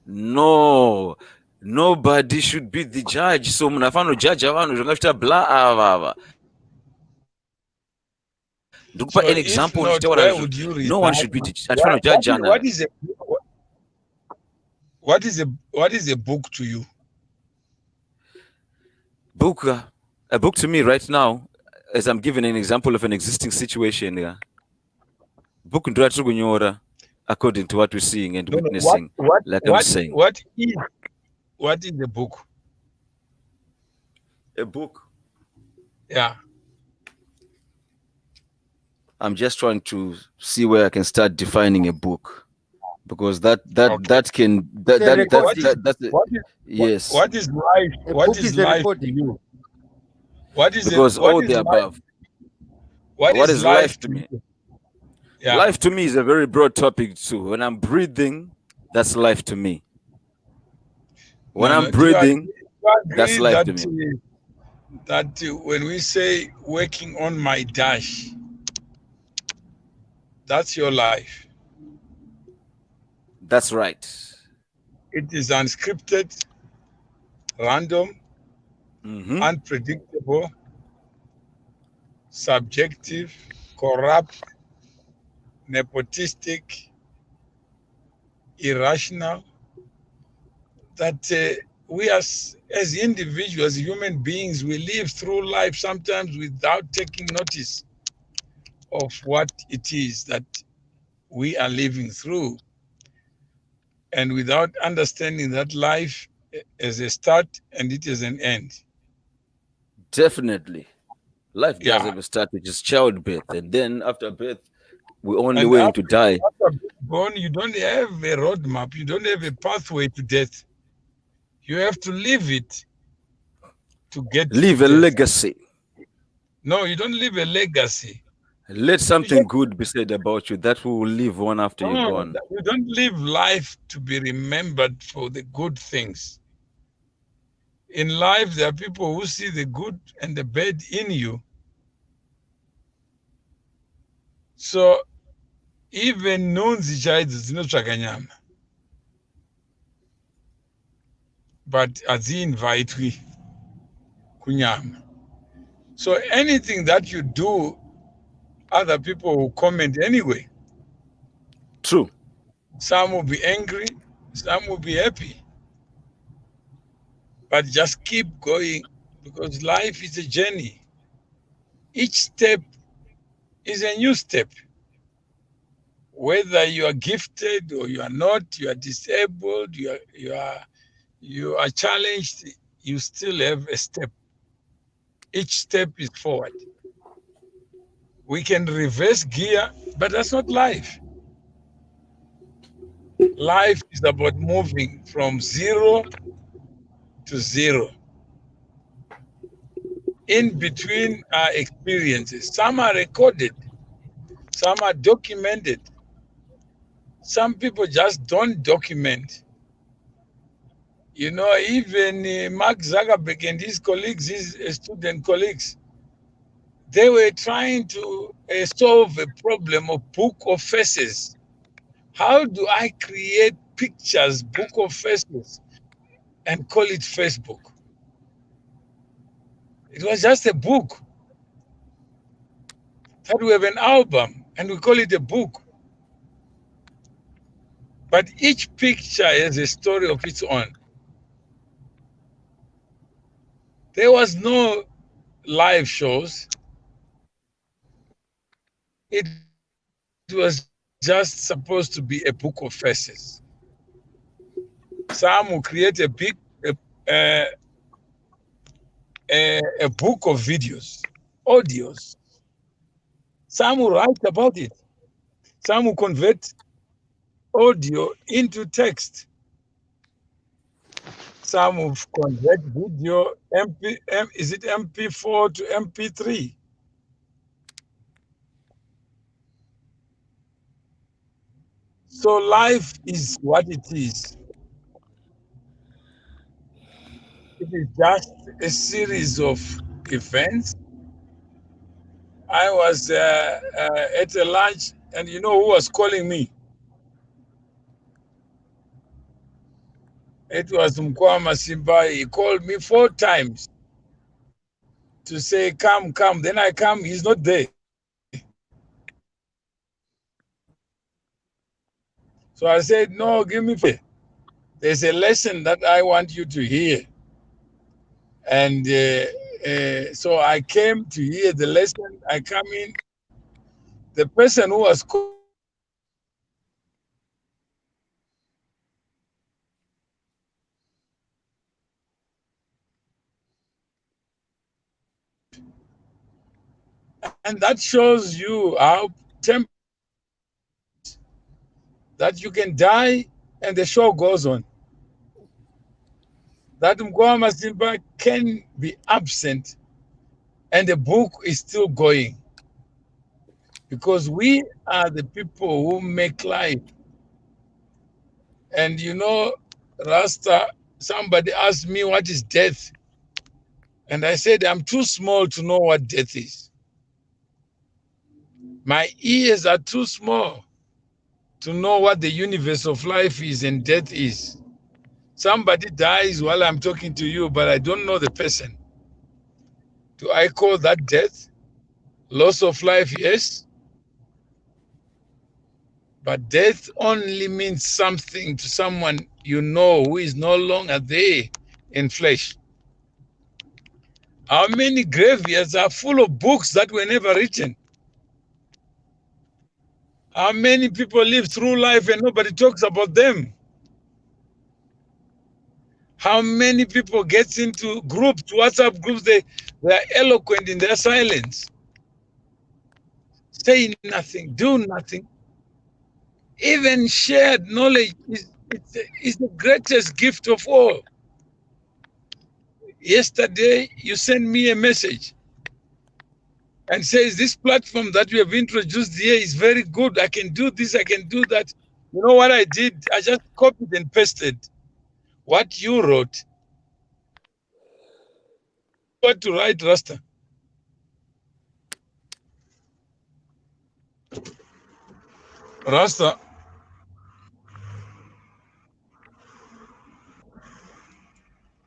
No. Nobody should be the judge. So munafano judge avanhu zvangafita bla ava. So an example, not, no one should be the judge. What is a book to you? A book to me right now, as I'm giving an example of an existing situation. Book ndratsukunyora according to what we're seeing and witnessing. I'm saying. What is the book? A book? Yeah. I'm just trying to see where I can start defining a book, because that's yes. What is life? What is life to you? What is because all the above? What is life to me? Yeah. Life to me is a very broad topic too. When I'm breathing, that's life to me. When I'm breathing, that's life to me. That when we say working on my dash, that's your life. That's right. It is unscripted, random, unpredictable, subjective, corrupt, nepotistic, irrational. That we as individuals, human beings, we live through life sometimes without taking notice of what it is that we are living through, and without understanding that life as a start and it is an end. Definitely. Life does have a start, which is childbirth, and then after birth, we're only waiting to die. After born, you don't have a roadmap, you don't have a pathway to death. You have to live it to get live a legacy. No, you don't live a legacy. Let something good be said about you that will live on after you're gone. You don't live life to be remembered for the good things. In life, there are people who see the good and the bad in you. So even nunzi chaidzo dzinotsvaka nyama, but hadziinvitwi kunyama. So anything that you do, other people will comment anyway. True. Some will be angry, some will be happy. But just keep going, because life is a journey. Each step is a new step. Whether you are gifted or you are not, you are disabled, you are challenged, you still have a step. Each step is forward. We can reverse gear, but that's not life. Life is about moving from 0 to 0. in between our experiences. Some are recorded, some are documented. Some people just don't document. You know, even Mark Zuckerberg and his colleagues, his student colleagues, they were trying to solve a problem of book of faces. How do I create pictures, book of faces, and call it Facebook? It was just a book. That we have an album and we call it a book. But each picture has a story of its own. There was no live shows. It was just supposed to be a book of faces. Some will create a, a book of videos, audios. Some will write about it. Some will convert audio into text. Some will convert video, is it MP4 to MP3? So life is what it is. It is just a series of events. I was at a lunch, and you know who was calling me? It was Mkwama Simba. He called me 4 times to say, come, come. Then I come, he's not there. So I said, no, give me 4. There's a lesson that I want you to hear. And so I came to hear the lesson. I come in. The person who was calling me was a student. And that shows you how temporary life is. That you can die and the show goes on. That Mkwama Simba can be absent and the book is still going. Because we are the people who make life. And you know, Rasta, somebody asked me, what is death? And I said, I'm too small to know what death is. My ears are too small to know what the universe of life is and death is. Somebody dies while I'm talking to you, but I don't know the person. Do I call that death? Loss of life, yes. But death only means something to someone you know who is no longer there in flesh. How many graveyards are full of books that were never written? How many people live through life and nobody talks about them? How many people get into groups, WhatsApp groups, they are eloquent in their silence. Say nothing, do nothing. Even shared knowledge is the greatest gift of all. Yesterday, you sent me a message and says, this platform that you have introduced here is very good. I can do this, I can do that. You know what I did? I just copied and pasted what you wrote. What to write, Rasta? Rasta.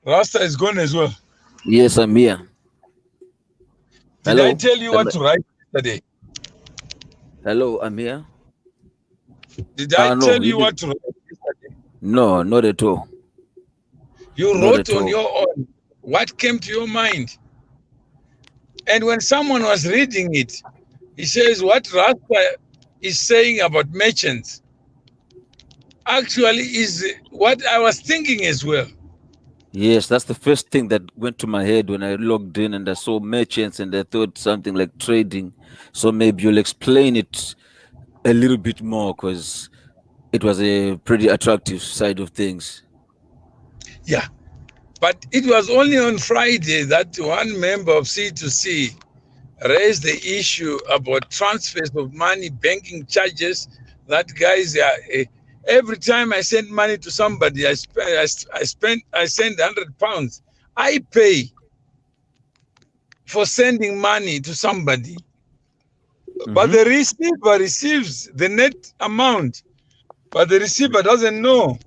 Rasta is gone as well. Yes, I'm here. Did I tell you what to write yesterday? Hello, I'm here. Did I tell you what to write yesterday? No, not at all. You wrote on your own what came to your mind. And when someone was reading it, he says, what Rasta is saying about merchants actually is what I was thinking as well. Yes, that's the first thing that went to my head when I logged in and I saw merchants and I thought something like trading. So maybe you'll explain it a little bit more because it was a pretty attractive side of things. Yeah. But it was only on Friday that one member of C2C raised the issue about transfers of money, banking charges. That guys, every time I send money to somebody, I send £100. I pay for sending money to somebody, but the receiver receives the net amount, but the receiver doesn't know.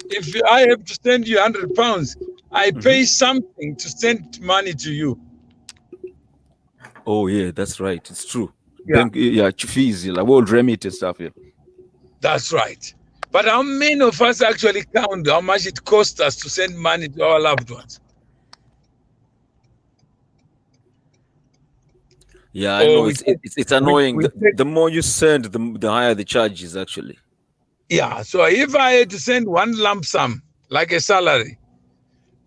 If I have to send you £100, I pay something to send money to you. Oh yeah, that's right. It's true. Yeah. Bank, fees, like world remit and stuff. Yeah. That's right. But how many of us actually count how much it costs us to send money to our loved ones? Yeah, I know. It's annoying. The more you send, the higher the charges actually. Yeah. So if I had to send one lump sum, like a salary,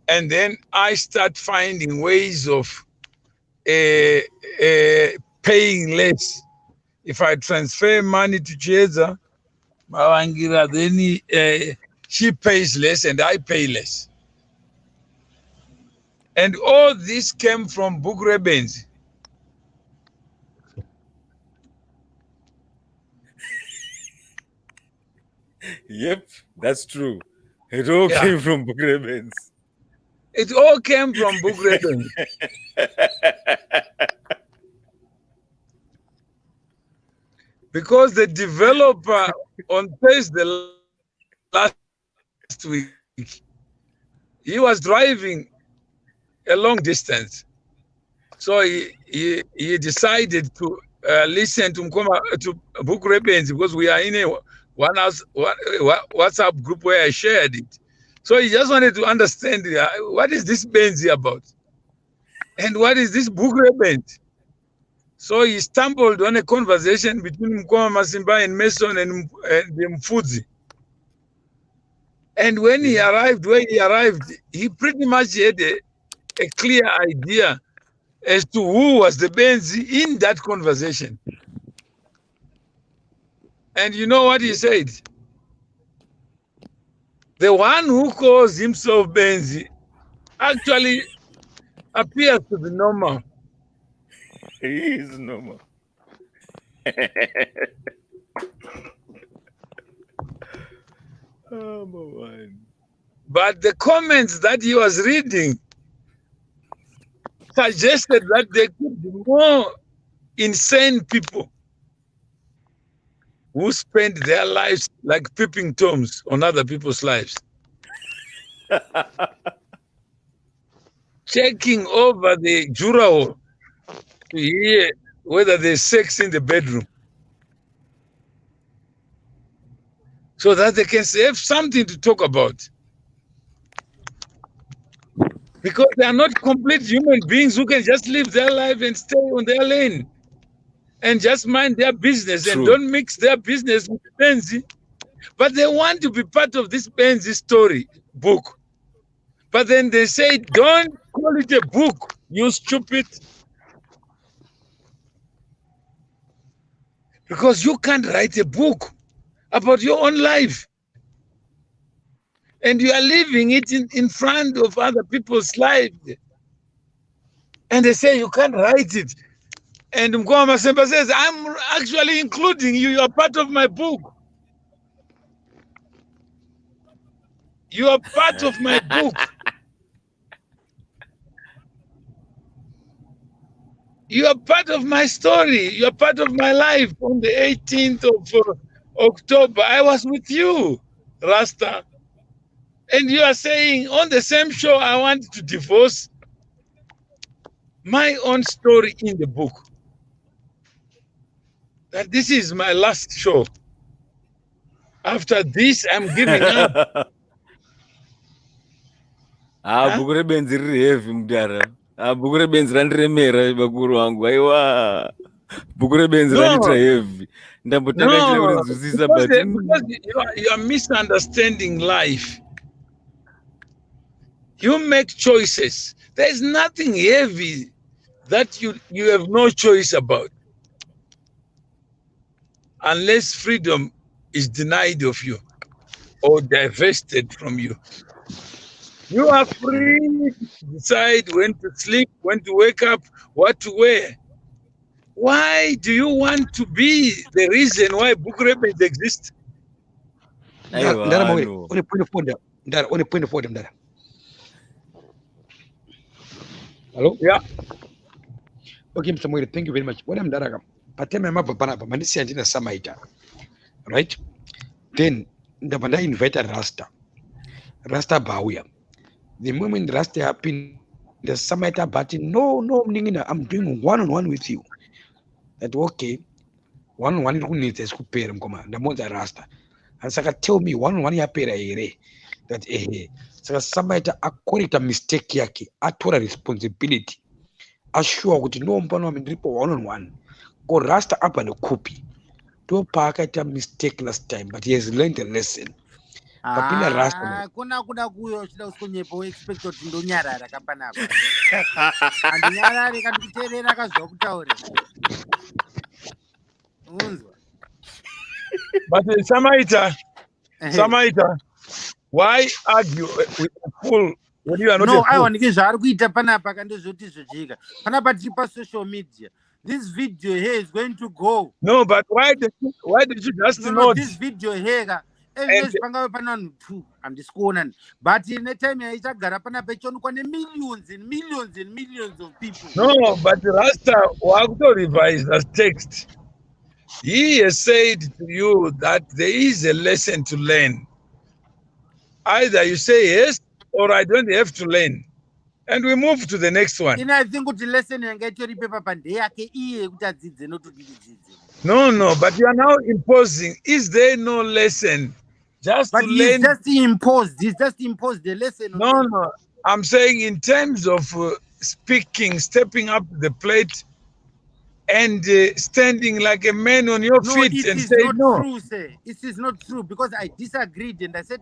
and then I start finding ways of paying less. If I transfer money to Chiesa, then she pays less and I pay less. And all this came from BhukuReBenzi. Yep, that's true. It all came from BhukuReBenzi. It all came from BhukuReBenzi. Because the developer on Thursday last week, he was driving a long distance. So he decided to listen to BhukuReBenzi because we are in a WhatsApp group where I shared it. So he just wanted to understand what is this Benzi about? And what is this BhukuReBenzi? So he stumbled on a conversation between Mkoma Masimba and Mason and Mfudzi. And when he arrived where he arrived, he pretty much had a clear idea as to who was the Benzi in that conversation. And you know what he said? The one who calls himself Benzi actually appears to be normal. He is normal. Oh, my. But the comments that he was reading suggested that there could be more insane people who spend their lives like peeping toms on other people's lives. Checking over the juror hall to hear whether there's sex in the bedroom, so that they can have something to talk about. Because they are not complete human beings who can just live their life and stay on their lane and just mind their business. True. And don't mix their business with Benzi. But they want to be part of this Benzi story book. But then they say, don't call it a book, you stupid. Because you can't write a book about your own life. And you are living it in front of other people's lives. And they say you can't write it. And Mkoma Masemba says, I'm actually including you. You are part of my book. You are part of my book. You are part of my story. You are part of my life. On the 18th of October, I was with you, Rasta. And you are saying on the same show, I want to divorce my own story in the book. That this is my last show. After this, I'm giving up. BhukuReBenzi heavy mudara. BhukuReBenzi randiremera bakuru wangu. Aiwa. BhukuReBenzi randitra heavy. Ndambotanga kurinzwisisa but because you are misunderstanding life. You make choices. There is nothing heavy that you have no choice about. Unless freedom is denied of you or divested from you. You are free to decide when to sleep, when to wake up, what to wear. Why do you want to be the reason why BhukuReBenzi exists? Ndara mwe, Aiwa, one point of order. Ndara, one point of order, Ndara. Hello? Yeah. Okay, Mr. Mwere, thank you very much. What I'm Ndara, patema mapa panapa, manisi antina Samaita. Right? Then, ndabanda invite Rasta. Rasta Bawia. The moment Rasta happened, the Samaita Bati, no, Ningina, I'm doing one-on-one with you. That okay, one-on-one who needs a scoopere, the Monza Rasta. And Saka tell me one-on-one ya pera ere. That Saka Samaita akorita mistake yake, atora responsibility. Assure kuti no mpano amindripo one-on-one. Go Rasta up and a copy. Do paka ita mistake last time, but he has learned a lesson. Papina Rasta. Kuna kuda kuyo chida usikonyepo expect kuti ndonyarara kapanapa. Andinyarare kandikuterera kazvakutaura. Unzwa. But Samaita, why argue with a fool when you are not No, a I fool? want to get Jarguita Panapa and the Panapa social media. This video here is going to go. No, but why did you just No, this video here. I'm just going. But in the time I Garapana millions and millions and millions of people. No, but Rasta Wagdo revised as text. He has said to you that there is a lesson to learn. Either you say yes or I don't have to learn. And we move to the next one. I think the lesson and get your paper No, but you are now imposing. Is there no lesson? Just but to learn. He's just imposed the lesson. No. I'm saying in terms of speaking, stepping up the plate, and standing like a man on your feet and say no. True, sir. It is not true because I disagreed and I said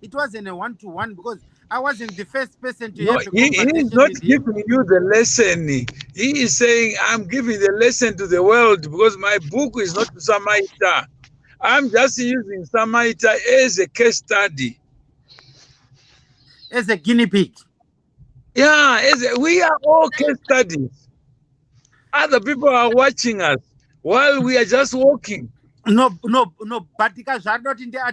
it wasn't a one-to-one because I wasn't the first person to have a conversation. He is not giving you the lesson. He is saying, I'm giving the lesson to the world because my book is not Samaita. I'm just using Samaita as a case study. As a guinea pig. Yeah, we are all case studies. Other people are watching us while we are just walking. No, but because I don't admit I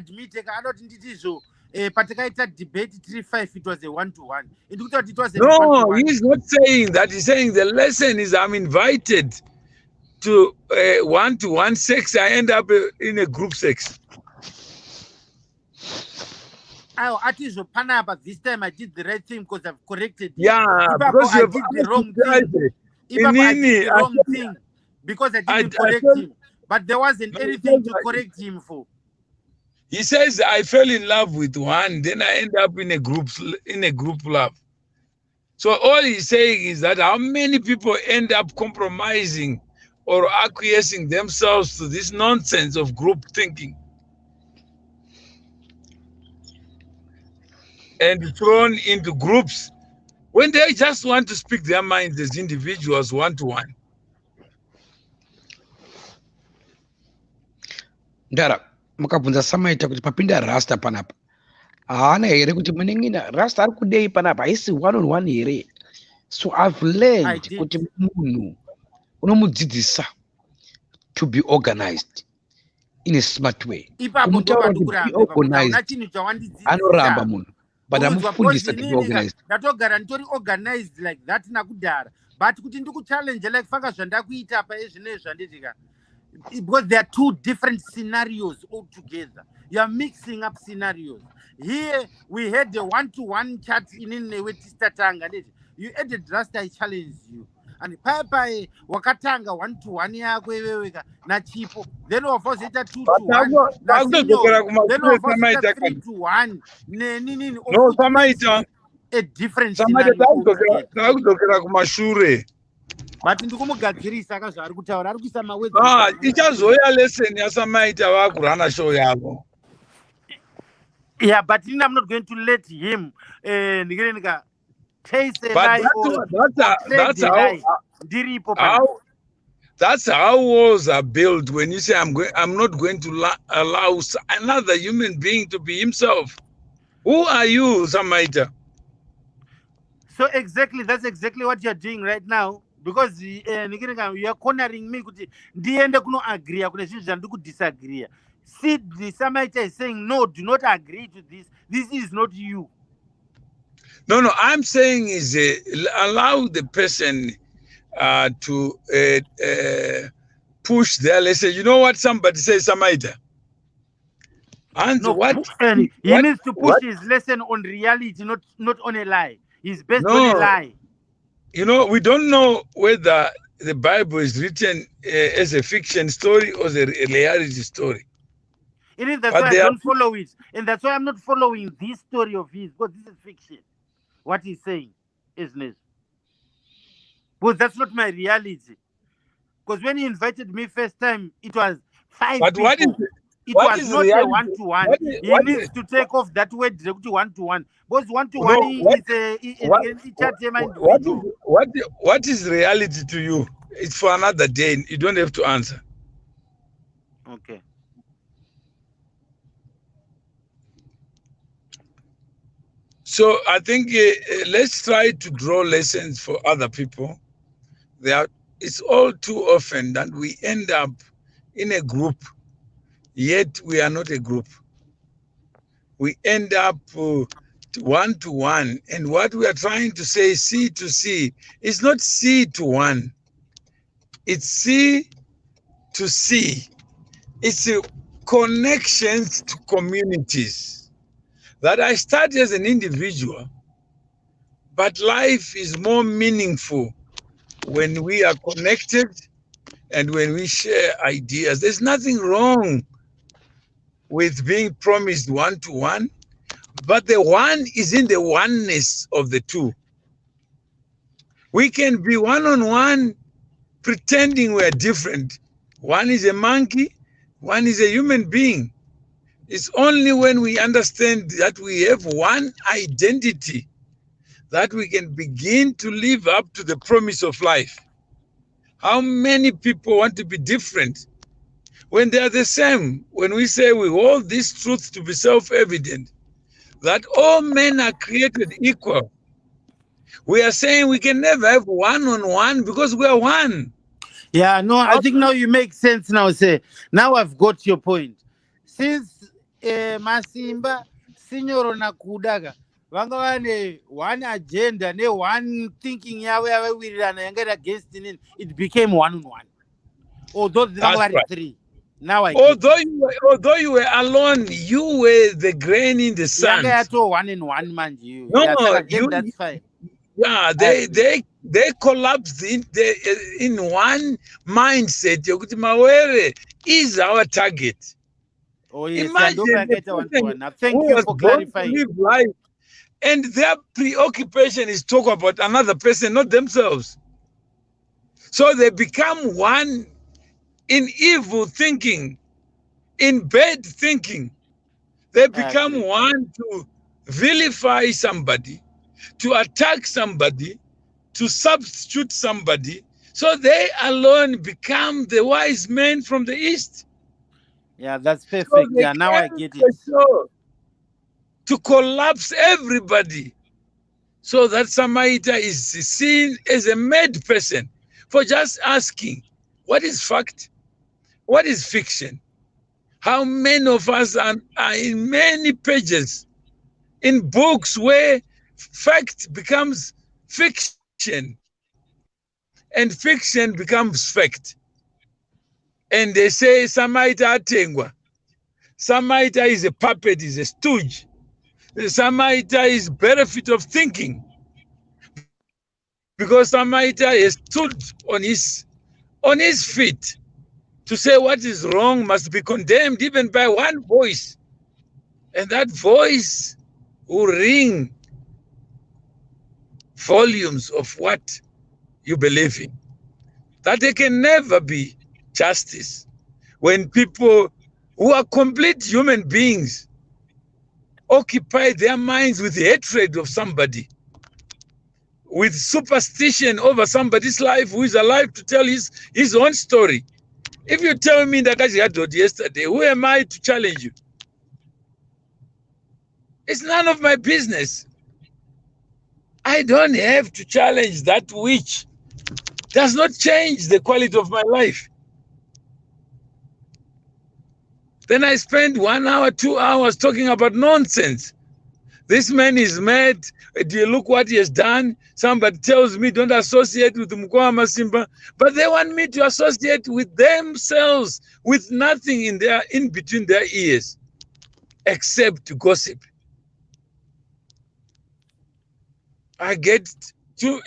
don't so Patikaita debate 3-5, it was a one-to-one. It was a no, he's not saying that. He's saying the lesson is I'm invited to one-to-one sex. I end up in a group sex. At least but this time I did the right thing because I've corrected. Yeah, because I did the wrong thing. I did the wrong thing because I didn't correct him. But there wasn't anything to correct him for. He says I fell in love with one, then I end up in a group love. So all he's saying is that how many people end up compromising or acquiescing themselves to this nonsense of group thinking and thrown into groups when they just want to speak their minds as individuals one-to-one. Ndara, mukabvunza Samaita kuti papinda Rasta panapa. Haana here kuti munengina Rasta ari kudei panapa haisi one-on-one here. So I've learned kuti munhu unomudzidzisa to be organized in a smart way. Kumutaura kuti be organized, anoramba munhu. But I'm fully organized. Ndatogara nditori organized like that nakudhara. But kuti ndikuchallenge like fanga zvandakuita apa ezvinezvi zvanditika. Because there are two different scenarios altogether. You are mixing up scenarios. Here we had the one-to-one chat in Tanga. You added Rasta, I challenge you. And Papa wakatanga one-to-one yako na chipo. Then of course it's a 2-to-1. Then of course it's a 3-to-1. No, Samaita. A different scenario. But ndikumugadzirisa kazvari kutaura ari kuisa mawedzi. Ichazoya lesson yaSamaita vakurana show yavo. Yeah, but I'm not going to let him taste a lie. That's how wars are built. When you say I'm not going to allow another human being to be himself. Who are you, Samaita? So exactly, that's exactly what you're doing right now. Because you are cornering me. Ndiende kuno agree. Disagree. See, the Samaita is saying, no, do not agree to this. This is not you. No, I'm saying is allow the person to push their lesson. You know what somebody says, Samaita? And No, he needs to push his lesson on reality, not on a lie. He's based on a lie. You know, we don't know whether the Bible is written as a fiction story or a reality story. It is, that's why I don't follow it. And that's why I'm not following this story of his, because this is fiction. What he's saying, isn't it? Because that's not my reality. Because when he invited me first time, it was 5 people. It was not a one-to-one. He needs to take off that word one-to-one. Because one-to-one is a individual. What is reality to you? It's for another day. You don't have to answer. Okay. So I think let's try to draw lessons for other people. It's all too often that we end up in a group, yet we are not a group. We end up one-to-one, and what we are trying to say, C to C, is not C to one. It's C to C. It's connections to communities. That I start as an individual, but life is more meaningful when we are connected and when we share ideas. There's nothing wrong with being promised one-to-one, but the one is in the oneness of the two. We can be one-on-one pretending we're different. One is a monkey, one is a human being. It's only when we understand that we have one identity that we can begin to live up to the promise of life. How many people want to be different when they are the same? When we say we hold this truth to be self-evident, that all men are created equal, we are saying we can never have one-on-one because we are one. Yeah, no, I think now you make sense now. Now I've got your point. Since Masimba, Signor Nakudaga, vanga one agenda, one thinking we ran against it became one-on-one. Although there were three. Now although you were alone, you were the grain in the sun. One-on-one, man. That's fine. Yeah, they collapsed in one mindset. Mawere is our target. Oh, yes. Imagine thank you for clarifying. Life, and their preoccupation is talk about another person, not themselves. So they become one in evil thinking, in bad thinking. They become one to vilify somebody, to attack somebody, to substitute somebody. So they alone become the wise men from the East. Yeah, that's perfect. So yeah, now I get it. To collapse everybody. So that Samaita is seen as a mad person for just asking, what is fact? What is fiction? How many of us are in many pages in books where fact becomes fiction and fiction becomes fact. And they say Samaita atengwa. Samaita is a puppet, is a stooge. Samaita is benefit of thinking. Because Samaita has stood on his feet to say what is wrong must be condemned even by one voice. And that voice will ring volumes of what you believe in. That there can never be justice when people who are complete human beings occupy their minds with hatred of somebody, with superstition over somebody's life who is alive to tell his own story. If you tell me that I had yesterday, who am I to challenge you? It's none of my business. I don't have to challenge that which does not change the quality of my life. Then I spend 1 hour, 2 hours talking about nonsense. This man is mad. Do you look what he has done? Somebody tells me don't associate with Mkoa Masimba, but they want me to associate with themselves, with nothing in between their ears, except to gossip. I get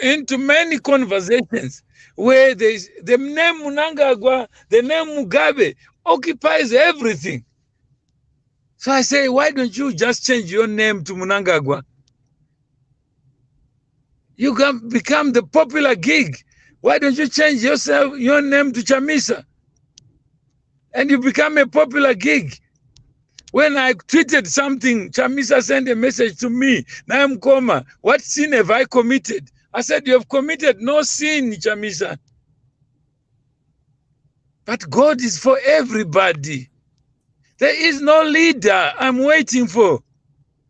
into many conversations where the name Mnangagwa, the name Mugabe occupies everything. So I say, why don't you just change your name to Mnangagwa? You can become the popular gig. Why don't you change your name to Chamisa? And you become a popular gig. When I tweeted something, Chamisa sent a message to me. Naam Koma, what sin have I committed? I said, you have committed no sin, Chamisa. But God is for everybody. There is no leader I'm waiting for.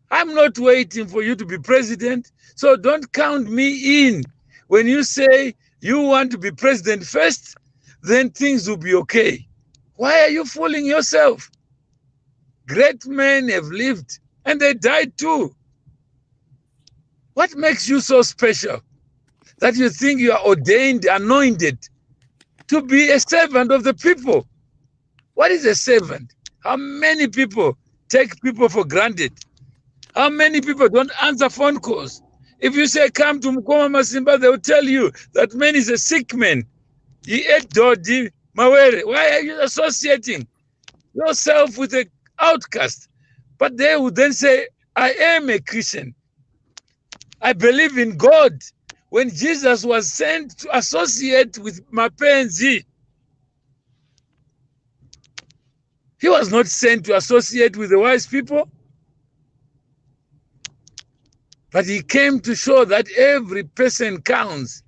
I'm not waiting for you to be president. So don't count me in. When you say you want to be president first, then things will be okay. Why are you fooling yourself? Great men have lived and they died too. What makes you so special that you think you are ordained, anointed to be a servant of the people? What is a servant? How many people take people for granted? How many people don't answer phone calls? If you say, come to Mkoma Masimba, they will tell you that man is a sick man. He ate Dodi Mawere. Why are you associating yourself with an outcast? But they would then say, I am a Christian. I believe in God. When Jesus was sent to associate with Mapenzi, he was not sent to associate with the wise people. But he came to show that every person counts.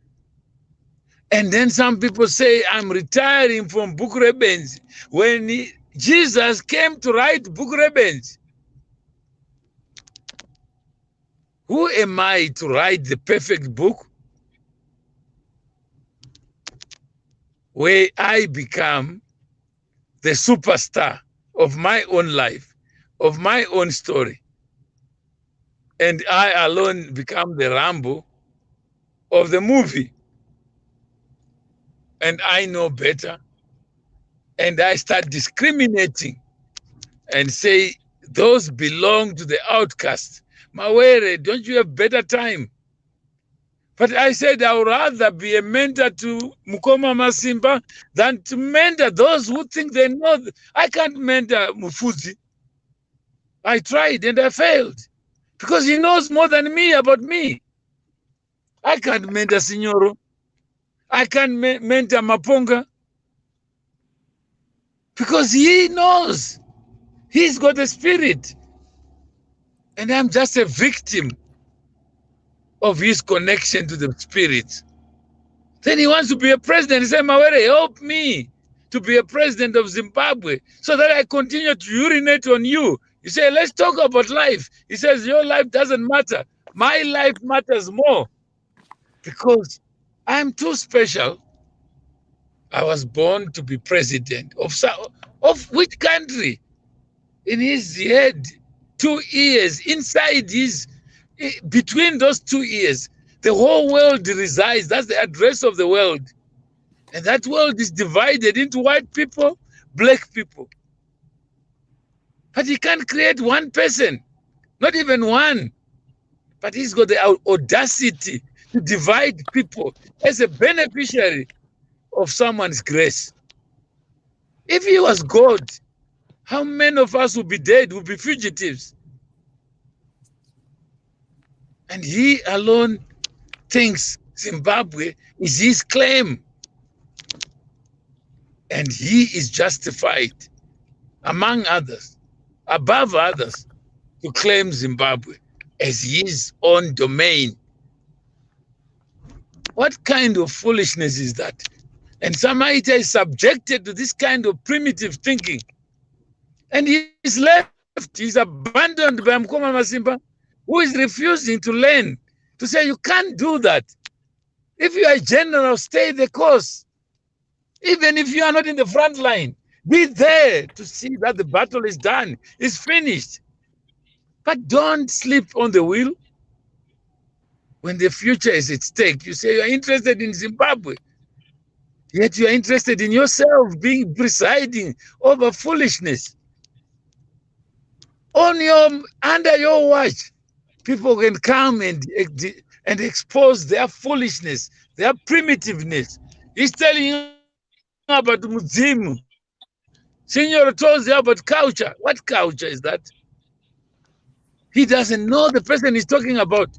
And then some people say, I'm retiring from BhukuReBenzi. When Jesus came to write BhukuReBenzi, who am I to write the perfect book where I become the superstar of my own life, of my own story, and I alone become the Rambo of the movie? And I know better, and I start discriminating and say, those belong to the outcast. Mawere, don't you have better time? But I said I would rather be a mentor to Mkoma Masimba than to mentor those who think they know. I can't mentor Mufuzi. I tried and I failed because he knows more than me about me. I can't mentor Signoro. I can't mentor Maponga because he knows. He's got a spirit. And I'm just a victim of his connection to the spirit. Then he wants to be a president. He said, Mawere, help me to be a president of Zimbabwe so that I continue to urinate on you. He said, let's talk about life. He says, your life doesn't matter. My life matters more because I'm too special. I was born to be president of which country? In his head, 2 ears, inside between those 2 ears, the whole world resides. That's the address of the world. And that world is divided into white people, black people. But he can't create one person, not even one. But he's got the audacity to divide people as a beneficiary of someone's grace. If he was God, how many of us would be dead, would be fugitives? And he alone thinks Zimbabwe is his claim. And he is justified, among others, above others, to claim Zimbabwe as his own domain. What kind of foolishness is that? And Samaita is subjected to this kind of primitive thinking. And he is left he's abandoned by Mkoma Masimba, who is refusing to learn, to say you can't do that. If you are a general, stay the course. Even if you are not in the front line, be there to see that the battle is done, is finished. But don't sleep on the wheel. When the future is at stake, you say you are interested in Zimbabwe, yet you are interested in yourself being presiding over foolishness. Under your watch, people can come and expose their foolishness, their primitiveness. He's telling you about Muzimu. Signor tells you about culture. What culture is that? He doesn't know the person he's talking about.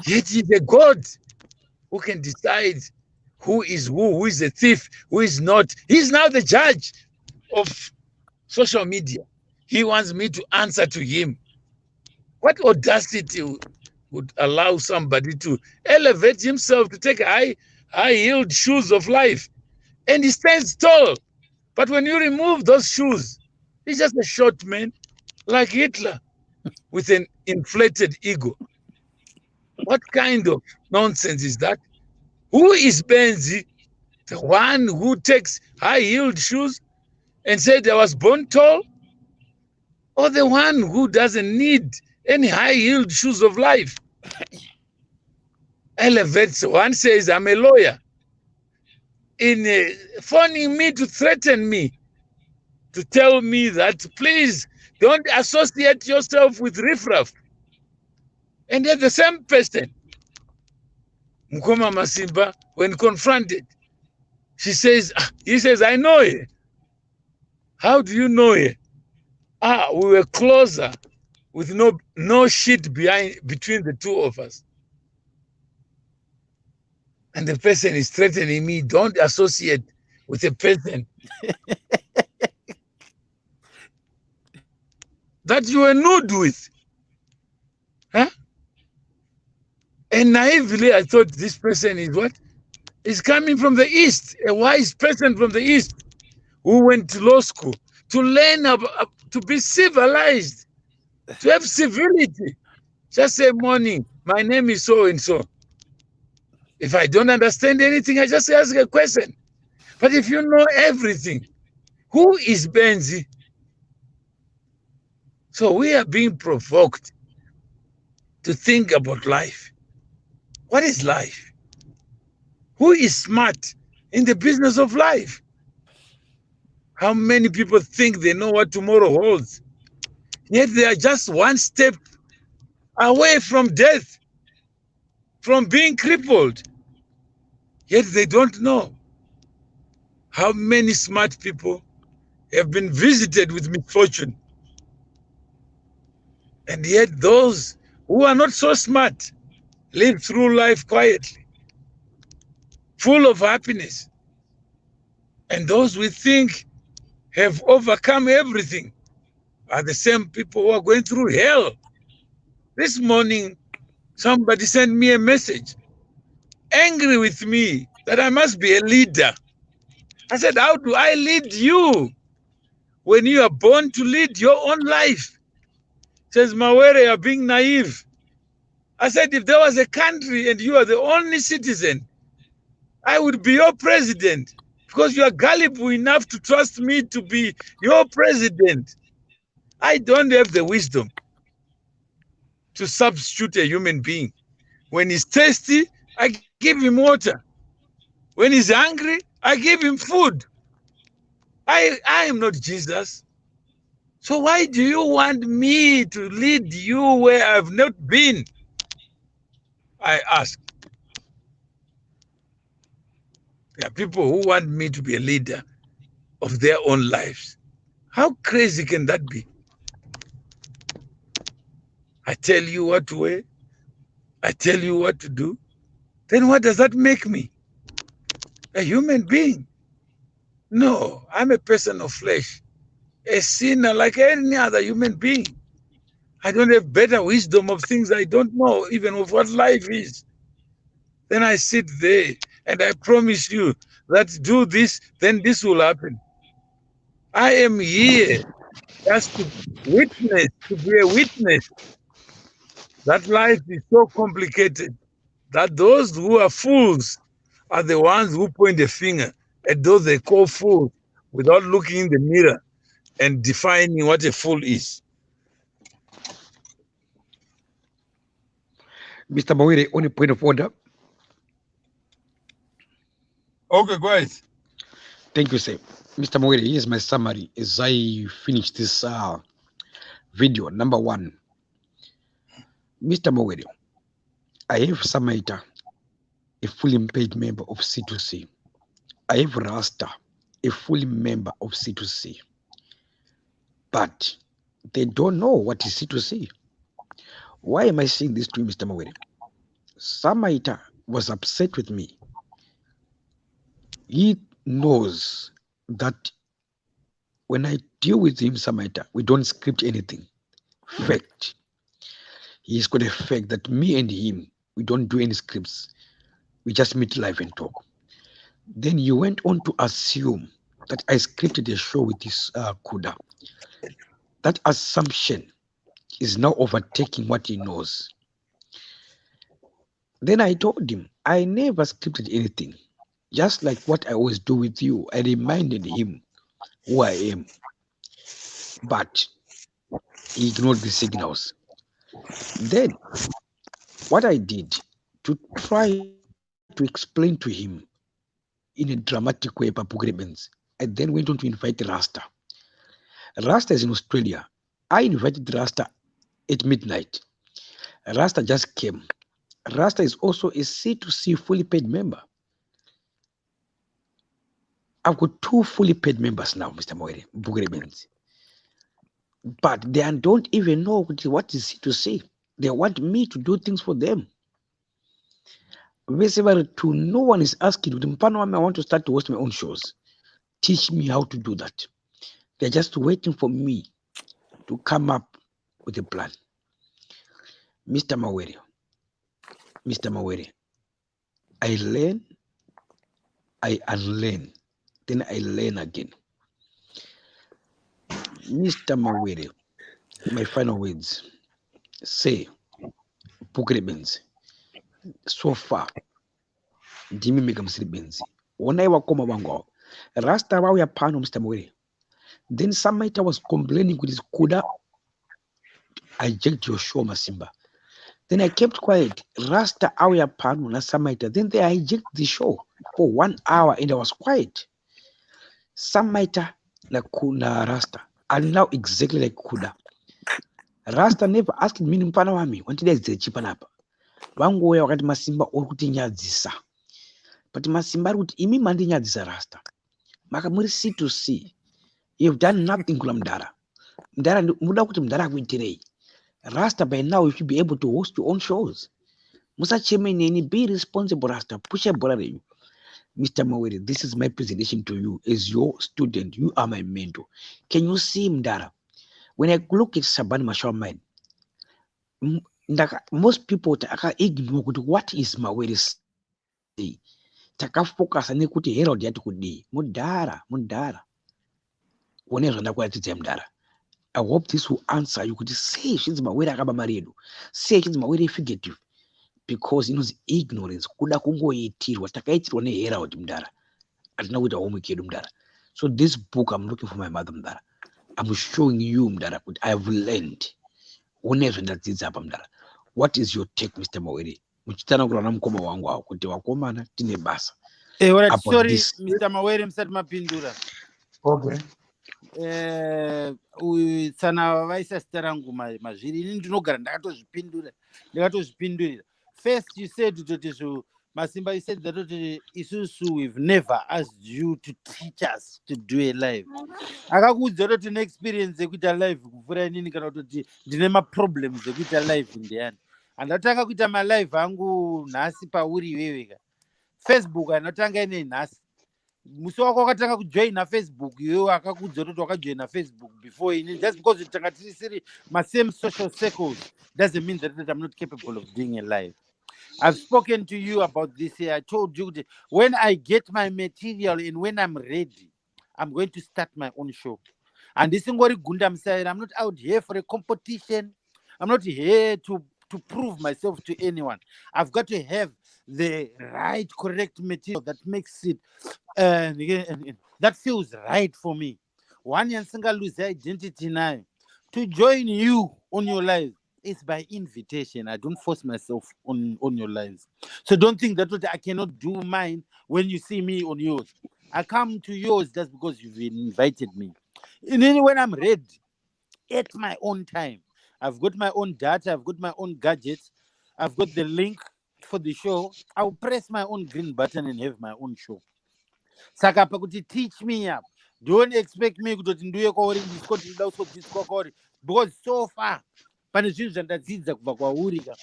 Yet he's a God who can decide who is a thief, who is not. He's now the judge of social media. He wants me to answer to him. What audacity would allow somebody to elevate himself to take high-heeled shoes of life? And he stands tall. But when you remove those shoes, he's just a short man, like Hitler, with an inflated ego. What kind of nonsense is that? Who is Benzi, the one who takes high-heeled shoes and said I was born tall? Or the one who doesn't need any high-heeled shoes of life? Elevates, one says, I'm a lawyer. In phoning me to threaten me, to tell me that, please, don't associate yourself with riffraff. And yet the same person, Mkoma Masimba, when confronted, he says, I know you. How do you know you? We were closer with no shit between the two of us. And the person is threatening me, don't associate with a person that you were nude with. Huh? And naively, I thought this person is what? Is coming from the East, a wise person from the East who went to law school to learn to be civilized, to have civility. Just say, morning, my name is so-and-so. If I don't understand anything, I just ask a question. But if you know everything, who is Benzi? So we are being provoked to think about life. What is life? Who is smart in the business of life? How many people think they know what tomorrow holds? Yet they are just one step away from death, from being crippled. Yet they don't know. How many smart people have been visited with misfortune? And yet those who are not so smart live through life quietly, full of happiness. And those we think have overcome everything are the same people who are going through hell. This morning, somebody sent me a message, angry with me that I must be a leader. I said, how do I lead you when you are born to lead your own life? Says, Mawere, you're being naive. I said, if there was a country and you are the only citizen, I would be your president because you are gullible enough to trust me to be your president. I don't have the wisdom to substitute a human being. When he's thirsty, I give him water. When he's hungry, I give him food. I am not Jesus. So why do you want me to lead you where I've not been? I ask. There are people who want me to be a leader of their own lives. How crazy can that be? I tell you what to wear. I tell you what to do. Then what does that make me? A human being? No, I'm a person of flesh, a sinner like any other human being. I don't have better wisdom of things I don't know, even of what life is. Then I sit there and I promise you that do this, then this will happen. I am here just to witness, to be a witness that life is so complicated that those who are fools are the ones who point the finger at those they call fools without looking in the mirror and defining what a fool is. Mr. Mawere, on a point of order. Okay, go ahead. Thank you, sir. Mr. Mawere, here's my summary as I finish this video. Number one, Mr. Mawere, I have Samaita, a fully paid member of C2C. I have Rasta, a fully member of C2C. But they don't know what is C2C. Why am I saying this to you, Mr. Mawere? Samaita was upset with me. He knows that when I deal with him, Samaita, we don't script anything. Fact. He's got a fact that me and him, we don't do any scripts. We just meet live and talk. Then you went on to assume that I scripted a show with this Kuda. That assumption is now overtaking what he knows. Then I told him, I never scripted anything. Just like what I always do with you, I reminded him who I am. But he ignored the signals. Then, what I did to try to explain to him in a dramatic way, BhukuReBenzi, I then went on to invite Rasta. Rasta is in Australia. I invited Rasta at midnight. Rasta just came. Rasta is also a C2C fully paid member. I've got 2 fully paid members now, Mr. Mawere, BhukuReBenzi. But they don't even know what is C2C. They want me to do things for them. To no one is asking, I want to start to host my own shows. Teach me how to do that. They're just waiting for me to come up with a plan. Mr. Mawere, I learn, I unlearn, then I learn again. Mr. Mawere, my final words, say, BhukuReBenzi, so far, ndimi BhukuReBenzi. Unaiwa koma wango. Rasta wauya pano, Mr. Mawere. Then Samaita was complaining with his Kuda. I hijacked your show, Masimba. Then I kept quiet. Rasta auya pano na Samaita. Then they hijacked the show for 1 hour and I was quiet. Samaita na Rasta are now exactly like Kuda. Rasta never asked me mpana wami wanti dezi chipa napa. Wangu wewe wakati Masimba okuti nyadzisa. But Masimba kuti imi mandi nyadzisa Rasta. Maka muri C2C. You've done nothing kula Mdara. Muda kuti Mdara kuitirei. Rasta, by now you should be able to host your own shows. Musa Chemeneni, be responsible, Rasta. Push a border you. Mr. Mawere, this is my presentation to you as your student. You are my mentor. Can you see Mdara? When I look at Saban Mashaman, most people ignore what is Mawere say. Taka focus on kuti herald yati kudi. Mudara. Whenever Mdara. I hope this will answer. You could say she's Mawere akaba marido. Say she's Mawere fugitive. Because you know the ignorance. Kuda kungo yitirwa. Takaitirwa ne herald Mdara. Atina wita homu kiedu Mdara. So this book, I'm looking for my mother Mdara. I'm showing you Mdara. I've learned. Whenever that is up Mdara. What is your take, Mr. Mawere? Mchitana kula namkoma wangu wao. Kuti wakoma na tine basa. Sorry, Mr. Mawere msati mapindura. Okay. Tsana vaisa zita rangu mazviri ini ndinogara ndakatozvipindurira. First you said that Masimba, you said that isusu we've never asked you to teach us to do a live. Akakuudza kuti ne experience yekuita live kuvhura inini kana kuti ndine ma problems yekuita live ndiyani. Andatanga kuita ma live angu nhasi pauri iweweka. Facebook anotanga ine nhasi. Musi wako wakatanga kujoina Facebook, iwe akakuudza kuti wakajoina Facebook before ini, just because you tanga tiri my same social circles doesn't mean that I'm not capable of doing a live. I've spoken to you about this here. I told you that when I get my material and when I'm ready, I'm going to start my own show. And this is Gunda Msaira. I'm not out here for a competition. I'm not here to prove myself to anyone. I've got to have the right, correct material that makes it, that feels right for me. One yansinga lose identity now. To join you on your lives, it's by invitation. I don't force myself on your lives. So don't think that I cannot do mine when you see me on yours. I come to yours just because you've invited me. And then when I'm ready, at my own time, I've got my own data, I've got my own gadgets, I've got the link for the show. I'll press my own green button and have my own show. Saka pakuti teach me up. Don't expect me to do because so far pane zvinhu zvandadzidza kubva kwauri ka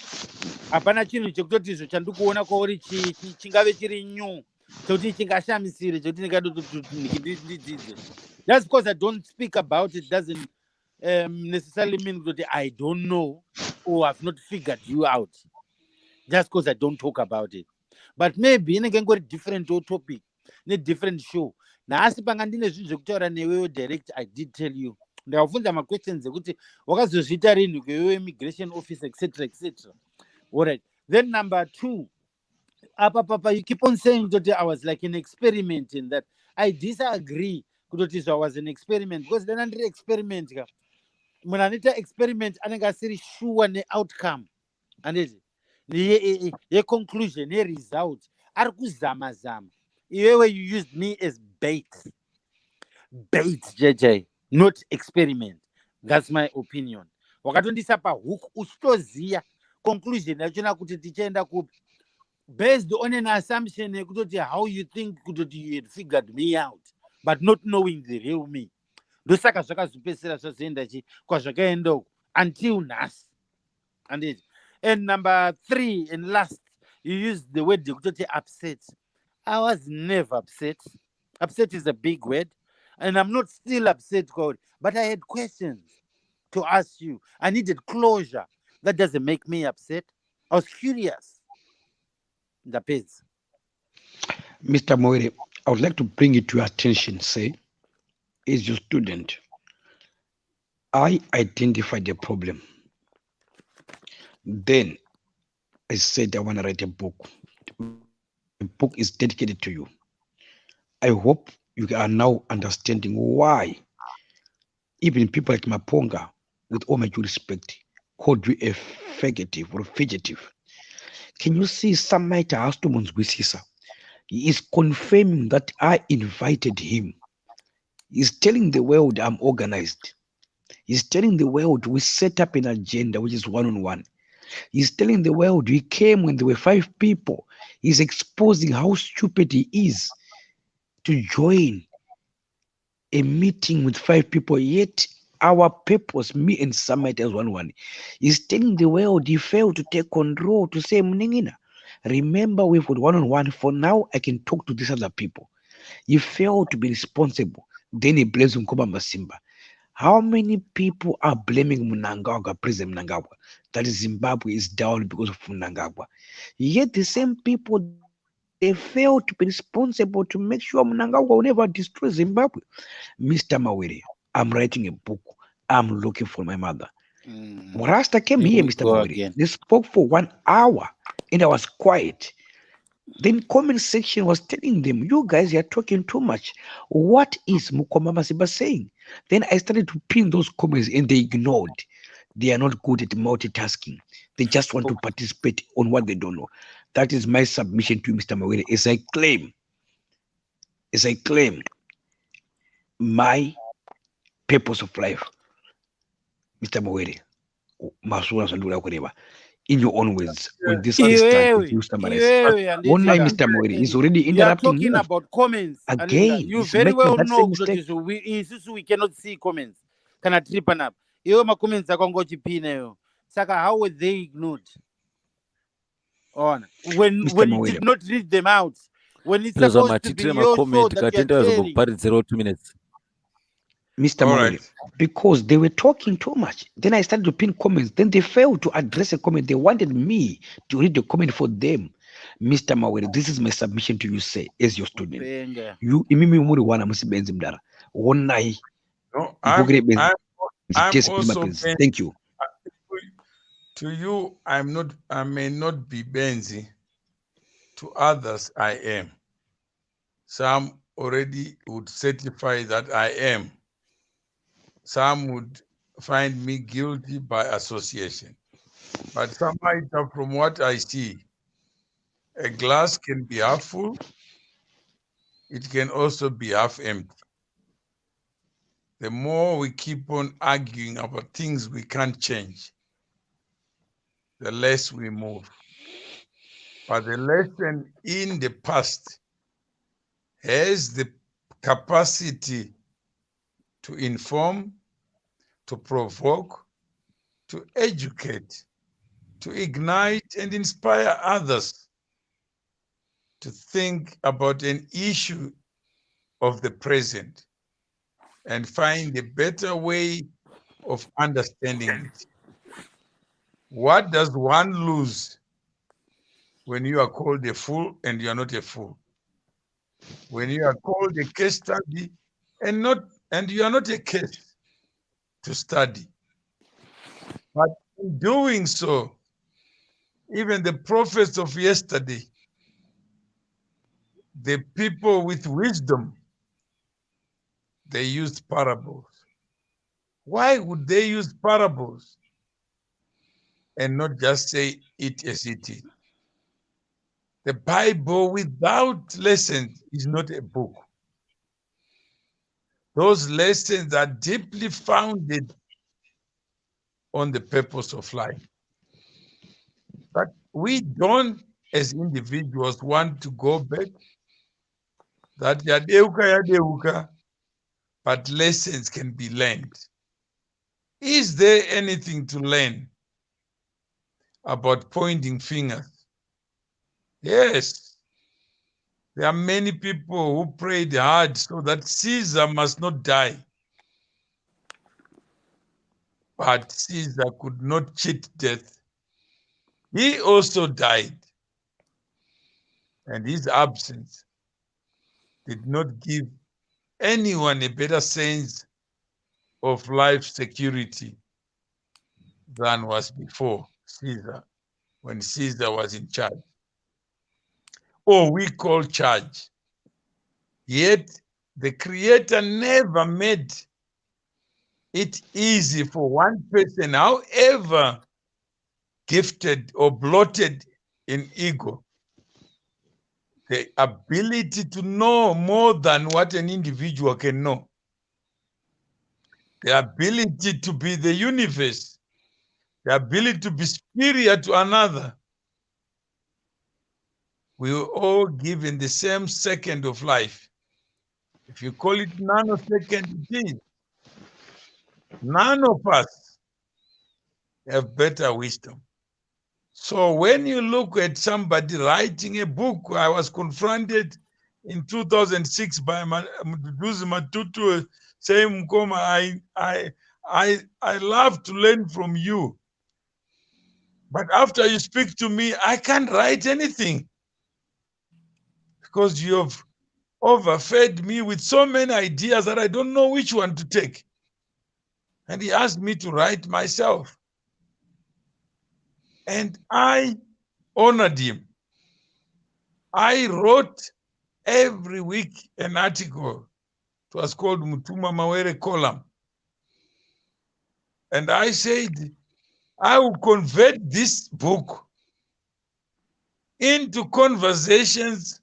hapana chinhu chekutoti izvo chandikuona kwauri chingave chiri nyu chekuti chingashamisire chekuti ndidzidze. Just because I don't speak about it doesn't necessarily mean that I don't know or I've not figured you out. Just because I don't talk about it. But maybe in a different topic, in a different show. Now, as direct, I did tell you. There are my questions. What is the immigration office, etc., etc. All right. Then number 2, Papa, you keep on saying that I was like an experiment in that. I disagree. I was an experiment because then under experiment, when I need to experiment, I think I say sure the outcome, and it the conclusion, the result. Arkuzamazam. You used me as bait, JJ, not experiment. That's my opinion. Wakatondisa pa hook uchitozia conclusion yachona kuti tichaenda kupi based on an assumption yekutoti how you think kutoti you had figured me out but not knowing the real me. Ndosaka zvakazopedzisira zvazoenda kwazvakaenda until nhasi. And number 3 and last, you used the word yekutoti upset. I was never upset. Upset is a big word, and I'm not still upset, God. But I had questions to ask you. I needed closure. That doesn't make me upset. I was curious. Mr. Moire, I would like to bring it to your attention, say, as your student, I identified the problem. Then I said I want to write a book. The book is dedicated to you. I hope you are now understanding why even people like Maponga, with all my due respect, called you a fugitive or fugitive. Can you see Samaita Astumunzwisisa? He is confirming that I invited him. He's telling the world I'm organized. He's telling the world we set up an agenda which is one-on-one. He's telling the world we came when there were 5 people. He's exposing how stupid he is to join a meeting with 5 people, yet our purpose, me and Samaita as one. He's telling the world he failed to take control, to say, Mningina, remember we've got one-on-one. For now, I can talk to these other people. He failed to be responsible. Then he blames Nkoba Masimba. How many people are blaming Mnangagwa, President Mnangagwa, that Zimbabwe is down because of Mnangagwa? Yet the same people, they fail to be responsible to make sure Mnangagwa will never destroy Zimbabwe. Mr. Mawere, I'm writing a book. I'm looking for my mother. Rasta came here, Mr. Mawere. They spoke for 1 hour and I was quiet. Then comment section was telling them, you guys are talking too much. What is Mukoma Masiba saying? Then I started to pin those comments and they ignored. They are not good at multitasking. They just want to participate on what they don't know. That is my submission to you, Mr. Mawere. As I claim my purpose of life, Mr. Mawere, in your own words, when this is one night, Mr. Mawere is already interrupting you. Talking about comments again. You very well know that we cannot see comments. Can I trip up? You my comments are going to be now. Saka, how were they ignored? On when you did not read them out, when it's supposed to be your show that you're 2 minutes. Mr. Mawere, because they were talking too much. Then I started to pin comments. Then they failed to address a comment. They wanted me to read the comment for them. Mr. Mawere, this is my submission to you, say, as your student. You, imimi muri wana musibenzi mdara. One night, No, BhukuReBenzi, I'm Test also Benzi. Thank you. to you. I may not be Benzi. To others, I am. Some already would certify that I am. Some would find me guilty by association. But Samaita, from what I see, a glass can be half full. It can also be half empty. The more we keep on arguing about things we can't change, the less we move. But the lesson in the past has the capacity to inform, to provoke, to educate, to ignite and inspire others to think about an issue of the present and find a better way of understanding it. What does one lose when you are called a fool and you are not a fool? When you are called a case study and you are not a case to study. But in doing so, even the prophets of yesterday, the people with wisdom, they used parables. Why would they use parables and not just say it as it is? The Bible without lessons is not a book. Those lessons are deeply founded on the purpose of life. But we don't, as individuals, want to go back. That yadeuka, but lessons can be learned. Is there anything to learn about pointing fingers? Yes. There are many people who prayed hard so that Caesar must not die. But Caesar could not cheat death. He also died. And his absence did not give anyone a better sense of life security than was before Caesar, when Caesar was in charge. Or we call charge. Yet the Creator never made it easy for one person, however gifted or bloated in ego, the ability to know more than what an individual can know, the ability to be the universe, the ability to be superior to another. We were all given the same second of life. If you call it nanosecond, it is. None of us have better wisdom. So when you look at somebody writing a book, I was confronted in 2006 by Mduduzi Matutu saying, Mkoma, I love to learn from you. But after you speak to me, I can't write anything because you have overfed me with so many ideas that I don't know which one to take. And he asked me to write myself. And I honored him. I wrote every week an article. It was called Mutuma Mawere Column. And I said, I will convert this book into conversations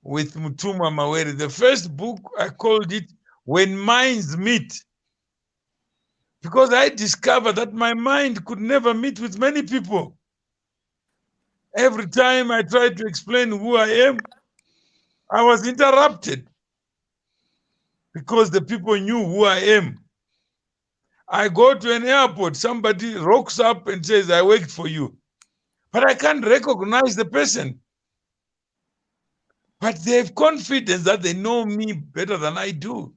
with Mutuma Mawere. The first book, I called it When Minds Meet. Because I discovered that my mind could never meet with many people. Every time I tried to explain who I am, I was interrupted because the people knew who I am. I go to an airport, somebody rocks up and says, I worked for you. But I can't recognize the person. But they have confidence that they know me better than I do.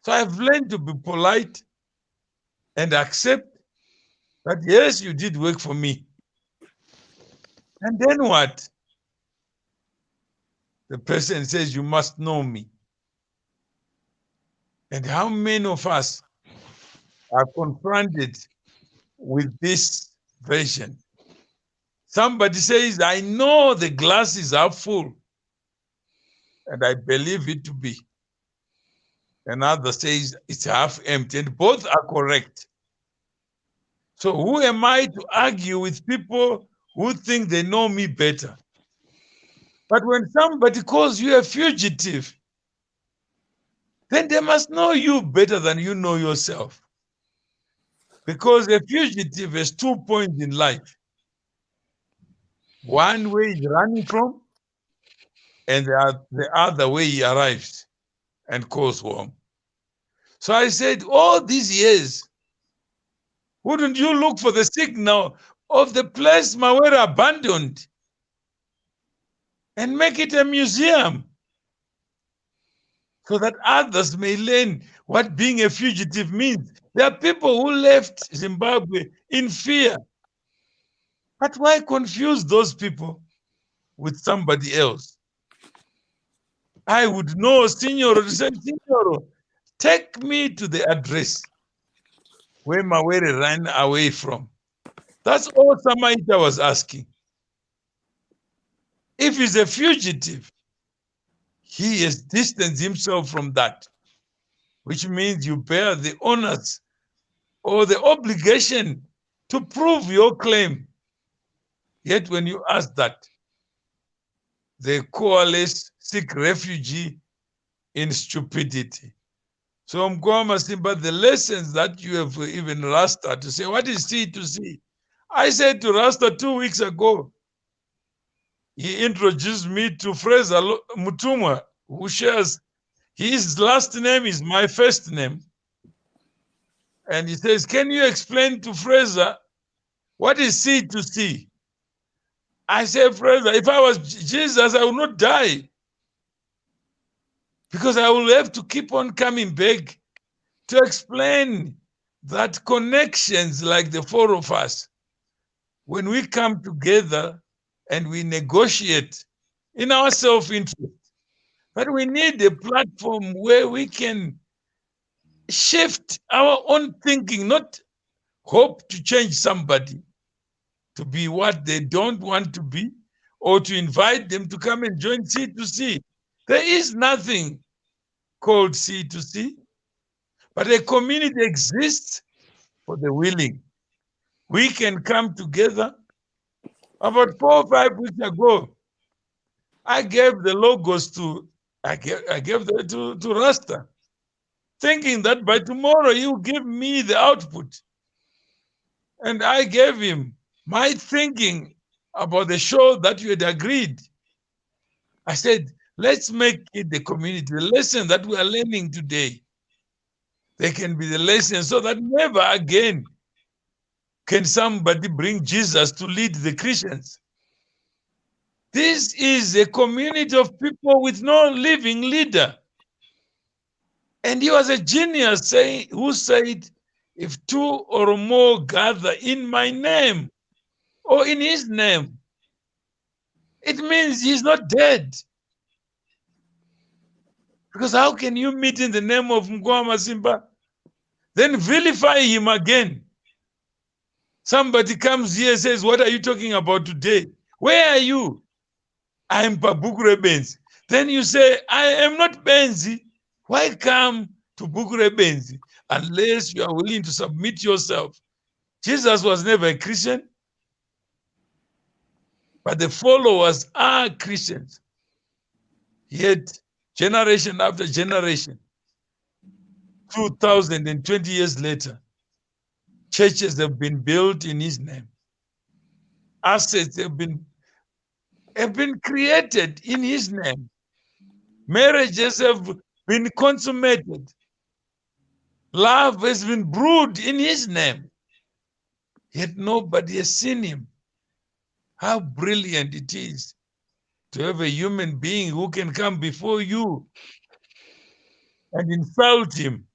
So I've learned to be polite and accept that, yes, you did work for me. And then what? The person says, you must know me. And how many of us are confronted with this version? Somebody says, I know the glass is half full, and I believe it to be. Another says it's half empty, and both are correct. So who am I to argue with people who think they know me better? But when somebody calls you a fugitive, then they must know you better than you know yourself. Because a fugitive has 2 points in life. One way he's running from, and the other way he arrives and calls home. So I said, all these years, wouldn't you look for the signal of the place Mawere abandoned and make it a museum so that others may learn what being a fugitive means? There are people who left Zimbabwe in fear. But why confuse those people with somebody else? I would know, Signor, to say, Signor, take me to the address where Mawere ran away from. That's all Samaita was asking. If he's a fugitive, he has distanced himself from that, which means you bear the honors or the obligation to prove your claim. Yet when you ask that, they coalesce, seek refuge in stupidity. So Mkwama Simba, the lessons that you have even Rasta to say, what is C to C? I said to Rasta 2 weeks ago, he introduced me to Fraser Mutumwa, who shares his last name is my first name. And he says, can you explain to Fraser what is C to C? I said, Fraser, if I was Jesus, I would not die. Because I will have to keep on coming back to explain that connections like the four of us, when we come together and we negotiate in our self-interest, but we need a platform where we can shift our own thinking, not hope to change somebody to be what they don't want to be, or to invite them to come and join C to C. There is nothing called C to C, but a community exists for the willing. We can come together. About 4 or 5 weeks ago, I gave the logos to Rasta, thinking that by tomorrow he will give me the output. And I gave him my thinking about the show that you had agreed. I said, let's make it the community, the lesson that we are learning today. They can be the lesson so that never again can somebody bring Jesus to lead the Christians. This is a community of people with no living leader. And he was a genius who said, if 2 or more gather in my name or in his name, it means he's not dead. Because how can you meet in the name of Mkwama Simba, then vilify him again? Somebody comes here and says, what are you talking about today? Where are you? I'm BhukuReBenzi. Then you say, I am not Benzi. Why come to BhukuReBenzi unless you are willing to submit yourself? Jesus was never a Christian, but the followers are Christians. Yet, generation after generation, 2020 years later, churches have been built in his name. Assets have been created in his name. Marriages have been consummated. Love has been brewed in his name. Yet nobody has seen him. How brilliant it is to have a human being who can come before you and insult him.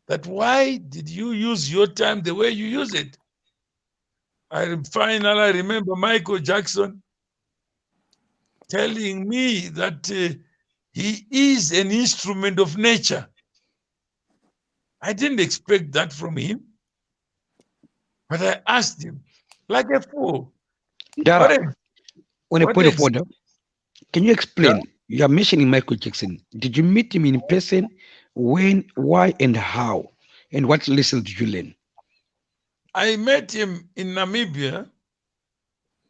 That why did you use your time the way you use it? I remember Michael Jackson telling me that he is an instrument of nature. I didn't expect that from him. But I asked him, like a fool, Dara, on a what point of ex- order, can you explain? You are mentioning Michael Jackson. Did you meet him in person? When, why, and how? And what lessons did you learn? I met him in Namibia.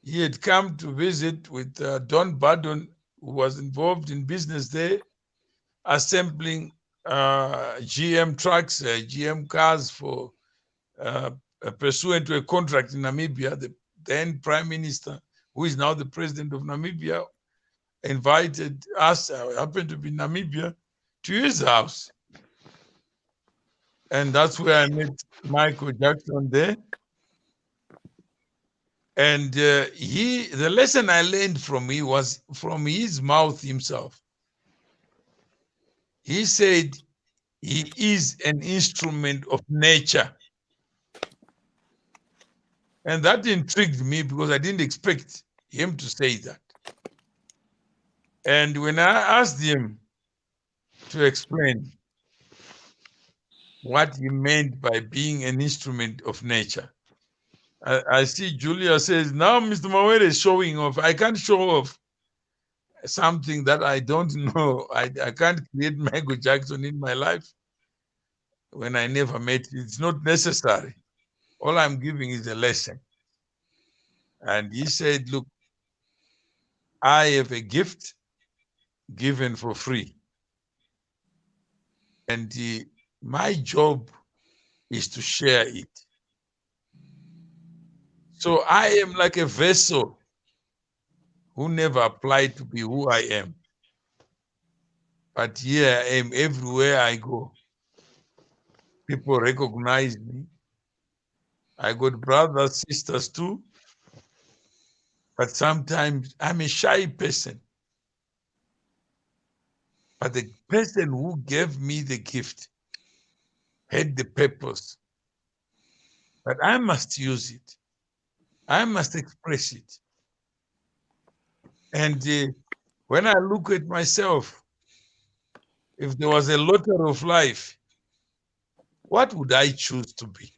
He had come to visit with Don Badon, who was involved in business there, assembling GM trucks, GM cars for pursuant to a contract in Namibia. The then Prime Minister, who is now the President of Namibia, invited us, I happened to be in Namibia, to his house. And that's where I met Michael Jackson there. And the lesson I learned from him was from his mouth himself. He said he is an instrument of nature. And that intrigued me because I didn't expect him to say that. And when I asked him to explain what he meant by being an instrument of nature, I see Julia says, now Mr. Mawere is showing off. I can't show off something that I don't know. I can't create Michael Jackson in my life when I never met. It's not necessary. All I'm giving is a lesson. And he said, look, I have a gift given for free. And my job is to share it. So I am like a vessel who never applied to be who I am. But here I am everywhere I go. People recognize me. I got brothers, sisters too. But sometimes I'm a shy person. But the person who gave me the gift had the purpose. But I must use it. I must express it. And when I look at myself, if there was a lottery of life, what would I choose to be?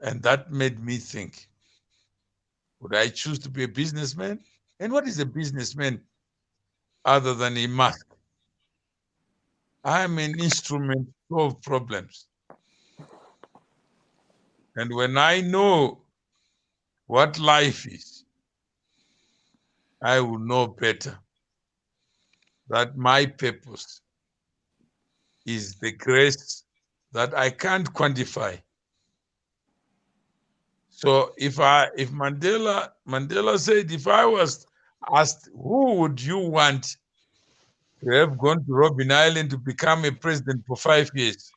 And that made me think, would I choose to be a businessman? And what is a businessman other than a mask? I'm an instrument to solve problems. And when I know what life is, I will know better that my purpose is the grace that I can't quantify. So if Mandela said, if I was asked, who would you want to have gone to Robben Island to become a president for 5 years?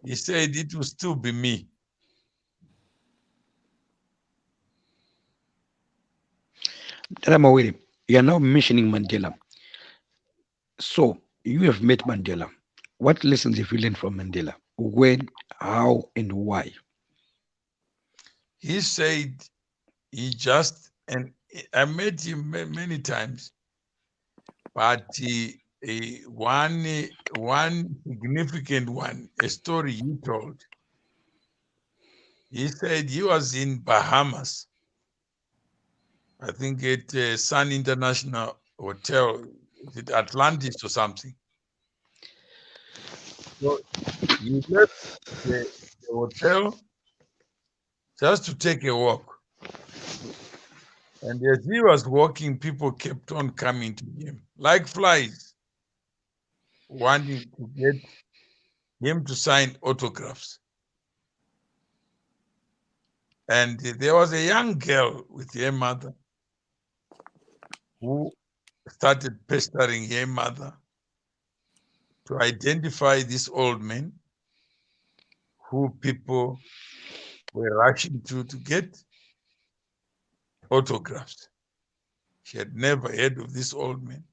He said it will still be me. Dara, you are now mentioning Mandela. So you have met Mandela. What lessons have you learned from Mandela? When, how, and why? He said he just, and I met him many times, but one significant one, a story he told. He said he was in Bahamas, I think at Sun International Hotel, is it Atlantis or something? So he left the hotel just to take a walk. And as he was walking, people kept on coming to him like flies, wanting to get him to sign autographs. And there was a young girl with her mother who started pestering her mother to identify this old man who people were rushing to get autographs. She had never heard of this old man.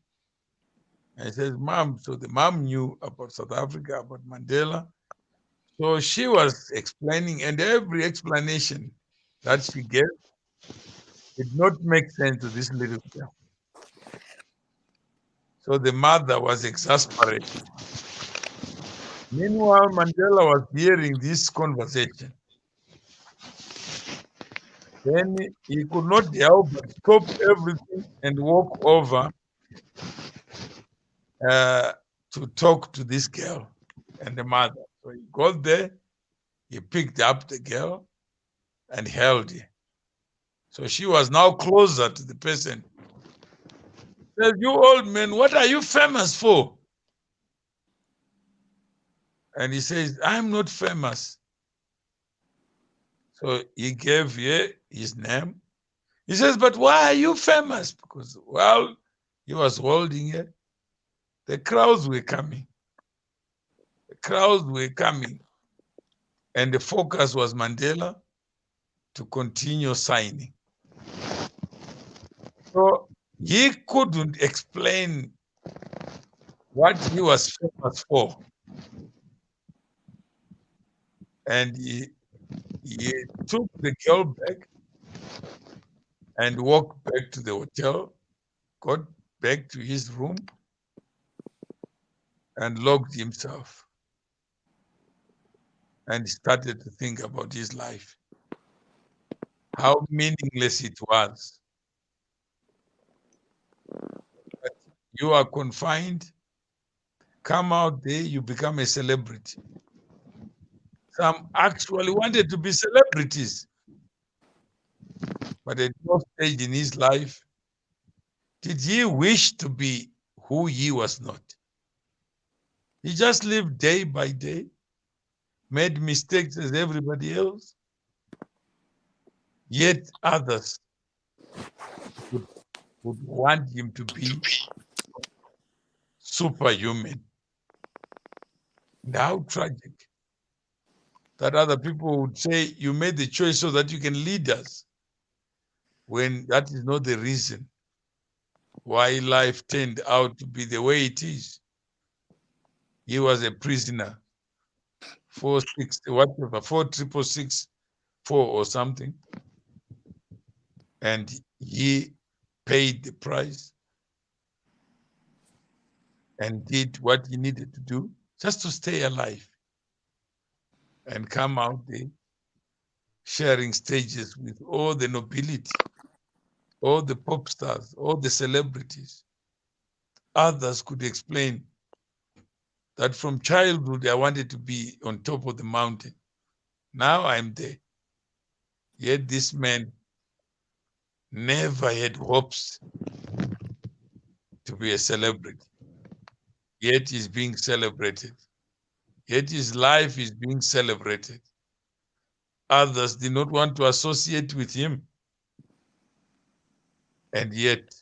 And says, Mom, so the mom knew about South Africa, about Mandela. So she was explaining, and every explanation that she gave did not make sense to this little girl. So the mother was exasperated. Meanwhile, Mandela was hearing this conversation. Then he could not help but stop everything and walk over to talk to this girl and the mother. So he got there, he picked up the girl and held her. So she was now closer to the person. Says, "You old man, what are you famous for?" And he says, "I'm not famous." So he gave her his name. He says, "But why are you famous?" Because while he was holding her, the crowds were coming. The crowds were coming. And the focus was Mandela to continue signing. So he couldn't explain what he was famous for. And he took the girl back and walked back to the hotel, got back to his room, and locked himself. And started to think about his life, how meaningless it was. But you are confined, come out there, you become a celebrity. Some actually wanted to be celebrities. But at no stage in his life did he wish to be who he was not. He just lived day by day, made mistakes as everybody else, yet others would want him to be superhuman. And how tragic that other people would say, "You made the choice so that you can lead us," when that is not the reason why life turned out to be the way it is. He was a prisoner, 4664 or something, and he paid the price and did what he needed to do just to stay alive and come out there sharing stages with all the nobility, all the pop stars, all the celebrities. Others could explain that from childhood I wanted to be on top of the mountain. Now I'm there. Yet this man never had hopes to be a celebrity. Yet he's being celebrated. Yet his life is being celebrated. Others did not want to associate with him. And yet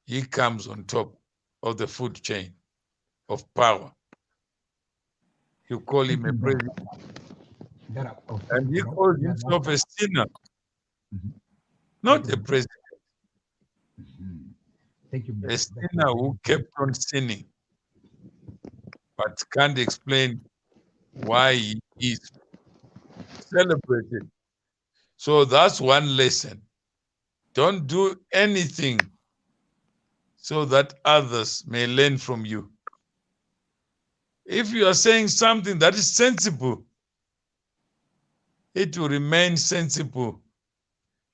he comes on top of the food chain of power. You call him a president. And he calls himself a sinner, not a president. Thank you. A sinner who kept on sinning, but can't explain why he is celebrated. So that's one lesson. Don't do anything so that others may learn from you. If you are saying something that is sensible, it will remain sensible.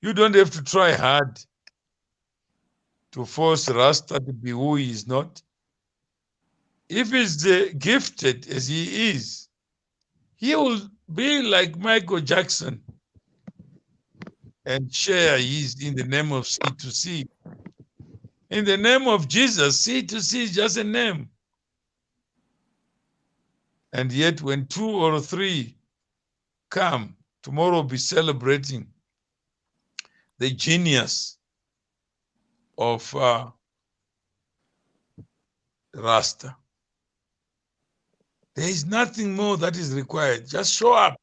You don't have to try hard to force Rasta to be who he is not. If he's gifted as he is, he will be like Michael Jackson and share his in the name of C2C. In the name of Jesus, C2C is just a name. And yet when 2 or 3 come, tomorrow we'll be celebrating the genius of Rasta. There is nothing more that is required. Just show up.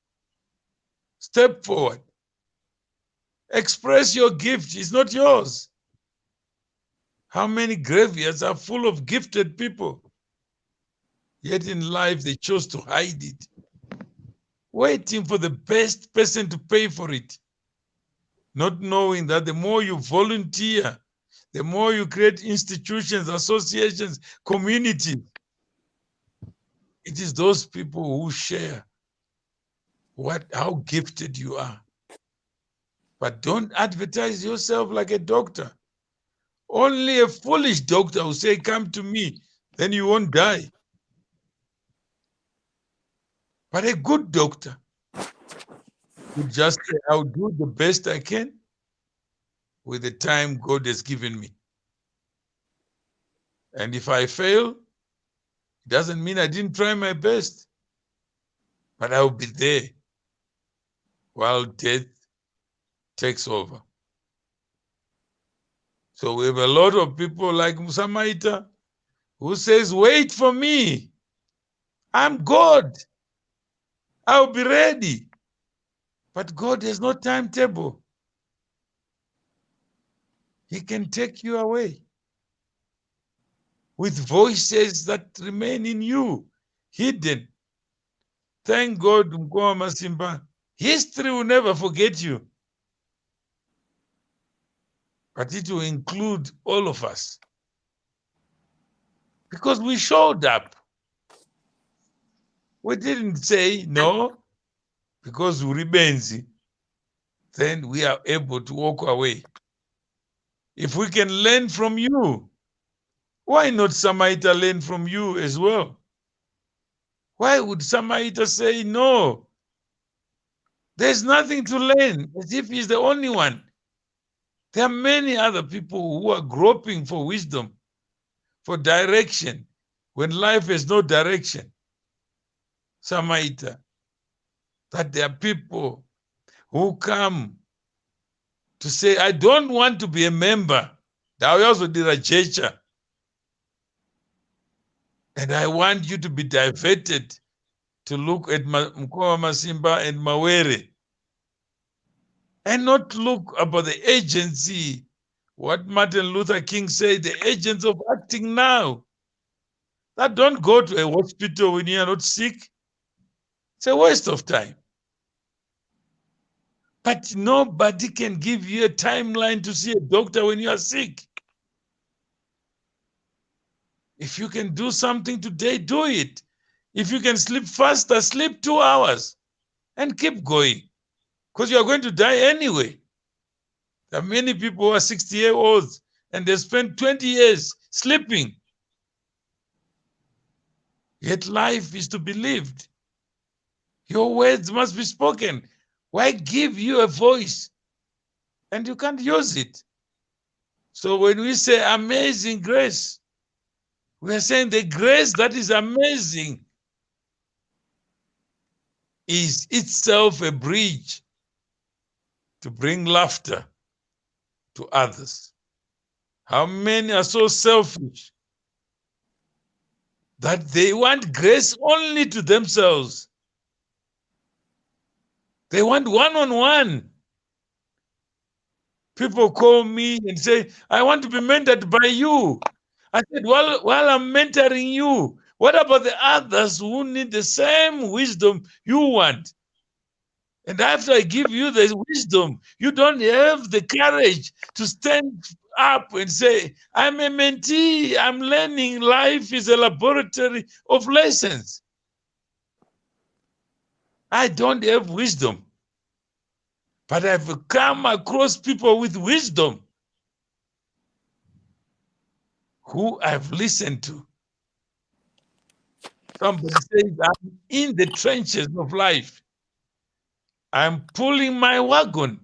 Step forward. Express your gift. It's not yours. How many graveyards are full of gifted people? Yet in life they chose to hide it, waiting for the best person to pay for it, not knowing that the more you volunteer, the more you create institutions, associations, communities, it is those people who share how gifted you are. But don't advertise yourself like a doctor. Only a foolish doctor will say, come to me, then you won't die. But a good doctor would just say, I'll do the best I can with the time God has given me. And if I fail, it doesn't mean I didn't try my best, but I'll be there while death takes over. So we have a lot of people like Samaita who says, wait for me. I'm God. I'll be ready. But God has no timetable. He can take you away with voices that remain in you, hidden. Thank God, Mkoa Masimba. History will never forget you. But it will include all of us. Because we showed up. We didn't say no, because BhukuReBenzi, then we are able to walk away. If we can learn from you, why not Samaita learn from you as well? Why would Samaita say no? There's nothing to learn, as if he's the only one. There are many other people who are groping for wisdom, for direction, when life has no direction. Samaita, that there are people who come to say, I don't want to be a member. I also did a gesture. And I want you to be diverted to look at Mkoa Masimba and Mawere. And not look about the agency. What Martin Luther King said, the agents of acting now. That don't go to a hospital when you are not sick. It's a waste of time. But nobody can give you a timeline to see a doctor when you are sick. If you can do something today, do it. If you can sleep faster, sleep 2 hours and keep going. Because you are going to die anyway. There are many people who are 60-year-olds and they spend 20 years sleeping. Yet life is to be lived. Your words must be spoken. Why give you a voice and you can't use it? So when we say amazing grace, we are saying the grace that is amazing is itself a bridge to bring laughter to others. How many are so selfish that they want grace only to themselves? They want one-on-one. People call me and say, I want to be mentored by you. I said, while I'm mentoring you, what about the others who need the same wisdom you want? And after I give you the wisdom, you don't have the courage to stand up and say, I'm a mentee, I'm learning. Life is a laboratory of lessons. I don't have wisdom, but I've come across people with wisdom who I've listened to. Somebody says, I'm in the trenches of life. I'm pulling my wagon.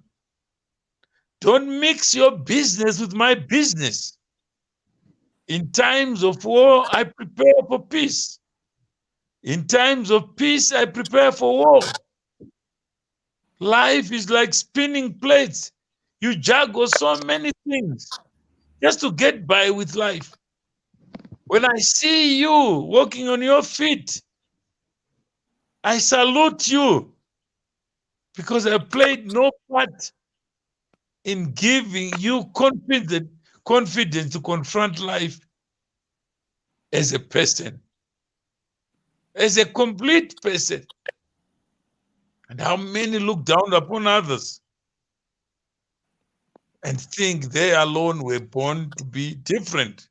Don't mix your business with my business. In times of war, I prepare for peace. In times of peace, I prepare for war. Life is like spinning plates. You juggle so many things just to get by with life. When I see you walking on your feet, I salute you because I played no part in giving you confidence to confront life as a person, as a complete person. And how many look down upon others? and think they alone were born to be different.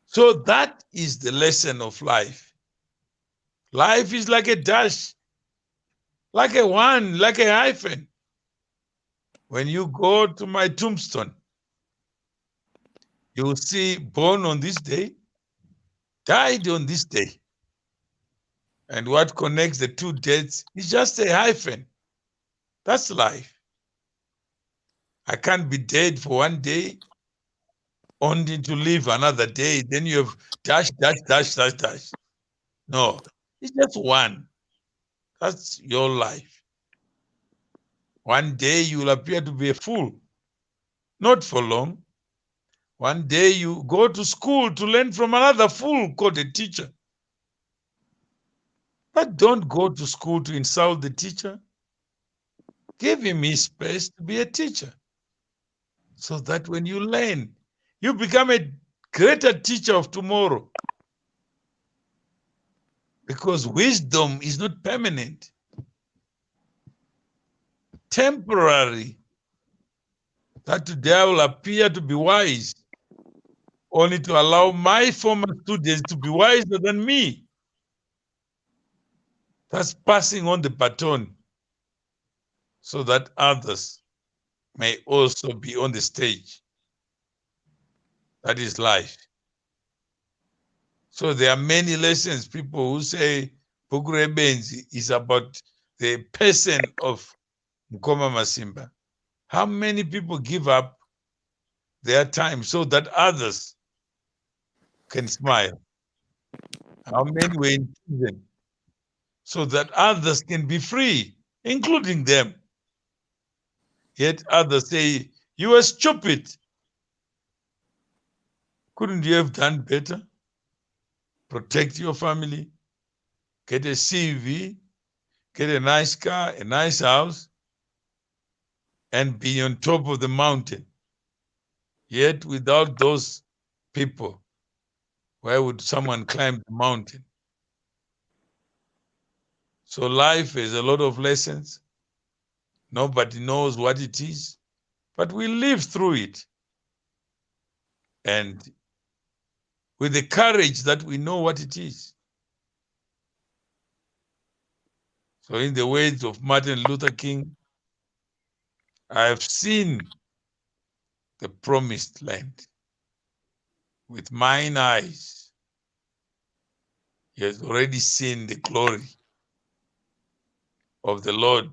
So that is the lesson of life. Life is like a dash, like a one, like a hyphen. When you go to my tombstone, you will see born on this day, died on this day. And what connects the two dates is just a hyphen. That's life. I can't be dead for one day only to live another day. Then you have dash, dash, dash, dash, dash. No, it's just one. That's your life. One day you will appear to be a fool, not for long. One day you go to school to learn from another fool called a teacher. But don't go to school to insult the teacher. Give him his space to be a teacher, so that when you learn, you become a greater teacher of tomorrow. Because wisdom is not permanent, temporary. That today I will appear to be wise, only to allow my former students to be wiser than me. That's passing on the baton so that others may also be on the stage. That is life. So there are many lessons. People who say BhukuReBenzi is about the person of Mkoma Masimba. How many people give up their time so that others can smile? How many were in prison so that others can be free, including them? Yet others say, you were stupid. Couldn't you have done better? Protect your family, get a CV, get a nice car, a nice house, and be on top of the mountain. Yet without those people, where would someone climb the mountain? So life has a lot of lessons. Nobody knows what it is, but we live through it. And with the courage that we know what it is. So in the words of Martin Luther King, I have seen the promised land with mine eyes. He has already seen the glory of the Lord.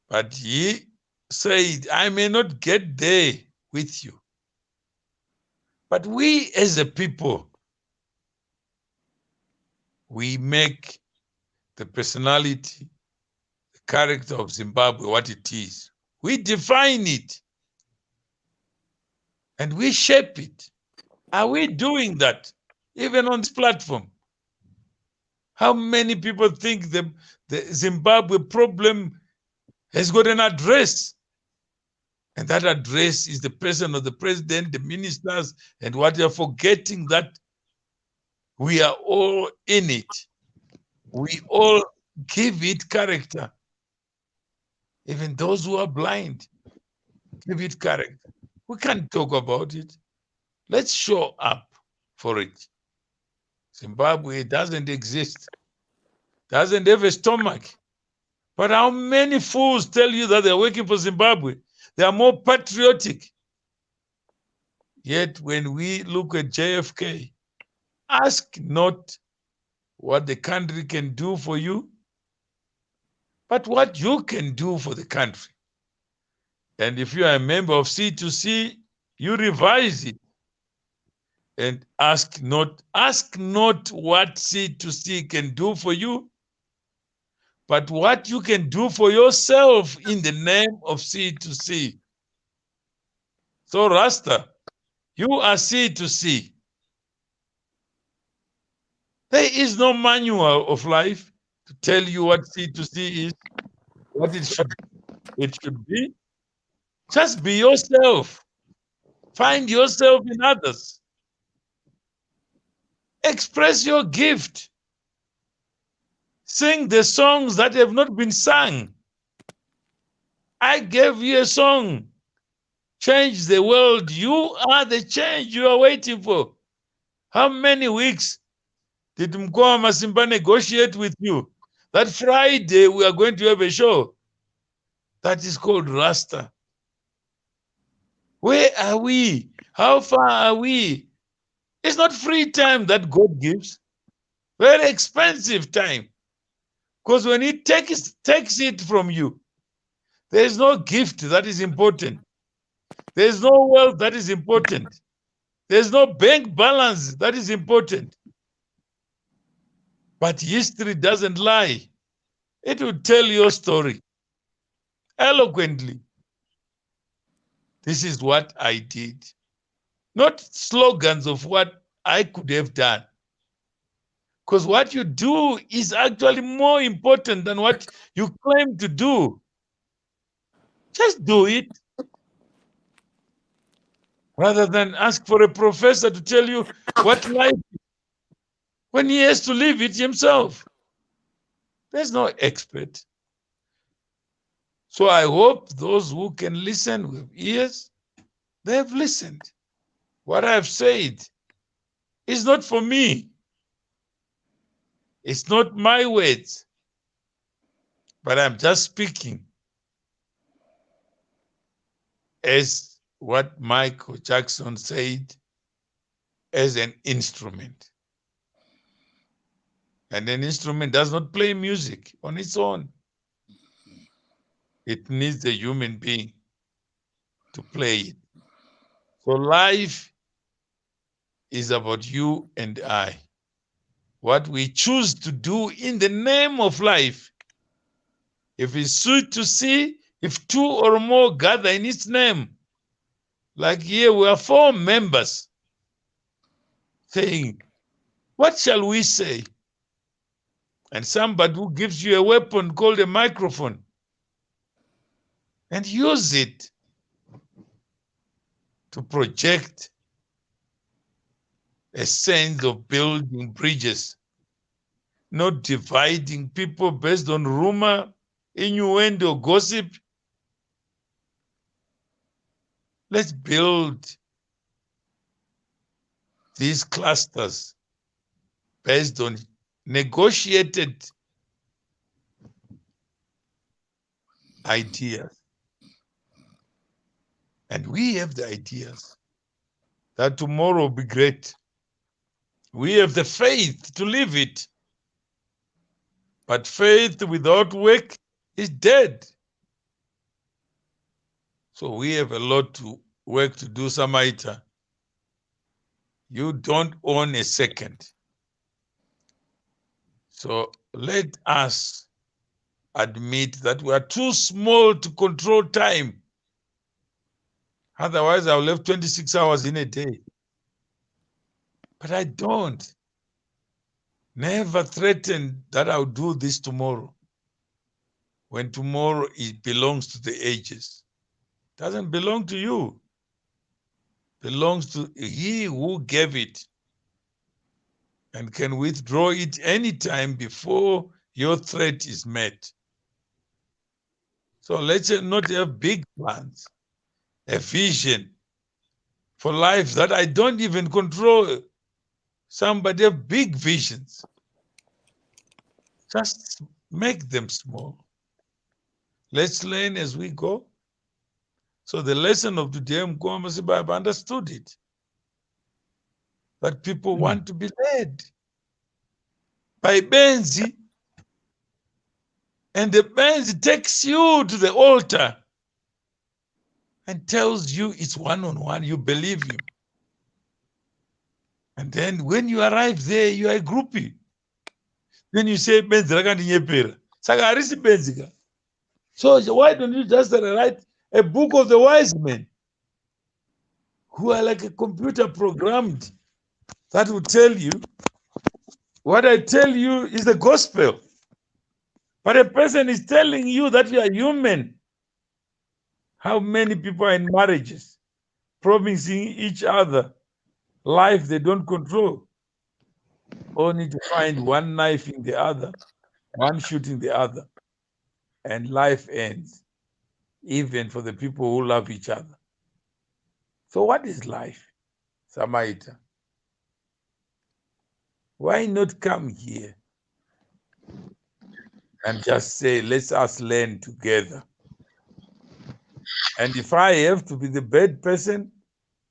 But he said, I may not get there with you. But we as a people, we make the personality, the character of Zimbabwe what it is. We define it. And we shape it. Are we doing that? Even on this platform? How many people think the Zimbabwe problem has got an address? And that address is the person of the president, the ministers, and what they're forgetting that we are all in it. We all give it character. Even those who are blind, give it character. We can't talk about it. Let's show up for it. Zimbabwe doesn't exist, doesn't have a stomach. But how many fools tell you that they're working for Zimbabwe? They are more patriotic. Yet when we look at JFK, ask not what the country can do for you, but what you can do for the country. And if you are a member of C2C, you revise it and ask not what C2C can do for you, but what you can do for yourself in the name of C2C. So Rasta, you are C2C. There is no manual of life to tell you what C2C is, what it should be. Just be yourself. Find yourself in others. Express your gift. Sing the songs that have not been sung. I gave you a song. Change the world. You are the change you are waiting for. How many weeks did Mkoa Masimba negotiate with you? That Friday we are going to have a show. That is called Rasta. Where are we? How far are we? It's not free time that God gives. Very expensive time. Because when He takes it from you, there is no gift that is important. There is no wealth that is important. There is no bank balance that is important. But history doesn't lie. It will tell your story eloquently. This is what I did. Not slogans of what I could have done. Because what you do is actually more important than what you claim to do. Just do it. Rather than ask for a professor to tell you what life is, when he has to live it himself. There's no expert. So I hope those who can listen with ears, they have listened. What I have said is not for me. It's not my words. But I'm just speaking as what Michael Jackson said, as an instrument. And an instrument does not play music on its own. It needs a human being to play it. So life is about you and I. What we choose to do in the name of life. If it's sweet to see, if two or more gather in its name, like here we are 4 members saying, what shall we say? And somebody who gives you a weapon called a microphone and use it to project a sense of building bridges, not dividing people based on rumor, innuendo, gossip. Let's build these clusters based on negotiated ideas. And we have the ideas that tomorrow will be great. We have the faith to live it. But faith without work is dead. So we have a lot to work to do, Samaita. You don't own a second. So let us admit that we are too small to control time. Otherwise, I'll have 26 hours in a day. But I don't. Never threaten that I'll do this tomorrow. When tomorrow it belongs to the ages. Doesn't belong to you. Belongs to He who gave it and can withdraw it anytime before your threat is met. So let's not have big plans, a vision for life that I don't even control. Somebody have big visions. Just make them small. Let's learn as we go. So the lesson of today, I've understood it. That people want to be led by Benzi. And the Benzi takes you to the altar and tells you it's one-on-one, you believe him. And then when you arrive there, you are a groupie. Then you say, Benzi rakandinyephera. Saka harisi Benzi ka. So why don't you just write a book of the wise men who are like a computer programmed that will tell you what I tell you is the gospel. But a person is telling you that you are human. How many people are in marriages promising each other life they don't control, only to find one knife in the other, one shooting the other, and life ends. even for the people who love each other. So what is life, Samaita? Why not come here and just say, let's us learn together? And if I have to be the bad person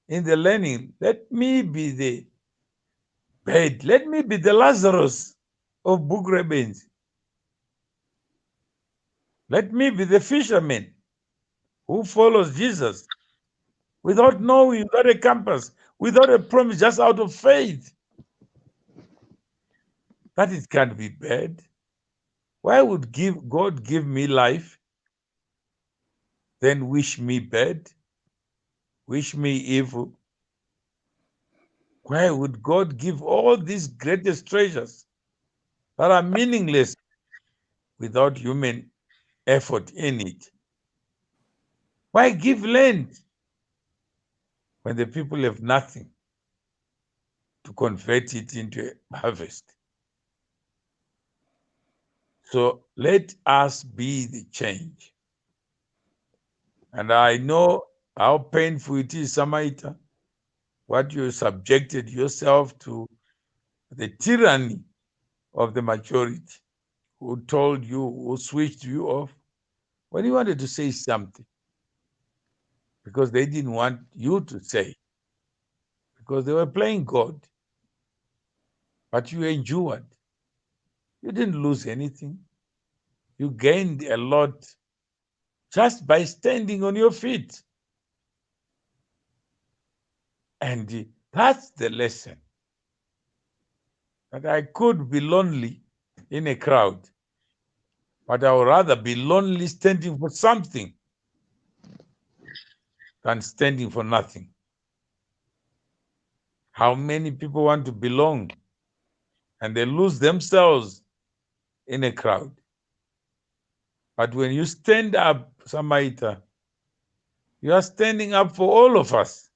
in the learning, let me be the bad. Let me be the Lazarus of BhukuReBenzi. Let me be the fisherman who follows Jesus without knowing, without a compass, without a promise, just out of faith. That it can't be bad. Why would God give me life, then wish me bad, wish me evil? Why would God give all these greatest treasures that are meaningless without human effort in it? Why give land when the people have nothing to convert it into a harvest? So let us be the change. And I know how painful it is, Samaita, what you subjected yourself to, the tyranny of the majority who told you, who switched you off when you wanted to say something, because they didn't want you to say, because they were playing God. But you endured. You didn't lose anything. You gained a lot just by standing on your feet. And that's the lesson. That I could be lonely in a crowd, but I would rather be lonely standing for something than standing for nothing. How many people want to belong and they lose themselves in a crowd? But when you stand up, Samaita, you are standing up for all of us.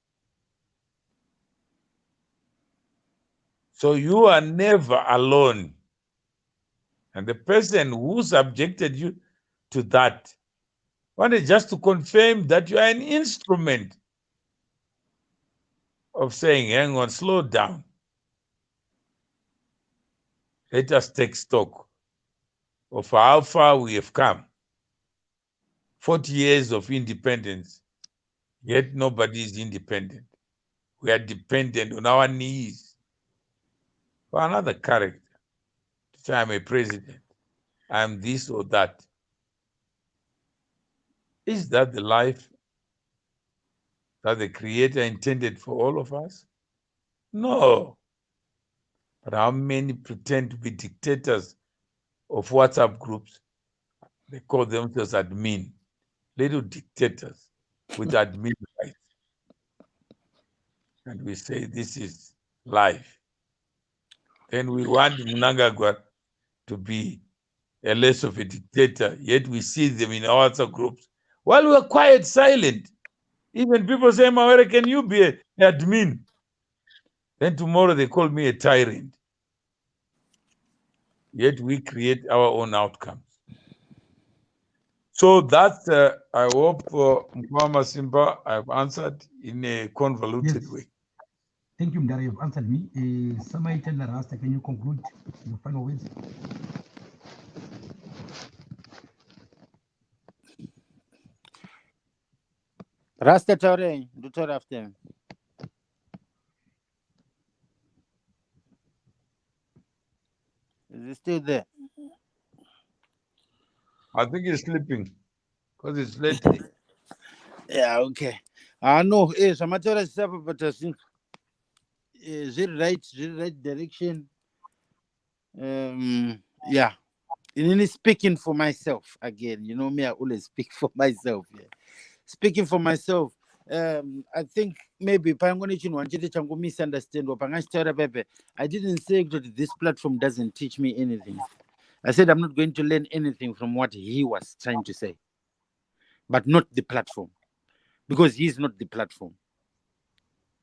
So you are never alone. And the person who subjected you to that wanted just to confirm that you are an instrument of saying, hang on, slow down. Let us take stock of how far we have come. 40 years of independence, yet nobody is independent. We are dependent on our knees for another character to say, I'm a president, I'm this or that. Is that the life that the Creator intended for all of us? No. But how many pretend to be dictators of WhatsApp groups? They call themselves admin, little dictators with admin rights. And we say this is life. Then we want Mnangagwa to be a less of a dictator, yet we see them in our WhatsApp groups. While we're quiet, silent, even people say, Mawere, can you be an admin? Then tomorrow they call me a tyrant. Yet we create our own outcomes. So that, I hope, Mkwama Simba, I've answered in a convoluted Yes. way. Thank you, Mdara. You've answered me. Samaita and Rasta, can you conclude your final words? Rasta Taure, do talk after him. Is he still there? I think he's sleeping because it's late. Yeah, okay. I know. Samaita is up, but I think is it right direction? Yeah. And then speaking for myself again. You know me, I always speak for myself. Yeah. Speaking for myself, I think maybe misunderstand or I didn't say that this platform doesn't teach me anything. I said I'm not going to learn anything from what he was trying to say, but not the platform, because he's not the platform.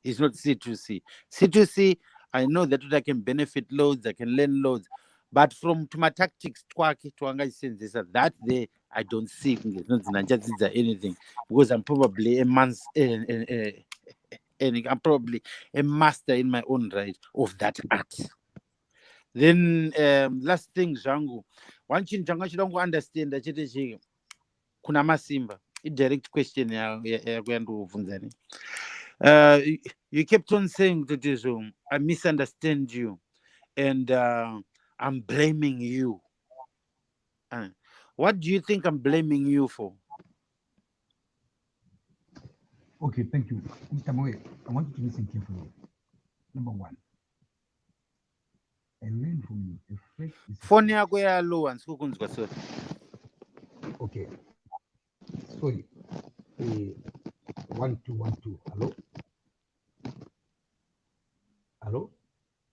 He's not C2C. C2C, I know that I can benefit loads, I can learn loads, but from to my tactics, that there, I don't see anything because I'm probably a man's and I'm probably a master in my own right of that art. Then last thing zvangu one chinhu changa chida understand chete chike kuna masimba direct question yakuyandobvunza you kept on saying that I misunderstand you and I'm blaming you. What do you think I'm blaming you for? Okay, thank you. Mr. Moe, I want you to listen carefully. Number one, I learned from you. A fact is Phone yako yalow and sikukunzwa sorry. Okay. Sorry. 1212. Hello? Hello?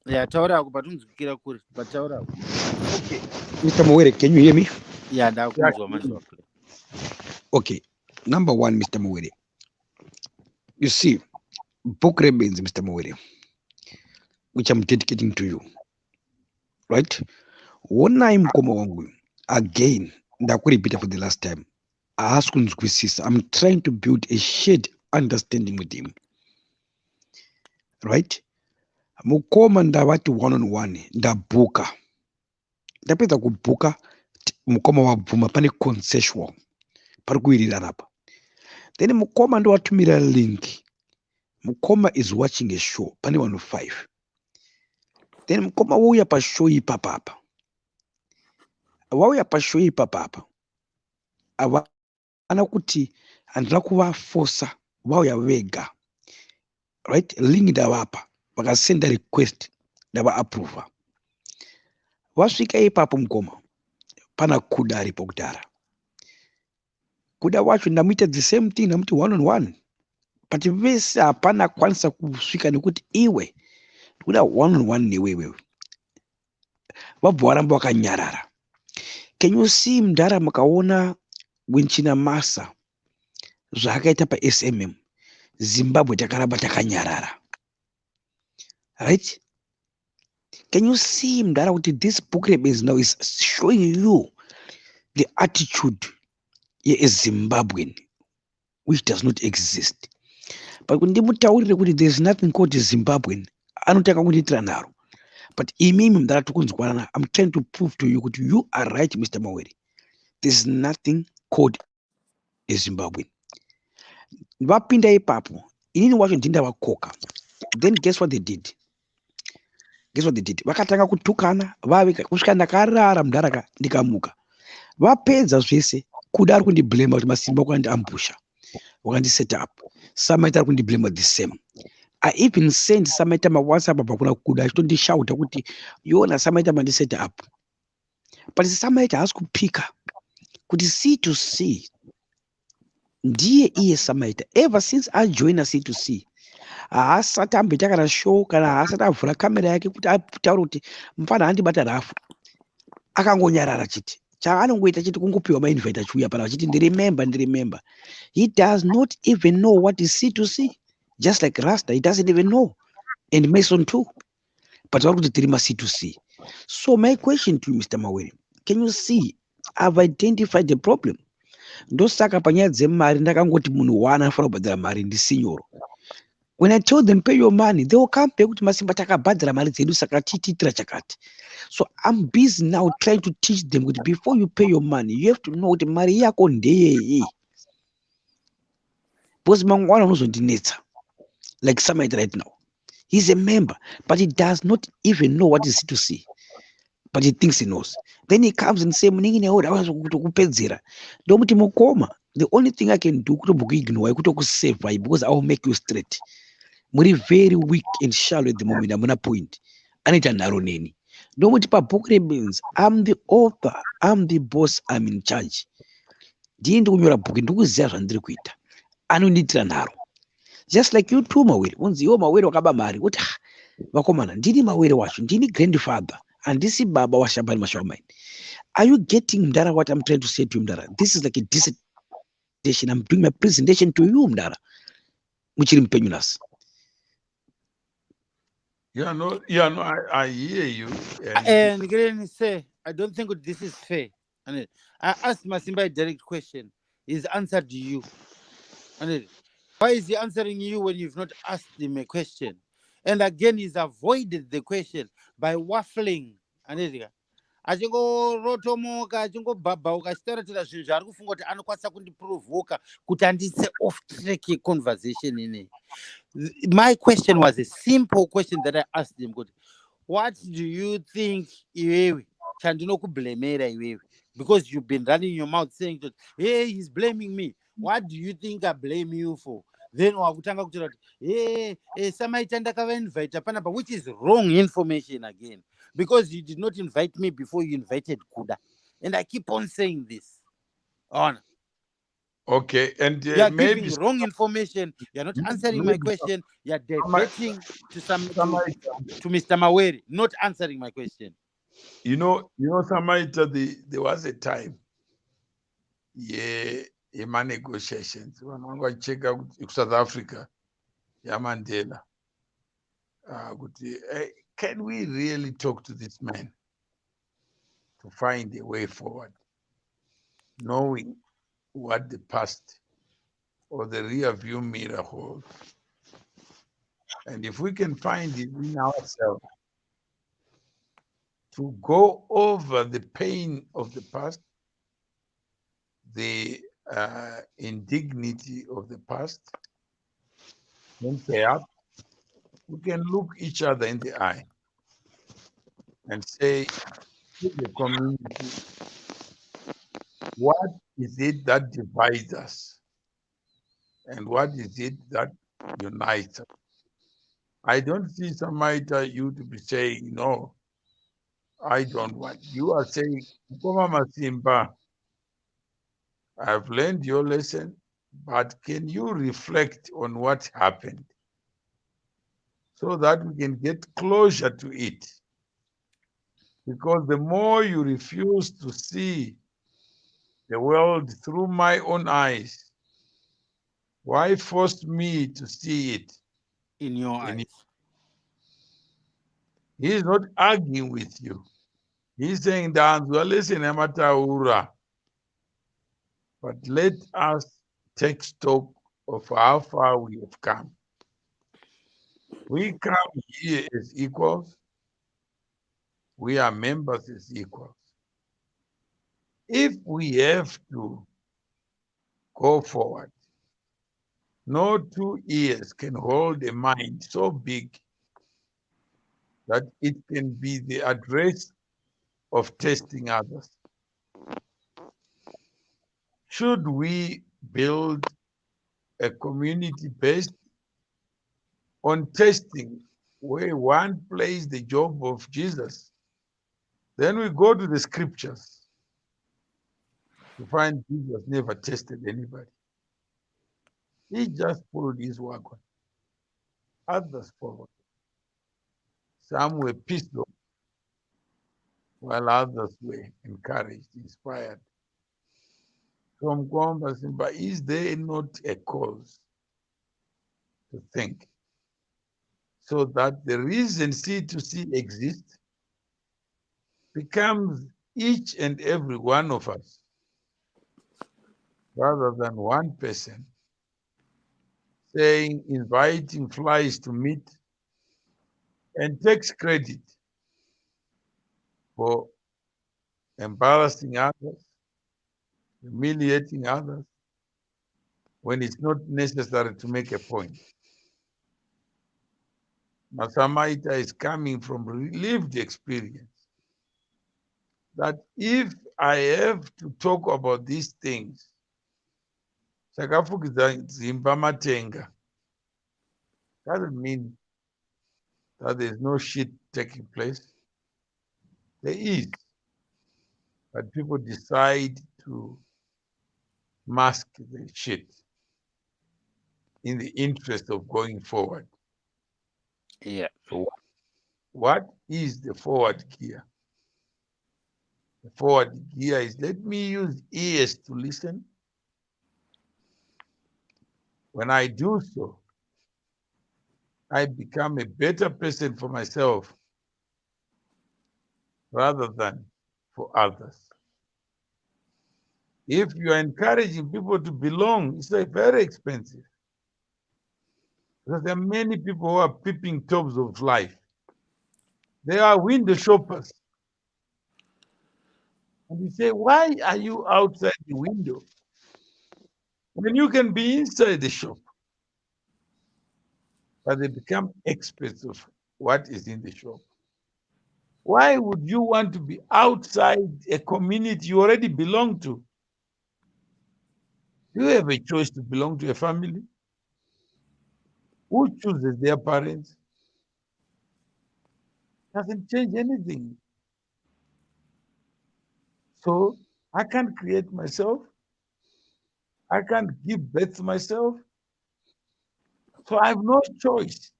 Yeah, taura but unzukira kuri but taura. Okay. Mr. Moe, can you hear me? Yeah, ndakunzwa manzwa. Okay. Number one, Mr. Moe. You see, BhukuReBenzi, Mr. Moe, which I'm dedicating to you. Right? When I'm coming again, repeat for the last time. I'm trying to build a shared understanding with him. Right? Mukoma ndavati one on one ndabhuka ndapedza kubhuka mukoma wabvuma pane consensual pari kuwirirana apa then mukoma ndowatumira link mukoma is watching a show pane 105 then mukoma wauya pashow ipapapa wauya pashow ipapapa havana kuti handina kuvafosa vauya vega right link ndavapa vakasenda request ndavaapprova vasvika ipapo mukoma pana kuda aripo kudhara kuda wacho ndamuita the same thing ndamuti one on one but vese hapana kwanisa kusvika nekuti iwe kuda one on one newewe vabva varamba vakanyarara. Can you see mudhara mukaona Winchina Masa zvaakaita paSMM Zimbabwe takaramba takanyarara, right? Can you see mudhara kuti this BhukuReBenzi now is showing you the attitude a Zimbabwean which does not exist. But when there's nothing called Zimbabwean, anotaka kundiitira nharo. But imimi mudhara tokunzwanana, I'm trying to prove to you that you are right, Mr. Mawere. There's nothing called a Zimbabwean. Vapinda ipapo, inini wacho ndindavakoka. Then guess what they did? Vakatanga kutukana, kusvika ndakarara mudhara ndikamuka. Vapedza zvese kuda ari kundiblema kuti Masimba wakandiambusha, wakandiseta up. Samaita ari kundiblema the same. I even sent Samaita WhatsApp apa kuna kuda achitondishauta kuti yona Samaita mandiseta up. But Samaita haasi kupika kuti C2C ndiye iye Samaita. Ever since ajoina C2C haasati amboita kana show kana haasati avhura kamera yake kuti ataura kuti mufana handibata rafu. Akangonyarara chiti chaanongoita chiti kungopiwa mainvite achiuya pana achiti ndirimember. He does not even know what is C2C. Just like Rasta, he doesn't even know. And Mason too. But what would the C2C? So my question to you, Mr. Mawere, can you see I've identified the problem? Ndosaka panyaya dzemari ndakangoti munhu waanofana kubhadhara mari ndisinyoro. When I told them pay your money, they will come back kuti Masimba takabhadhara mari dzedu saka tiitira chakati. So I'm busy now trying to teach them that before you pay your money, you have to know kuti mari yako ndeyei. Because mangwana unozondinetsa. Like Samaita right now. He's a member, but he does not even know what is C2C. But he thinks he knows. Then he comes and says, the only thing I can do is save because I will make you straight. Muri very weak and shallow at the moment. I'm on a point. I need a narrow name. BhukuReBenzi, I'm the author, I'm the boss, I'm in charge. I don't need to narrow. Just like you too, Mawere. Once you Mawere wakaba mari, what wakomana, ndini Mawere washu, ndini grandfather, and this is Baba Washabani Mashawaman. Are you getting Mdara what I'm trying to say to you, Mdara? This is like a dissertation. I'm doing my presentation to you, Mdara. Muchirimpenyunas. I hear you. And again, say, I don't think this is fair. And I asked Masimba a direct question. He's answered you. And why is he answering you when you've not asked him a question? And again, he's avoided the question by waffling. And achingorotomoka achingobhabhauka achitaratira zvinhu zvaari kufunga kuti anokwanisa kundiprovoka kuti handise off track conversation inei. My question was a simple question that I asked him. What do you think iwewe chandinokublemera iwewe? Because you've been running your mouth saying that, hey, he's blaming me. What do you think I blame you for? Then wakutanga kutaura kuti hey, Samaita ndakavainvita panapa, which is wrong information again. Because you did not invite me before you invited Kuda. And I keep on saying this. Honor. Okay, and You are maybe giving wrong information. You are not answering my question. You are diverting to Mr. Maweri, not answering my question. You know, Samaita, there was a time, my negotiations. When I check out South Africa, Mandela, can we really talk to this man to find a way forward, knowing what the past or the rear view mirror holds? And if we can find it in ourselves to go over the pain of the past, the indignity of the past, then perhaps we can look each other in the eye and say to the community, what is it that divides us? And what is it that unites us? I don't see Samaita you to be saying, no, I don't want. You are saying, Koma Masimba, I've learned your lesson, but can you reflect on what happened so that we can get closer to it? Because the more you refuse to see the world through my own eyes, why force me to see it in your eyes? He is not arguing with you. He's saying, listen, Amataura. But let us take stock of how far we have come. We come here as equals. We are members as equals. If we have to go forward, no 2 ears can hold a mind so big that it can be the address of testing others. Should we build a community based on testing where one plays the job of Jesus, then we go to the scriptures to find Jesus never tested anybody. He just pulled his wagon. Others followed. Some were pissed off, while others were encouraged, inspired. From Kwamba Simba, is there not a cause to think so that the reason C2C exists becomes each and every one of us, rather than one person saying, inviting flies to meet and takes credit for embarrassing others, humiliating others, when it's not necessary to make a point. Samaita is coming from lived experience that if I have to talk about these things, Zimba Matenga, doesn't mean that there's no shit taking place. There is. But people decide to mask the shit in the interest of going forward. Yeah. So what is the forward gear? The forward gear is, let me use ears to listen. When I do so, I become a better person for myself rather than for others. If you are encouraging people to belong, it's like very expensive. Because there are many people who are peeping tops of life. They are window shoppers. And you say, why are you outside the window when you can be inside the shop? But they become experts of what is in the shop. Why would you want to be outside a community you already belong to? Do you have a choice to belong to a family? Who chooses their parents? Doesn't change anything. So I can't create myself. I can't give birth to myself. So I have no choice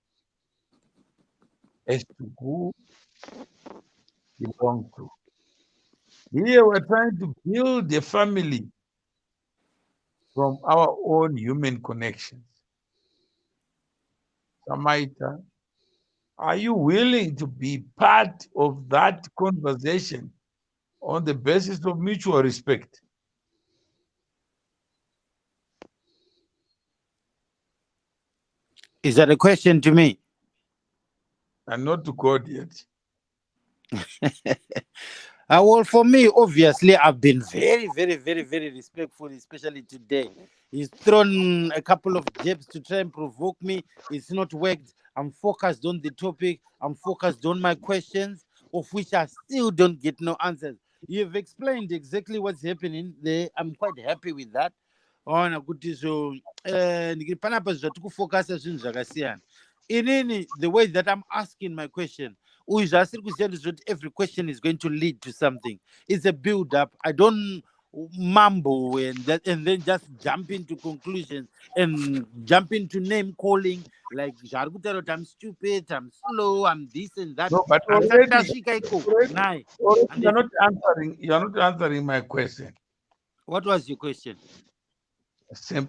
as to who belong to. Here we're trying to build a family from our own human connections. Samaita, are you willing to be part of that conversation on the basis of mutual respect? Is that a question to me? And not to God yet. Well, for me, obviously, I've been very, very, very, very respectful, especially today. He's thrown a couple of jabs to try and provoke me. It's not worked. I'm focused on the topic. I'm focused on my questions, of which I still don't get no answers. You've explained exactly what's happening there. I'm quite happy with that. Ona kuti so ndikiri panapa zvatiri kufokasa zvinhu zvakasiyana. Inini, the way that I'm asking my question, zvasiri kuziva ndezvoti every question is going to lead to something. It's a build up. I don't mumble and then just jump into conclusions and jump into name calling like I'm stupid, I'm slow, I'm this and that. No, but already you are not answering my question. What was your question?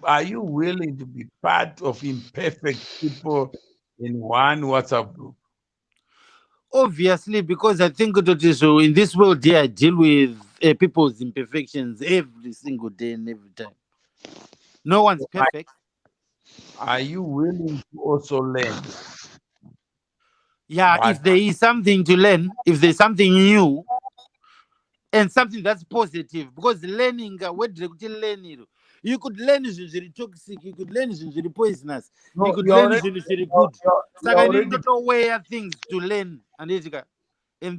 Are you willing to be part of imperfect people in one WhatsApp group? Obviously, because I think so in this world here, I deal with people's imperfections every single day and every time. No one's perfect. Are you willing to also learn? Yeah, if there is something to learn, if there's something new, and something that's positive, because learning, you could learn very toxic, you could learn very poisonous, you could learn very good. So I need to where things to learn and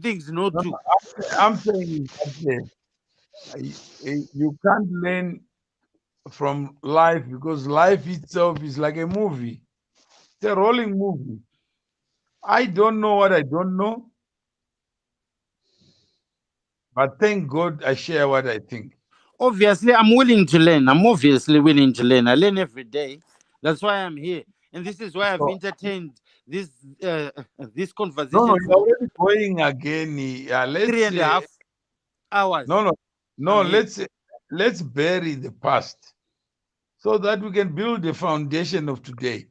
things not to. I'm saying you can't learn from life because life itself is like a movie. It's a rolling movie. I don't know what I don't know, but thank God I share what I think. Obviously, I'm willing to learn. I'm obviously willing to learn. I learn every day. That's why I'm here. And this is why I've entertained this conversation. No, you're already going again. Let's 3.5 hours. No. Let's bury the past so that we can build the foundation of today.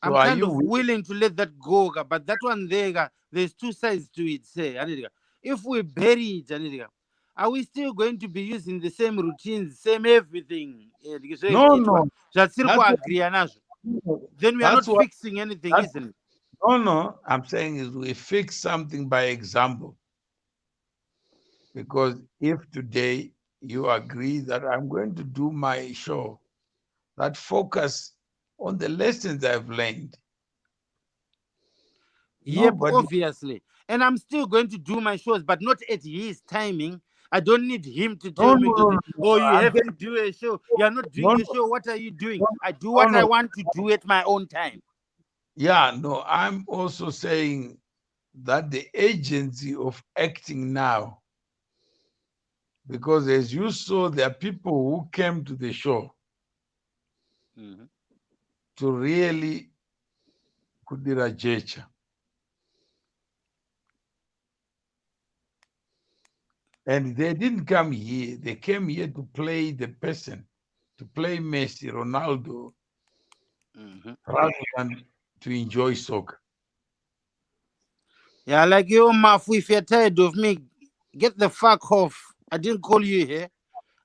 I'm kind of willing to let that go, but that one there's two sides to it. Say, if we bury it, are we still going to be using the same routines, same everything? No. Then we are not fixing anything, isn't it? No. I'm saying is we fix something by example. Because if today you agree that I'm going to do my show that focus on the lessons I've learned. Yep, obviously. And I'm still going to do my shows, but not at his timing. I don't need him to tell me, you haven't do a show. You're not doing a show. What are you doing? I do what I want to do at my own time. Yeah, no, I'm also saying that the agency of acting now, because as you saw, there are people who came to the show to really kudira jecha. And they didn't come here. They came here to play the person, to play Messi, Ronaldo, rather than to enjoy soccer. Yeah, like you, Mafu, if you're tired of me, get the fuck off. I didn't call you here.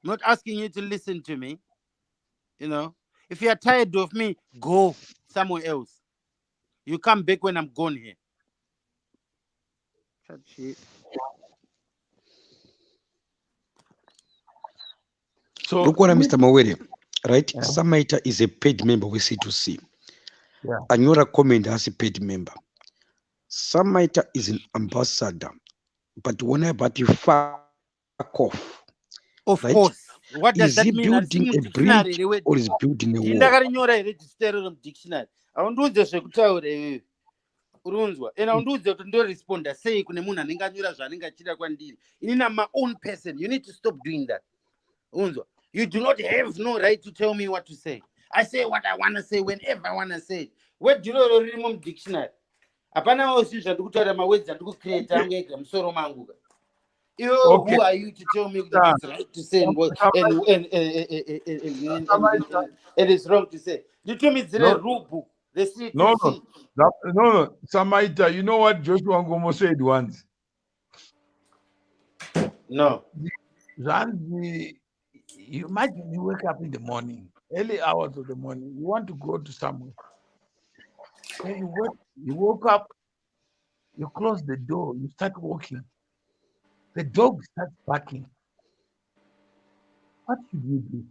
I'm not asking you to listen to me. You know, if you're tired of me, go somewhere else. You come back when I'm gone here. Chat shit. So Look what Mr. Mawere, right? Yeah. Samaita is a paid member with C2C. Yeah. Anyora comment as a paid member. Samaita is an ambassador. But when I but you fuck off, Of right? course. What does Is he that mean? I'm building seeing a dictionary. bridge The word or is building a wall? ndakarinyora register dictionary. Aunduze zvekutaura iwewe. Urunzwa. And aunduze kuti ndoresponda sei kune munhu anenge anyora zvaanenge achida kwandiri. Inini I'm my own person. You need to stop doing that. Urunzwa. You do not have no right to tell me what to say. I say what I want to say whenever I want to say it. Where do you riri dictionary? Hapana wausi zvandikutaura mawords andikucreate angu ega musoro mangu. Okay. Who are you to tell me that it's right to say and it's wrong to say? You told me it's a rule book. The C2C. No. Samaita, you know what Joshua Ngomo said once? No. You imagine you wake up in the morning, early hours of the morning, you want to go to somewhere. So you woke up, you close the door, you start walking. The dog starts barking. What should you do?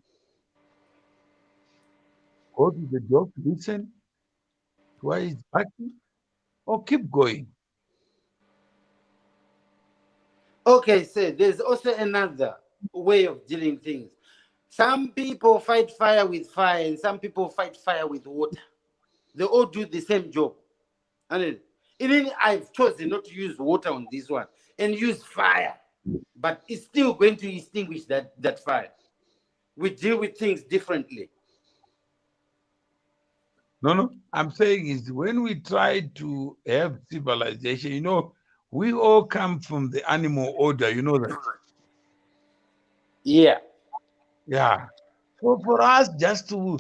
Go to the dog, listen to why it's barking, or keep going? Okay, so there's also another way of dealing things. Some people fight fire with fire, and some people fight fire with water. They all do the same job. And even I've chosen not to use water on this one and use fire, but it's still going to extinguish that fire. We deal with things differently. No. I'm saying is when we try to have civilization, we all come from the animal order, you know that? Yeah. Yeah. So for us just to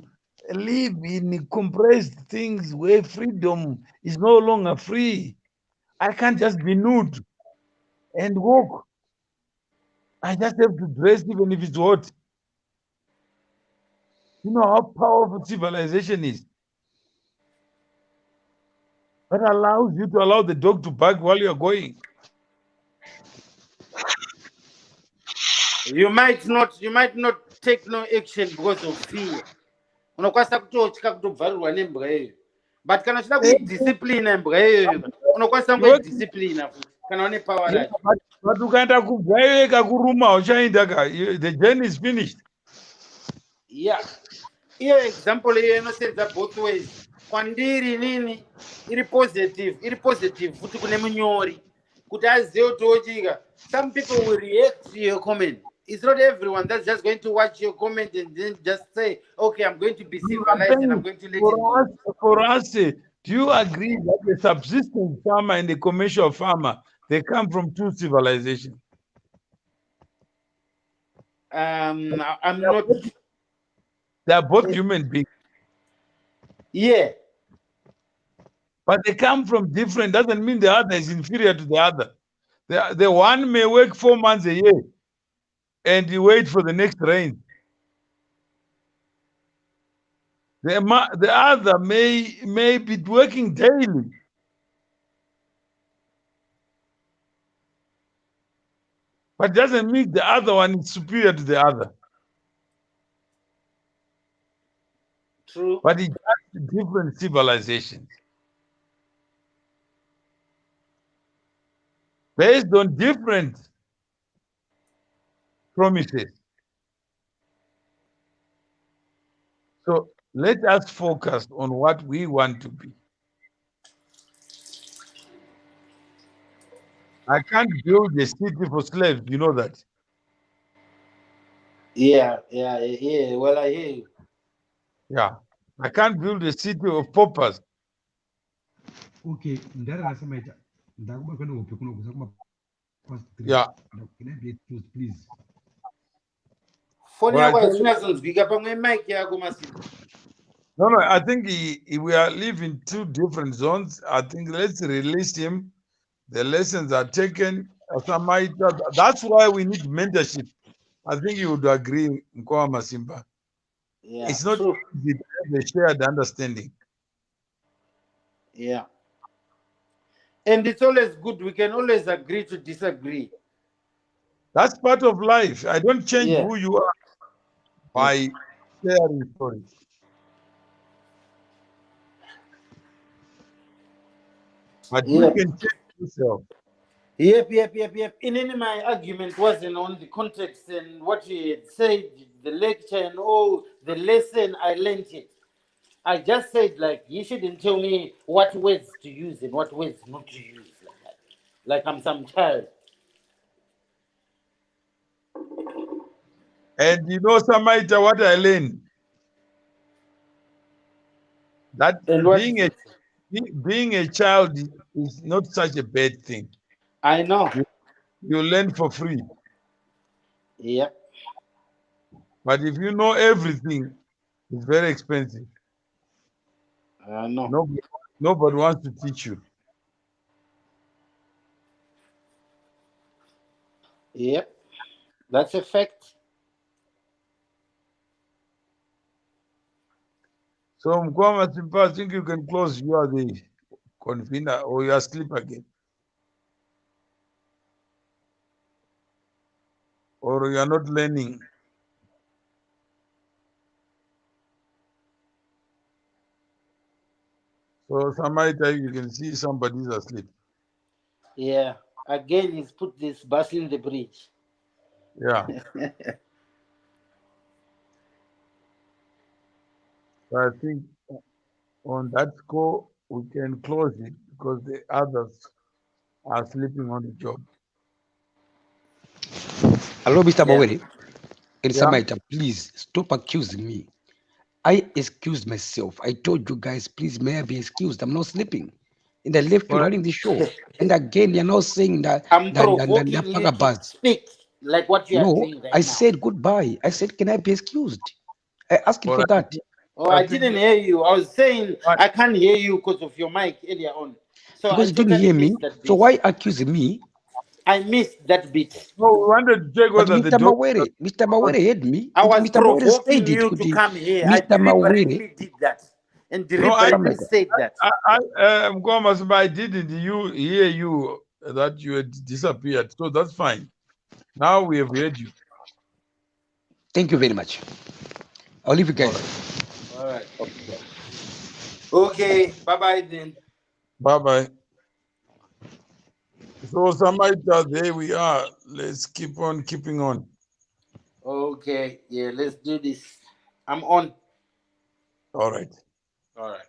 live in compressed things where freedom is no longer free, I can't just be nude and walk. I just have to dress even if it's hot. You know how powerful civilization is. That allows you to allow the dog to bark while you're going. You might not take no action because of fear. Unokwanisa kutotya kutobvarirwa nembwa iyoyo. But kana uchida kuidisciplina mbwa iyoyo, unokwanisa kungoidisciplina futi kana une power racho. But ukaenda kubva iyoyo ikakuruma uchaenda ka, the journey is finished. Yeah. Iyo example iyo inosenza both ways. Kwandiri nini iri positive futi kune munyori kuti azive kuti ochika. Some people will react to your comment. It's not everyone that's just going to watch your comment and then just say, okay, I'm going to be civilized and I'm going to let it go. For us, do you agree that the subsistence farmer and the commercial farmer, they come from two civilizations? I'm not. They are both human beings. Yeah. But they come from different, doesn't mean the other is inferior to the other. The one may work 4 months a year and you wait for the next rain. The other may be working daily. But doesn't mean the other one is superior to the other. True. But it's just different civilizations. Based on different promises. So let us focus on what we want to be. I can't build a city for slaves, you know that? Yeah. Well, I hear you. Yeah. I can't build a city of paupers. Okay, ndara Samaita. Ndakuba kwenda upe kuno kusakuma past 3. Yeah. Can I be excused, please? Phone yako hazinazonzwika pamwe mic yako Masimba. No, I think we are living two different zones. I think let's release him The lessons are taken. Samaita, that's why we need mentorship. I think you would agree, Mkoa Masimba. Yeah, It's not true. easy to have a shared understanding. Yeah. And it's always good. We can always agree to disagree. That's part of life. I don't change Yeah. who you are by sharing stories. But you Yep. can change yourself. Yep. In any my argument wasn't on the context and what he had said, the lecture and all the lesson I learned it. I just said like you shouldn't tell me what words to use and what words not to use like that. Like I'm some child. And you know, Samaita, what I learned? That And what is it? being a child is not such a bad thing. I know. You learn for free. Yep. But if you know everything, it's very expensive. I know. Nobody wants to teach you. Yep. That's a fact. So, Mkwama Simpa, I think you can close. You are the convener or you are asleep again. Or you are not learning. So, Samaita, you can see somebody's asleep. Yeah. Again, he's put this bus in the bridge. Yeah. So I think on that score, we can close it because the others are sleeping on the job. Hello, Mr. Yeah. Bawere. And Yeah. Samaita, please stop accusing me. I excused myself. I told you guys, please, may I be excused? I'm not sleeping. And I left you All right. running the show. And again, you're now saying that I'm provoking you to Pagabaz. speak like what you are No, doing right I now. said goodbye. I said, can I be excused? I asked you All for right. that. Oh, I I think didn't hear you. I was saying Right. I can't hear you because of your mic earlier on. So I Because you didn't totally hear me. missed that So bit. why accusing me? I missed that bit. No, we wanted to check But whether the Mr. dog. Mawere heard me. I And was Mr. Mawere provoking said it. you to come here. I Mr. Mawere, deliberately did that. And No, I deliberately said that. Mkwama Simba, I didn't hear you that you had disappeared. So that's fine. Now we have heard you. thank you very much. I'll leave you All guys. right. All right. Okay. Bye-bye then. Bye bye. So, Samaita, there we are. Let's keep on keeping on. Okay. Yeah, let's do this. I'm on. All right. All right.